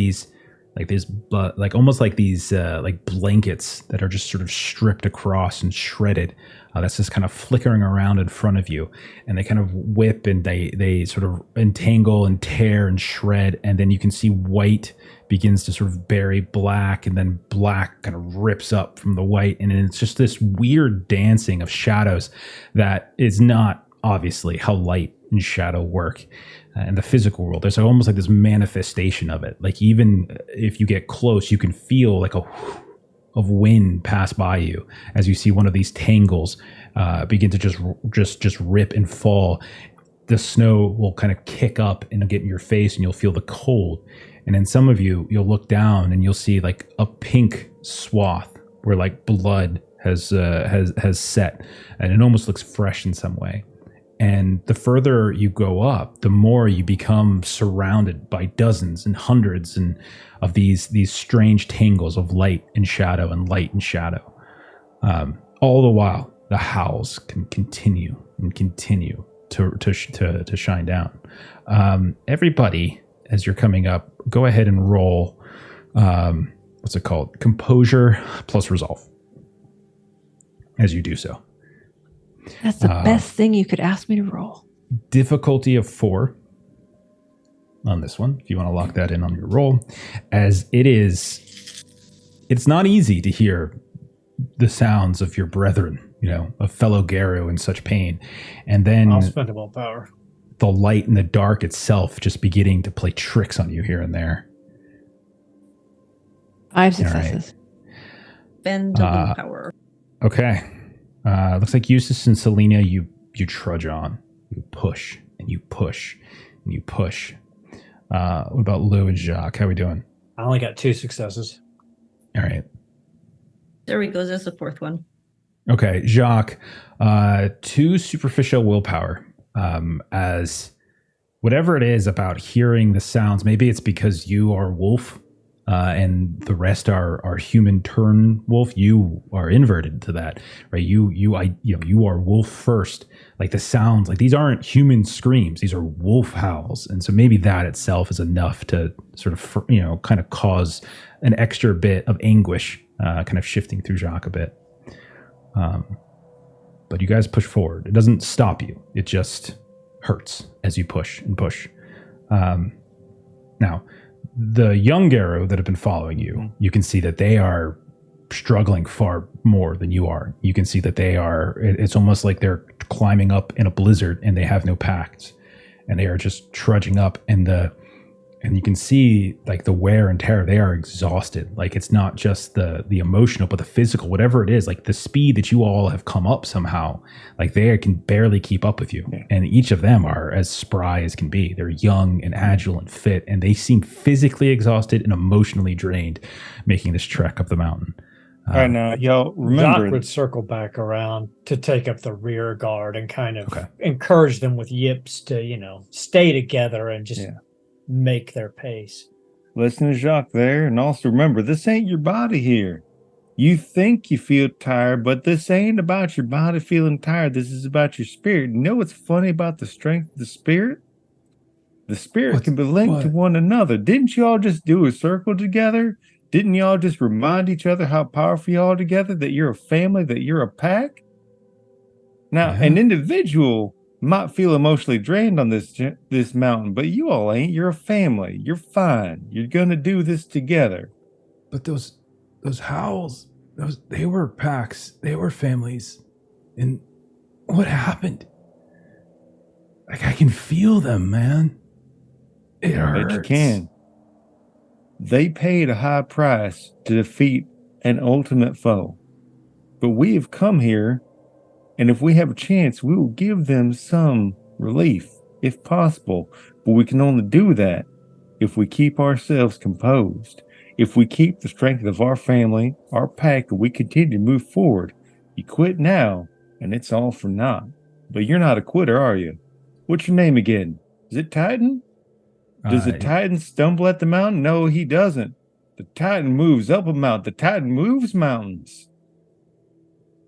almost like these like blankets that are just sort of stripped across and shredded. That's just kind of flickering around in front of you, and they kind of whip and they sort of entangle and tear and shred, and then you can see white begins to sort of bury black, and then black kind of rips up from the white, and it's just this weird dancing of shadows that is not obviously how light and shadow work in the physical world. There's almost like this manifestation of it. Like even if you get close, you can feel like a of wind pass by you as you see one of these tangles begin to just rip and fall. The snow will kind of kick up and get in your face, and you'll feel the cold. And then some of you'll look down and you'll see like a pink swath where like blood has set, and it almost looks fresh in some way. And the further you go up, the more you become surrounded by dozens and hundreds of these strange tangles of light and shadow and light and shadow. All the while, the howls can continue and continue to shine down. Everybody, as you're coming up, go ahead and roll. What's it called? Composure plus resolve. As you do so. That's the best thing you could ask me to roll. Difficulty of 4 on this one, if you want to lock that in on your roll, as it's not easy to hear the sounds of your brethren, of fellow Garo in such pain. And then I'll spend a willpower. The light and the dark itself just beginning to play tricks on you here and there. 5 successes. Spend willpower. Okay. Looks like Eustace and Selena, you trudge on. You push and you push and you push. What about Lou and Jacques? How are we doing? I only got 2 successes. All right. There he goes. There's the 4th one. Okay, Jacques, 2 superficial willpower. As whatever it is about hearing the sounds, maybe it's because you are wolf and the rest are human turn wolf. You are inverted to that, right? You are wolf first. Like the sounds, like these aren't human screams; these are wolf howls, and so maybe that itself is enough to sort of kind of cause an extra bit of anguish, kind of shifting through Jacques a bit. But you guys push forward. It doesn't stop you. It just hurts as you push and push. Now, the young Garo that have been following you, you can see that they are struggling far more than you are. You can see that it's almost like they're climbing up in a blizzard and they have no packs. And they are just trudging up, and you can see like the wear and tear. They are exhausted. Like it's not just the emotional, but the physical, whatever it is, like the speed that you all have come up somehow, like they can barely keep up with you. Yeah. And each of them are as spry as can be. They're young and agile and fit, and they seem physically exhausted and emotionally drained, making this trek up the mountain. All right, now y'all remember, Jacques would circle back around to take up the rear guard and kind of encourage them with yips to, stay together and just make their pace. Listen to Jacques there, and also remember, this ain't your body here. You think you feel tired, but this ain't about your body feeling tired. This is about your spirit. You know what's funny about the strength of the spirit? The spirit can be linked to one another. Didn't you all just do a circle together? Didn't y'all just remind each other how powerful you are together, that you're a family, that you're a pack? Now, an individual might feel emotionally drained on this mountain, but you all ain't. You're a family. You're fine. You're going to do this together. But those howls, they were packs. They were families. And what happened? Like, I can feel them, man. It hurts. But you can. They paid a high price to defeat an ultimate foe. But we have come here, and if we have a chance, we will give them some relief, if possible. But we can only do that if we keep ourselves composed. If we keep the strength of our family, our pack, and we continue to move forward, you quit now, and it's all for naught. But you're not a quitter, are you? What's your name again? Is it Titan? Does the Titan stumble at the mountain? No, he doesn't. The Titan moves up a mountain. The Titan moves mountains.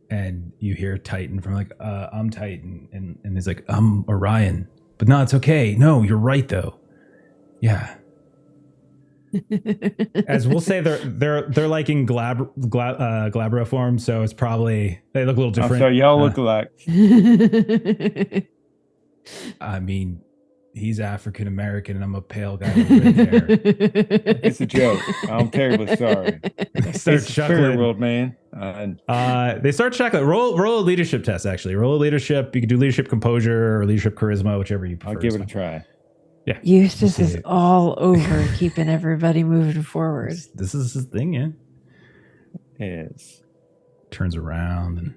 And you hear Titan from like, I'm Titan. And he's like, I'm Orion. But no, it's okay. No, you're right, though. Yeah. As we'll say, they're like in glabra form, so it's probably they look a little different. I'm sorry, y'all look alike. I mean, he's African American, and I'm a pale guy with red hair. It's a joke. I'm terribly sorry. They start It's chuckling. world, man. They start chuckling. Roll a leadership test. Actually, roll a leadership. You can do leadership composure or leadership charisma, whichever you prefer. I'll give it a try. Yeah, Eustace is all over keeping everybody moving forward. This is his thing, yeah. Yes. Turns around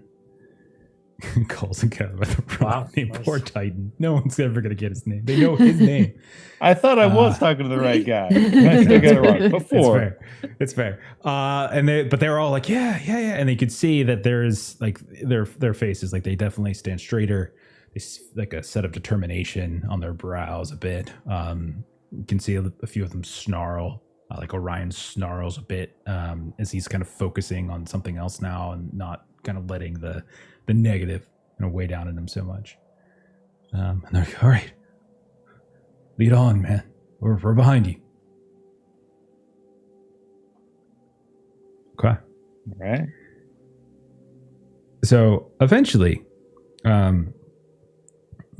and calls him kind of by the wrong name. Nice. Poor Titan. No one's ever gonna get his name. They know his name. I thought I was talking to the right guy. I still got it wrong. Before. It's fair. But they were all like, yeah. And they could see that there's like their faces, like they definitely stand straighter. Like a set of determination on their brows a bit. You can see a few of them snarl, like Orion snarls a bit as he's kind of focusing on something else now and not kind of letting the negative weigh down in him so much. And they're like, all right, lead on, man. We're behind you. Okay. All right. So eventually,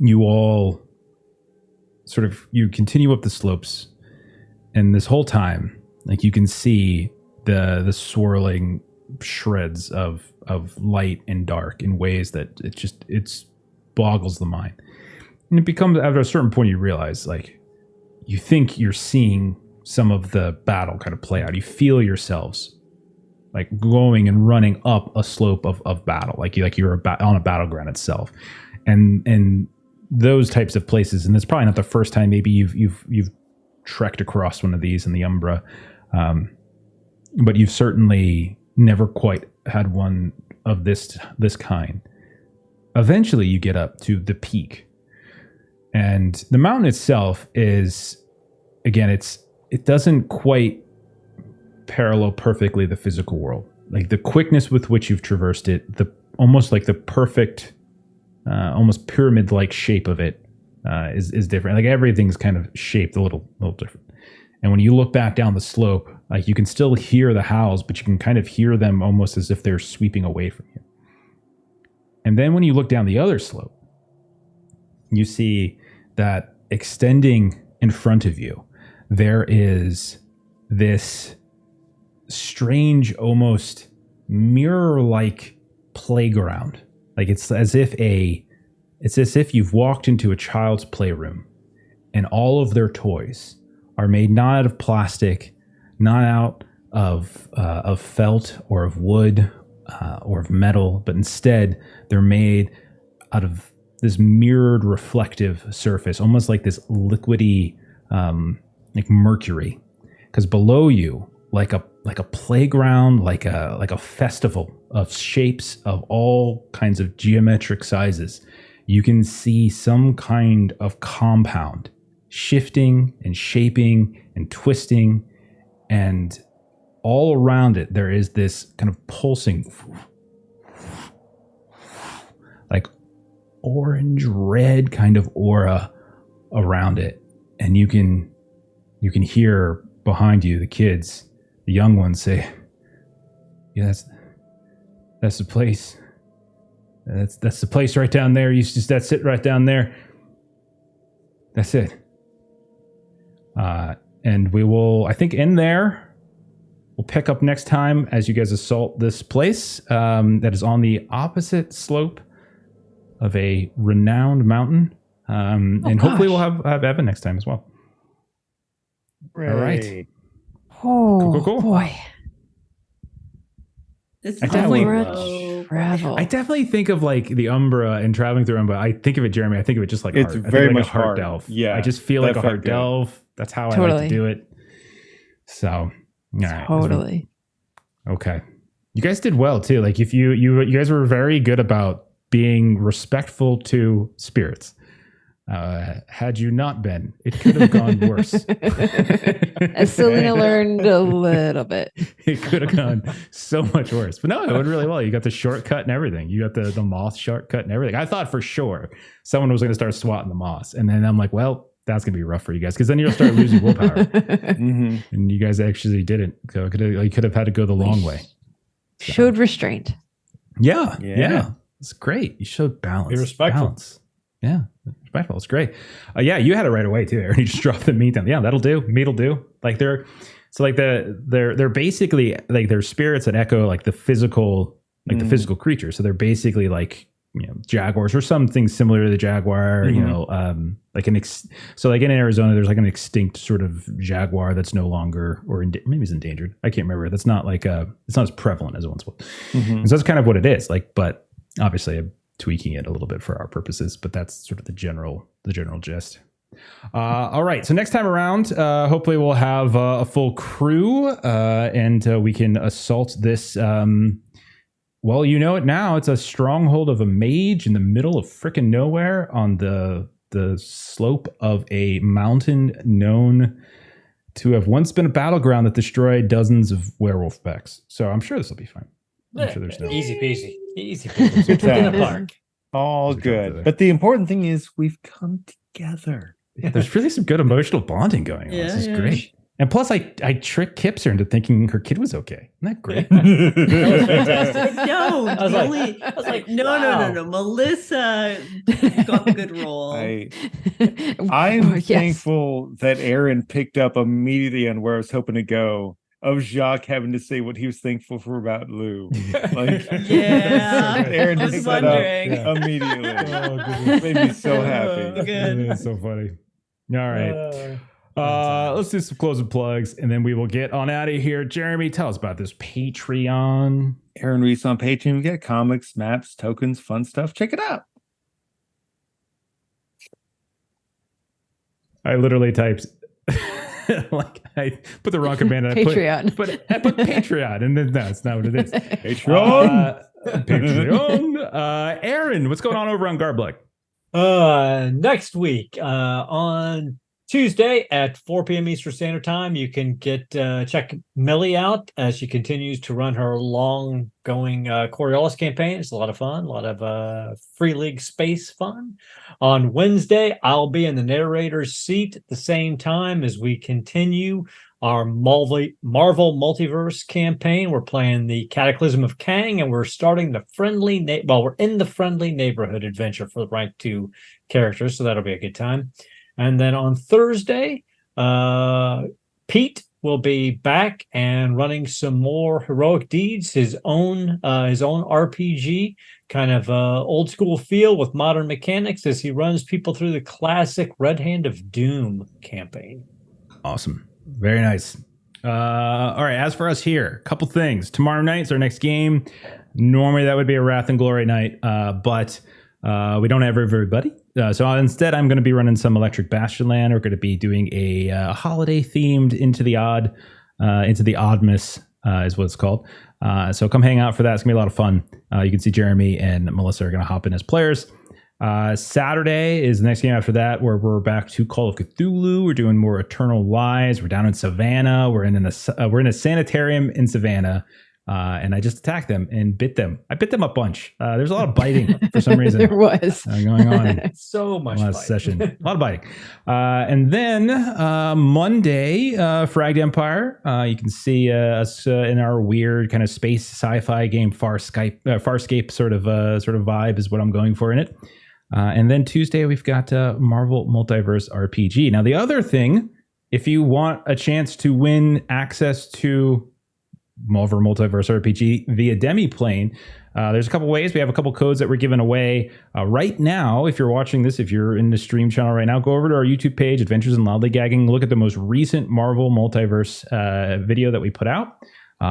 you all you continue up the slopes, and this whole time, like you can see the swirling shreds of light and dark in ways that it boggles the mind. And it becomes, after a certain point, you realize, like, you think you're seeing some of the battle kind of play out. You feel yourselves like going and running up a slope of battle, like you're on a battleground itself, and those types of places. And it's probably not the first time maybe you've trekked across one of these in the Umbra, but you've certainly never quite had one of this kind. Eventually, you get up to the peak, and the mountain itself is, again, it doesn't quite parallel perfectly the physical world. Like the quickness with which you've traversed it, almost like the perfect, almost pyramid-like shape of it is different. Like everything's kind of shaped a little different. And when you look back down the slope, like you can still hear the howls, but you can kind of hear them almost as if they're sweeping away from you. And then when you look down the other slope, you see that extending in front of you, there is this strange, almost mirror-like playground. Like it's as if you've walked into a child's playroom, and all of their toys are made not out of plastic, not out of felt or of wood or of metal, but instead they're made out of this mirrored reflective surface, almost like this liquidy, like mercury. Because below you, like a playground, like a festival of shapes of all kinds of geometric sizes, you can see some kind of compound shifting and shaping and twisting, and all around it there is this kind of pulsing, like orange red kind of aura around it. And you can hear behind you the kids, the young ones, say, yeah, that's the place. That's the place right down there. Eustace, that's it right down there. That's it. And we will, I think, end there. We'll pick up next time as you guys assault this place that is on the opposite slope of a renowned mountain. And hopefully we'll have Evan next time as well. All right. Oh, Cool. boy. This is I definitely- Travel. I definitely think of like the Umbra and traveling through Umbra. I think of it, Jeremy. I think of it just like It's Hart. I think very like much a Hart Hart. delve. Yeah, I just feel like that a felt Hart good. delve. That's how I like Totally. to do it. So All right. Totally. Okay. You guys did well too. Like if you guys were very good about being respectful to spirits. Had you not been, it could have gone worse. As Selena learned a little bit. It could have gone so much worse. But no, it went really well. You got the shortcut and everything. You got the moth shortcut and everything. I thought for sure someone was going to start swatting the moths. And then I'm like, well, that's going to be rough for you guys because then you'll start losing willpower. Mm-hmm. And you guys actually didn't. So you could have had to go the long way. Showed restraint. Yeah. It's great. You showed balance. Be respectful. Balance. Yeah. Respectful. It's great. Yeah, you had it right away too, Aaron. You just dropped the meat down. Yeah, that'll do. Meat'll do. Like they're basically like they're spirits that echo like the physical, the physical creature. So they're basically like, jaguars or something similar to the jaguar, like so like in Arizona, there's like an extinct sort of jaguar that's no longer, or maybe it's endangered. I can't remember. That's not like it's not as prevalent as it once was. And so that's kind of what it is like, but obviously I'm tweaking it a little bit for our purposes, but that's sort of the general gist. All right. So next time around, hopefully we'll have a full crew and we can assault this, well, you know it now. It's a stronghold of a mage in the middle of frickin' nowhere on the slope of a mountain known to have once been a battleground that destroyed dozens of werewolf packs. So I'm sure this will be fine. I'm sure there's no Easy peasy. Easy peasy. In the park. All good. But the important thing is we've come together. Yeah, there's really some good emotional bonding going on. This is great. And plus, I tricked Kipser into thinking her kid was okay. Isn't that great? No, I was like, no. Melissa got the good role. I'm thankful that Aaron picked up immediately on where I was hoping to go. Of Jacques having to say what he was thankful for about Lou. Like, Aaron just set up immediately. It made me so happy. Good. It's so funny. All right. Let's do some closing plugs and then we will get on out of here. Jeremy, tell us about this Patreon. Aaron Reese on Patreon. We got comics, maps, tokens, fun stuff. Check it out. I literally typed like I put the wrong command and Patreon. I put Patreon and then that's not what it is. Patreon. Patreon. Aaron, what's going on over on Garbluck? Next week on Tuesday at 4 p.m. Eastern Standard Time, you can check Millie out as she continues to run her long-going Coriolis campaign. It's a lot of fun, a lot of free league space fun. On Wednesday, I'll be in the narrator's seat at the same time as we continue our Marvel Multiverse campaign. We're playing the Cataclysm of Kang, and we're starting the we're in the Friendly Neighborhood adventure for the rank 2 characters, so that'll be a good time. And then on Thursday, Pete will be back and running some more heroic deeds, his own RPG, kind of old school feel with modern mechanics as he runs people through the classic Red Hand of Doom campaign. Awesome. Very nice. All right. As for us here, a couple things. Tomorrow night's our next game. Normally that would be a Wrath and Glory night, but we don't have everybody. So instead, I'm going to be running some Electric Bastion land. We're going to be doing a holiday themed Into the Oddmas is what it's called. So come hang out for that. It's going to be a lot of fun. You can see Jeremy and Melissa are going to hop in as players. Saturday is the next game after that, where we're back to Call of Cthulhu. We're doing more Eternal Lies. We're down in Savannah. We're in a sanitarium in Savannah. And I just attacked them and bit them. I bit them a bunch. There's a lot of biting for some reason. There was going on. So much last session. A lot of biting. And then Monday, Fragged Empire. You can see us in our weird kind of space sci-fi game Farscape sort of vibe is what I'm going for in it. And then Tuesday we've got Marvel Multiverse RPG. Now the other thing, if you want a chance to win access to Marvel Multiverse RPG via Demiplane, there's a couple ways. We have a couple codes that we're giving away right now. If you're watching this, if you're in the stream channel right now, go over to our YouTube page, Adventures in Lollygagging. Look at the most recent Marvel Multiverse video that we put out.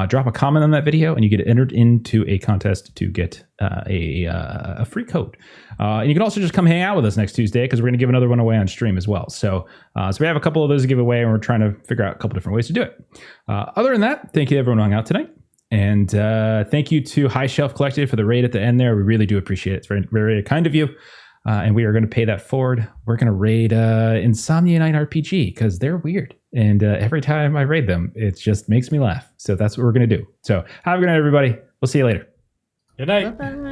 drop a comment on that video, and you get entered into a contest to get a free code. And you can also just come hang out with us next Tuesday because we're going to give another one away on stream as well. So we have a couple of those to give away, and we're trying to figure out a couple different ways to do it. Other than that, thank you to everyone who hung out tonight. And thank you to High Shelf Collective for the raid at the end there. We really do appreciate it. It's very, very kind of you. And we are going to pay that forward. We're going to raid Insomnia Night RPG because they're weird. And every time I raid them, it just makes me laugh. So that's what we're going to do. So have a good night, everybody. We'll see you later. Good night. Bye-bye.